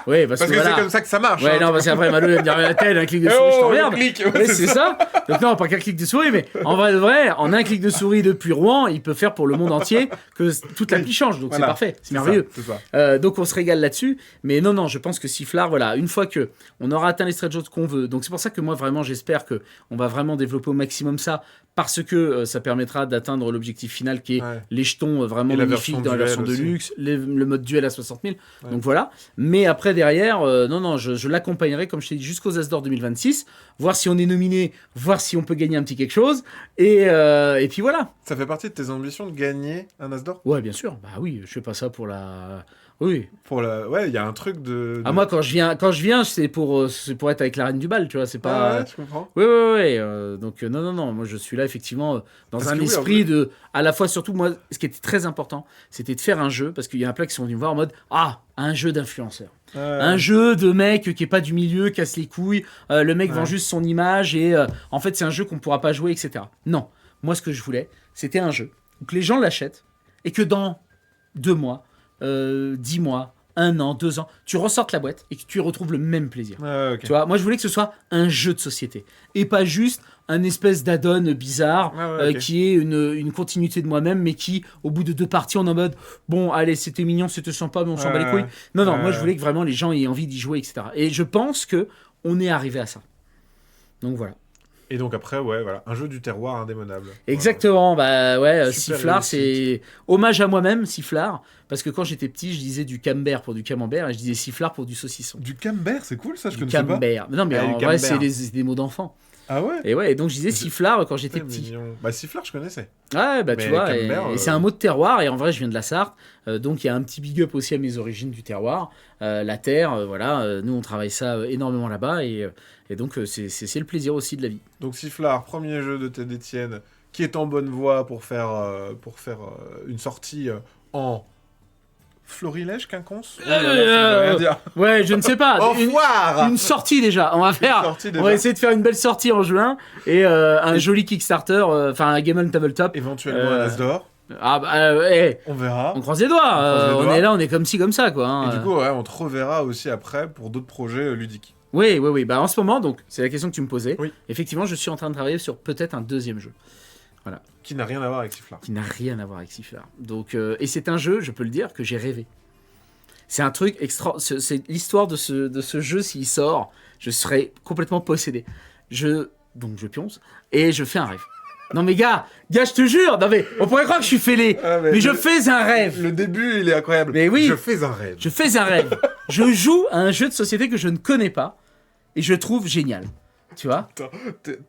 Speaker 2: Ouais, parce,
Speaker 1: Parce que
Speaker 2: voilà.
Speaker 1: c'est comme ça que ça marche.
Speaker 2: Ouais,
Speaker 1: hein.
Speaker 2: non, parce qu'après, Malo, il va me dire, la tête, un clic de
Speaker 1: Eh
Speaker 2: souris, je
Speaker 1: oh,
Speaker 2: t'emmerde.
Speaker 1: le clic,
Speaker 2: Ouais, c'est ça. Donc, non, pas qu'un clic de souris, mais en vrai, en un clic de souris depuis Rouen, il peut faire pour le monde entier que toute l'appli change. Donc,
Speaker 1: Voilà.
Speaker 2: c'est parfait. C'est
Speaker 1: ça,
Speaker 2: merveilleux.
Speaker 1: C'est ça.
Speaker 2: Donc on se régale là-dessus, mais non, je pense que Sifflard, voilà, une fois que on aura atteint les stretch goals qu'on veut, donc c'est pour ça que moi vraiment j'espère que on va vraiment développer au maximum ça, parce que ça permettra d'atteindre l'objectif final qui est
Speaker 1: Ouais.
Speaker 2: les jetons vraiment
Speaker 1: Et la
Speaker 2: magnifiques
Speaker 1: version
Speaker 2: dans la version
Speaker 1: duel
Speaker 2: de
Speaker 1: aussi.
Speaker 2: luxe, le mode duel à 60 000,
Speaker 1: Ouais.
Speaker 2: donc voilà. Mais après derrière, non, je l'accompagnerai comme je t'ai dit jusqu'aux As d'Or 2026, voir si on est nominé, voir si on peut gagner un petit quelque chose, et puis voilà.
Speaker 1: Ça fait partie de tes ambitions de gagner un As d'or?
Speaker 2: Ouais, bien sûr, bah oui, je fais pas ça pour la... Oui.
Speaker 1: Ouais, il y a un truc de...
Speaker 2: Ah, moi, quand je viens, c'est pour être avec la reine du bal, tu vois, c'est
Speaker 1: Ah
Speaker 2: pas...
Speaker 1: ouais, tu comprends?
Speaker 2: Ouais. Donc, non, moi, je suis là, effectivement, dans
Speaker 1: Parce
Speaker 2: un
Speaker 1: que oui,
Speaker 2: esprit de... À la fois, surtout, moi, ce qui était très important, c'était de faire un jeu, parce qu'il y a un plein qui sont venus me voir en mode « Ah, un jeu d'influenceur. Un jeu de mec qui est pas du milieu, casse les couilles, le mec vend
Speaker 1: Ouais.
Speaker 2: juste son image, et en fait, c'est un jeu qu'on pourra pas jouer, etc. » Non, moi, ce que je voulais, c'était un jeu où que les gens l'achètent, et que dans 2 mois, 10 mois, 1 an, 2 ans, tu ressortes la boîte et que tu y retrouves le même plaisir.
Speaker 1: Ah, ok.
Speaker 2: Tu vois, moi je voulais que ce soit un jeu de société et pas juste un espèce d'add-on bizarre
Speaker 1: Ouais, ok.
Speaker 2: qui est une continuité de moi-même, mais qui, au bout de 2 parties, on est en mode bon, allez, c'était mignon, c'était sympa, mais on s'en bat les
Speaker 1: Ouais.
Speaker 2: couilles. Non,
Speaker 1: Ouais.
Speaker 2: moi je voulais que vraiment les gens aient envie d'y jouer, etc. Et je pense que on est arrivé à ça. Donc voilà.
Speaker 1: Et donc après, ouais, voilà, un jeu du terroir indémodable.
Speaker 2: Exactement, bah ouais,
Speaker 1: Super
Speaker 2: Sifflard,
Speaker 1: réussite.
Speaker 2: c'est hommage à moi-même, Sifflard, parce que quand j'étais petit, je disais du camembert pour du camembert et je disais Sifflard pour du saucisson.
Speaker 1: Voilà. Du camembert, c'est cool ça, je
Speaker 2: Du
Speaker 1: connaissais pas.
Speaker 2: camembert. Mais non, mais
Speaker 1: Ah,
Speaker 2: en
Speaker 1: du
Speaker 2: vrai,
Speaker 1: camembert.
Speaker 2: c'est des mots d'enfant.
Speaker 1: Ah ouais.
Speaker 2: Et ouais, et donc je disais Sifflard quand j'étais
Speaker 1: C'est
Speaker 2: petit.
Speaker 1: mignon. Bah, Sifflard, je connaissais.
Speaker 2: Ouais, bah tu
Speaker 1: Mais
Speaker 2: vois, et,
Speaker 1: Camembert,
Speaker 2: et c'est un mot de terroir, et en vrai je viens de la Sarthe, donc il y a un petit big up aussi à mes origines du terroir, la terre, voilà, nous on travaille ça énormément là-bas, et donc c'est le plaisir aussi de la vie.
Speaker 1: Donc Sifflard, premier jeu de Ted Etienne, qui est en bonne voie pour faire une sortie en florilège, quinconce.
Speaker 2: Euh,
Speaker 1: Ça veut rien dire.
Speaker 2: Ouais, je ne sais pas,
Speaker 1: En foire.
Speaker 2: une sortie déjà, on va faire,
Speaker 1: sortie
Speaker 2: on
Speaker 1: déjà.
Speaker 2: va essayer de faire une belle sortie en juin, et un joli Kickstarter, enfin un Game on Tabletop.
Speaker 1: Éventuellement un As d'or.
Speaker 2: Ah bah,
Speaker 1: On verra.
Speaker 2: on croise les doigts,
Speaker 1: croise les
Speaker 2: on
Speaker 1: doigts.
Speaker 2: est là, on est comme ci, comme ça, quoi. Hein.
Speaker 1: Et du coup, ouais, on te reverra aussi après pour d'autres projets ludiques.
Speaker 2: Oui, bah en ce moment, donc, c'est la question que tu me posais,
Speaker 1: Oui.
Speaker 2: effectivement, je suis en train de travailler sur peut-être un deuxième jeu.
Speaker 1: Qui n'a rien à voir avec Sifflard.
Speaker 2: Qui n'a rien à voir avec Sifflard. Donc, et c'est un jeu, je peux le dire, que j'ai rêvé. C'est un truc extra. C'est l'histoire de ce jeu, s'il sort, je serais complètement possédé. Donc, je pionce et je fais un rêve. Non, mais gars, je te jure, non, mais on pourrait croire que je suis fêlé.
Speaker 1: Ah,
Speaker 2: mais je fais un rêve.
Speaker 1: Le début, il est incroyable.
Speaker 2: Mais oui.
Speaker 1: Je fais un rêve.
Speaker 2: Je fais un rêve. Je joue à un jeu de société que je ne connais pas et je trouve génial. Tu vois,
Speaker 1: Attends,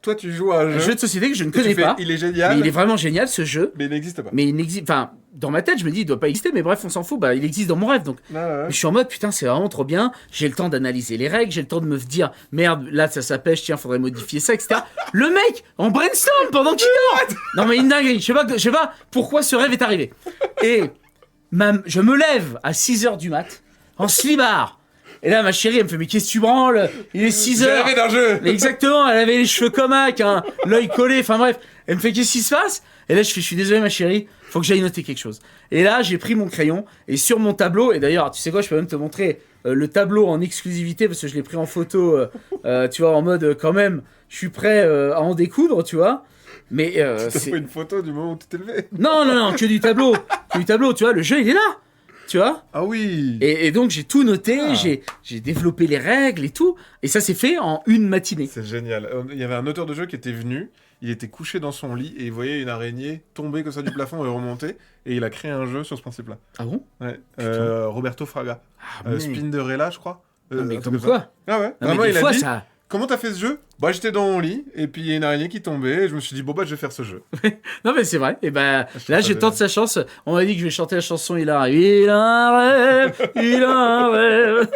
Speaker 1: toi, tu joues à un
Speaker 2: un
Speaker 1: jeu.
Speaker 2: jeu de société que je ne
Speaker 1: et tu
Speaker 2: connais
Speaker 1: fais,
Speaker 2: pas.
Speaker 1: Il est génial.
Speaker 2: Mais il est vraiment génial ce jeu.
Speaker 1: Mais il n'existe pas.
Speaker 2: Mais il n'existe. Enfin, dans ma tête, je me dis, il doit pas exister. Mais bref, on s'en fout. Bah, il existe dans mon rêve. Donc,
Speaker 1: Ouais, ouais.
Speaker 2: je suis en mode, putain, c'est vraiment trop bien. J'ai le temps d'analyser les règles. J'ai le temps de me dire, merde, là, ça s'appêche. Tiens, faudrait modifier ça, etc. Le mec, on brainstorm pendant qu'il dort. Non, mais une dinguerie. Je sais pas pourquoi ce rêve est arrivé. Et je me lève à 6h du mat, en slibard. Et là, ma chérie, elle me fait, mais qu'est-ce que tu branles? Il est 6h.
Speaker 1: J'ai rêvé d'un jeu.
Speaker 2: Mais exactement, elle avait les cheveux comme Hack, hein, l'œil collé, enfin bref. Elle me fait, qu'est-ce qui se passe? Et là, je suis désolé, ma chérie, faut que j'aille noter quelque chose. Et là, j'ai pris mon crayon, et sur mon tableau, et d'ailleurs, tu sais quoi, je peux même te montrer le tableau en exclusivité, parce que je l'ai pris en photo, tu vois, en mode, quand même, je suis prêt à en découdre, tu vois. Mais
Speaker 1: T'as
Speaker 2: c'est...
Speaker 1: pris une photo du moment où tu t'es levé.
Speaker 2: Non, que du tableau. Que du tableau, tu vois, le jeu, il est là. Tu vois.
Speaker 1: Ah oui.
Speaker 2: Et donc, j'ai tout noté,
Speaker 1: Ah.
Speaker 2: j'ai développé les règles et tout. Et ça s'est fait en une matinée.
Speaker 1: C'est génial. Il y avait un auteur de jeu qui était venu, il était couché dans son lit et il voyait une araignée tomber comme ça du plafond et remonter. Et il a créé un jeu sur ce principe-là.
Speaker 2: Ah bon?
Speaker 1: Ouais. Roberto Fraga.
Speaker 2: Ah, mec.
Speaker 1: Spinderella, je crois.
Speaker 2: Non, mais
Speaker 1: un truc
Speaker 2: comme
Speaker 1: ça.
Speaker 2: quoi?
Speaker 1: Ah ouais.
Speaker 2: Non, mais
Speaker 1: Vraiment,
Speaker 2: des
Speaker 1: il a
Speaker 2: fois,
Speaker 1: dit,
Speaker 2: ça...
Speaker 1: comment t'as fait ce jeu? Bah, j'étais dans mon lit et puis il y a une araignée qui tombait et je me suis dit, bon, bah, je vais faire ce jeu.
Speaker 2: Non, mais c'est vrai. Et ben,
Speaker 1: Je
Speaker 2: là,
Speaker 1: trouve
Speaker 2: je
Speaker 1: ça
Speaker 2: tente sa chance. On m'a dit que je vais chanter la chanson Il a un rêve, il a un rêve.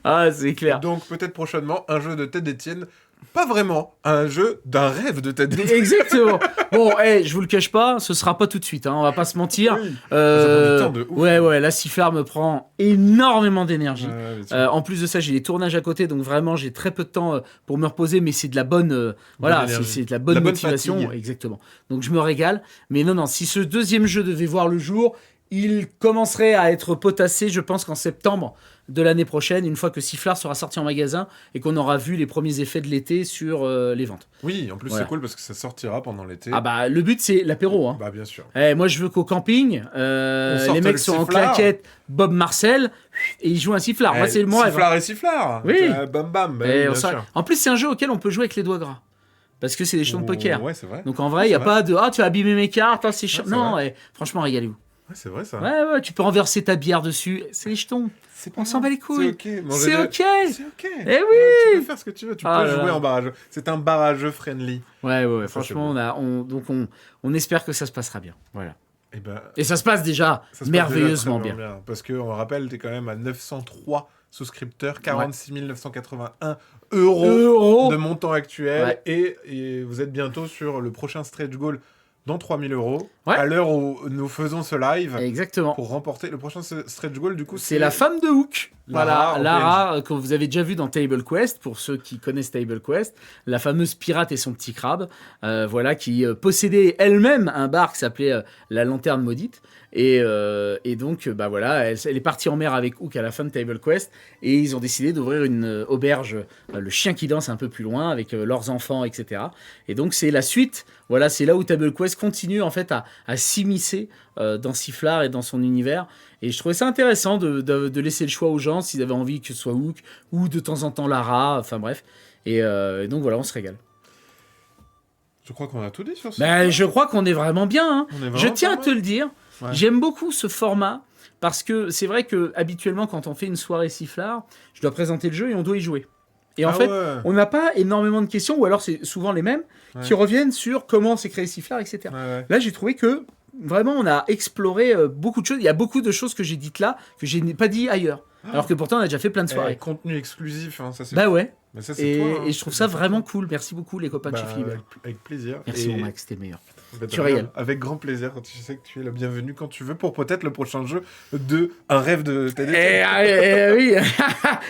Speaker 2: Ah, c'est clair.
Speaker 1: Donc, peut-être prochainement, un jeu de Ted Etienne. Pas vraiment, un jeu d'un rêve de Ted Etienne.
Speaker 2: Exactement. Bon, je vous le cache pas, ce sera pas tout de suite, hein, on va pas se mentir.
Speaker 1: Oui. Ça prend du temps de ouf.
Speaker 2: Ouais, la Sifflard me prend énormément d'énergie.
Speaker 1: Ouais, bien sûr.
Speaker 2: En plus de ça, j'ai des tournages à côté, donc vraiment, j'ai très peu de temps pour me reposer, mais c'est de la bonne, voilà,
Speaker 1: énergie.
Speaker 2: c'est de la bonne
Speaker 1: La bonne
Speaker 2: motivation,
Speaker 1: fatigue.
Speaker 2: exactement. Donc je me régale. Mais non, si ce deuxième jeu devait voir le jour, il commencerait à être potassé, je pense qu'en septembre de l'année prochaine, une fois que Sifflard sera sorti en magasin et qu'on aura vu les premiers effets de l'été sur les ventes.
Speaker 1: Oui, en plus,
Speaker 2: Voilà.
Speaker 1: c'est cool parce que ça sortira pendant l'été.
Speaker 2: Ah bah, le but, c'est l'apéro, hein.
Speaker 1: Bah, bien sûr.
Speaker 2: Moi, je veux qu'au camping,
Speaker 1: sorte
Speaker 2: les mecs
Speaker 1: le
Speaker 2: sont en
Speaker 1: sifflard.
Speaker 2: claquette, Bob Marcel, et ils jouent un sifflard. Moi, c'est mon rêve.
Speaker 1: Sifflard et sifflard.
Speaker 2: Oui.
Speaker 1: Bam bam. Bah,
Speaker 2: Et
Speaker 1: oui,
Speaker 2: on
Speaker 1: bien
Speaker 2: sort-
Speaker 1: sûr.
Speaker 2: En plus, c'est un jeu auquel on peut jouer avec les doigts gras. Parce que c'est des jetons de poker.
Speaker 1: Ouais, c'est vrai.
Speaker 2: Donc en vrai, il n'y a
Speaker 1: C'est
Speaker 2: pas de tu vas abîmer mes cartes, c'est chiant.
Speaker 1: c'est
Speaker 2: Non,
Speaker 1: vrai.
Speaker 2: franchement, régalez-vous.
Speaker 1: Ouais, c'est vrai ça.
Speaker 2: Ouais, tu peux renverser ta bière dessus. C'est les jetons.
Speaker 1: C'est
Speaker 2: On s'en bat les couilles.
Speaker 1: C'est ok.
Speaker 2: C'est ok.
Speaker 1: C'est ok.
Speaker 2: Eh
Speaker 1: Ouais,
Speaker 2: oui.
Speaker 1: Tu peux faire ce que tu veux. Tu
Speaker 2: Ah
Speaker 1: peux
Speaker 2: là
Speaker 1: jouer
Speaker 2: là.
Speaker 1: en barrageux. C'est un barrageux friendly.
Speaker 2: Ouais,
Speaker 1: Ça,
Speaker 2: franchement, on espère que ça se passera bien. Voilà.
Speaker 1: Et ben,
Speaker 2: Et ça se passe déjà
Speaker 1: ça se passe
Speaker 2: merveilleusement
Speaker 1: déjà très
Speaker 2: bien.
Speaker 1: Parce qu'on rappelle, t'es quand même à 903 souscripteurs, 46 981 euros de montant actuel.
Speaker 2: Ouais.
Speaker 1: Et vous êtes bientôt sur le prochain stretch goal dans 3000 euros.
Speaker 2: Ouais.
Speaker 1: À l'heure où nous faisons ce live.
Speaker 2: Exactement.
Speaker 1: Pour remporter le prochain stretch goal, du coup,
Speaker 2: C'est la femme de Hook.
Speaker 1: Lara,
Speaker 2: Voilà, Lara, que vous avez déjà vu dans Table Quest, pour ceux qui connaissent Table Quest, la fameuse pirate et son petit crabe, voilà, qui possédait elle-même un bar qui s'appelait la Lanterne Maudite. Et donc, bah voilà, elle est partie en mer avec Hook à la fin de Table Quest, et ils ont décidé d'ouvrir une auberge, le chien qui danse un peu plus loin, avec leurs enfants, etc. Et donc, c'est la suite. Voilà, c'est là où Table Quest continue en fait à s'immiscer dans Sifflard et dans son univers. Et je trouvais ça intéressant de laisser le choix aux gens s'ils avaient envie que ce soit Hook ou de temps en temps Lara, enfin bref. Et donc voilà, on se régale.
Speaker 1: Je crois qu'on a tout dit sur ça.
Speaker 2: Ben, je crois qu'on est vraiment bien. Hein.
Speaker 1: On est vraiment
Speaker 2: Je tiens à
Speaker 1: pas
Speaker 2: te
Speaker 1: mal.
Speaker 2: le dire,
Speaker 1: Ouais.
Speaker 2: j'aime beaucoup ce format parce que c'est vrai que habituellement quand on fait une soirée Sifflard, je dois présenter le jeu et on doit y jouer. Et en
Speaker 1: Ah
Speaker 2: fait,
Speaker 1: ouais.
Speaker 2: on n'a pas énormément de questions, ou alors c'est souvent les mêmes, qui reviennent sur comment s'est créé Sifflard, etc.
Speaker 1: Ouais.
Speaker 2: Là, j'ai trouvé que vraiment, on a exploré beaucoup de choses. Il y a beaucoup de choses que j'ai dites là, que je n'ai pas dit ailleurs. Alors que pourtant, on a déjà fait plein de soirées.
Speaker 1: Contenu exclusif, hein, ça c'est.
Speaker 2: Bah ouais.
Speaker 1: Mais ça, c'est toi, hein.
Speaker 2: Et je trouve ça vraiment cool. Merci beaucoup, les copains de chez Philibert.
Speaker 1: avec plaisir.
Speaker 2: Merci,
Speaker 1: Et-
Speaker 2: mon Max, t'es le meilleur.
Speaker 1: Bah,
Speaker 2: Tu régales.
Speaker 1: Avec grand plaisir, tu sais que tu es le bienvenu quand tu veux pour peut-être le prochain jeu de Un rêve de TDT.
Speaker 2: Oui,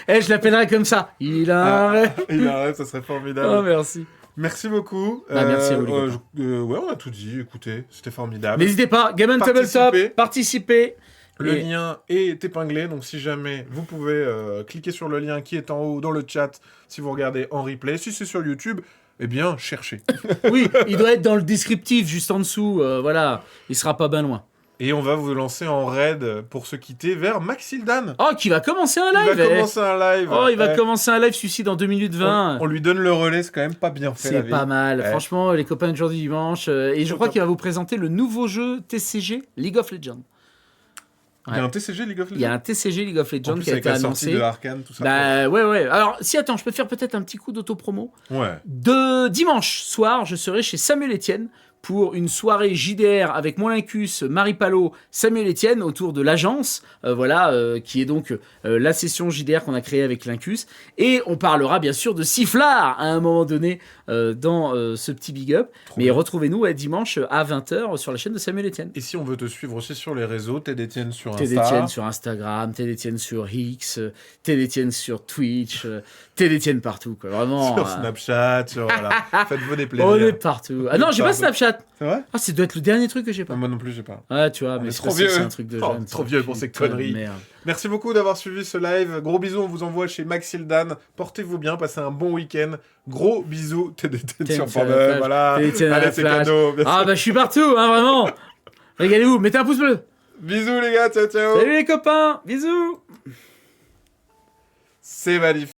Speaker 2: je l'appellerai comme ça. Il a un rêve.
Speaker 1: Il a un rêve, ça serait formidable.
Speaker 2: Oh, merci.
Speaker 1: Merci beaucoup.
Speaker 2: Bah, merci à vous, les copains.
Speaker 1: Ouais, on a tout dit, écoutez, c'était formidable.
Speaker 2: N'hésitez pas, Game on Tabletop, participez.
Speaker 1: Le
Speaker 2: Et-
Speaker 1: lien est épinglé, donc si jamais vous pouvez cliquer sur le lien qui est en haut dans le chat si vous regardez en replay. Si c'est sur YouTube, eh bien, cherchez.
Speaker 2: Oui, il doit être dans le descriptif, juste en dessous. Voilà, il sera pas bien loin.
Speaker 1: Et on va vous lancer en raid pour se quitter vers Maxildan.
Speaker 2: Oh, qui va commencer un
Speaker 1: Il
Speaker 2: live.
Speaker 1: va commencer un live.
Speaker 2: Oh, il va
Speaker 1: Eh,
Speaker 2: commencer un live suicide en 2 minutes 20.
Speaker 1: on lui donne le relais, c'est quand même pas bien fait la
Speaker 2: C'est
Speaker 1: vie.
Speaker 2: pas mal.
Speaker 1: Ouais.
Speaker 2: Franchement, les copains de jour du dimanche. Et je
Speaker 1: Au
Speaker 2: crois
Speaker 1: top.
Speaker 2: qu'il va vous présenter le nouveau jeu TCG League of Legends.
Speaker 1: Il y a un TCG League of Legends.
Speaker 2: Il y a un TCG League of
Speaker 1: En
Speaker 2: Legends
Speaker 1: plus,
Speaker 2: qui a
Speaker 1: avec
Speaker 2: été
Speaker 1: la sortie
Speaker 2: annoncé.
Speaker 1: de Arcane, tout ça.
Speaker 2: Bah ouais. Alors, si attends, je peux te faire peut-être un petit coup d'auto-promo.
Speaker 1: Ouais.
Speaker 2: De dimanche soir, je serai chez Samuel Etienne pour une soirée JDR avec Molincus, Marie Palot, Samuel Etienne autour de l'agence, qui est donc la session JDR qu'on a créée avec Lincus. Et on parlera bien sûr de Sifflard à un moment donné dans ce petit big up. Mais
Speaker 1: bien.
Speaker 2: retrouvez-nous dimanche à 20h sur la chaîne de Samuel Etienne.
Speaker 1: Et si on veut te suivre aussi sur les réseaux, Ted Etienne sur
Speaker 2: Ted
Speaker 1: Insta.
Speaker 2: Etienne sur Instagram, Ted Etienne sur X, Ted Etienne sur Twitch, Ted Etienne partout, quoi. Vraiment.
Speaker 1: Sur Snapchat, sur voilà. Faites-vous des
Speaker 2: On est
Speaker 1: plaisirs.
Speaker 2: partout. Ah non, j'ai pas Snapchat.
Speaker 1: C'est vrai?
Speaker 2: Ah, ça doit être le dernier truc que j'ai pas.
Speaker 1: Moi non plus, j'ai pas.
Speaker 2: Ouais, tu vois,
Speaker 1: On
Speaker 2: mais
Speaker 1: est
Speaker 2: c'est
Speaker 1: trop
Speaker 2: parce que
Speaker 1: vieux.
Speaker 2: c'est un truc de
Speaker 1: Oh,
Speaker 2: jeune.
Speaker 1: trop
Speaker 2: ça.
Speaker 1: vieux pour ces
Speaker 2: Putain de
Speaker 1: conneries.
Speaker 2: merde.
Speaker 1: Merci beaucoup d'avoir suivi ce live. Gros bisous, on vous envoie chez Maxildan. Portez-vous bien, passez un bon week-end. Gros bisous. Ted Etienne
Speaker 2: Ted
Speaker 1: sur
Speaker 2: Etienne à la
Speaker 1: Pornhub,
Speaker 2: plage.
Speaker 1: voilà.
Speaker 2: Ted Etienne à la
Speaker 1: Allez, c'est
Speaker 2: plage.
Speaker 1: cadeau. bien
Speaker 2: Ah
Speaker 1: sûr.
Speaker 2: bah je suis partout, hein, vraiment. Régalez-vous, mettez un pouce bleu.
Speaker 1: Bisous les gars, ciao ciao.
Speaker 2: Salut les copains, bisous.
Speaker 1: C'est magnifique.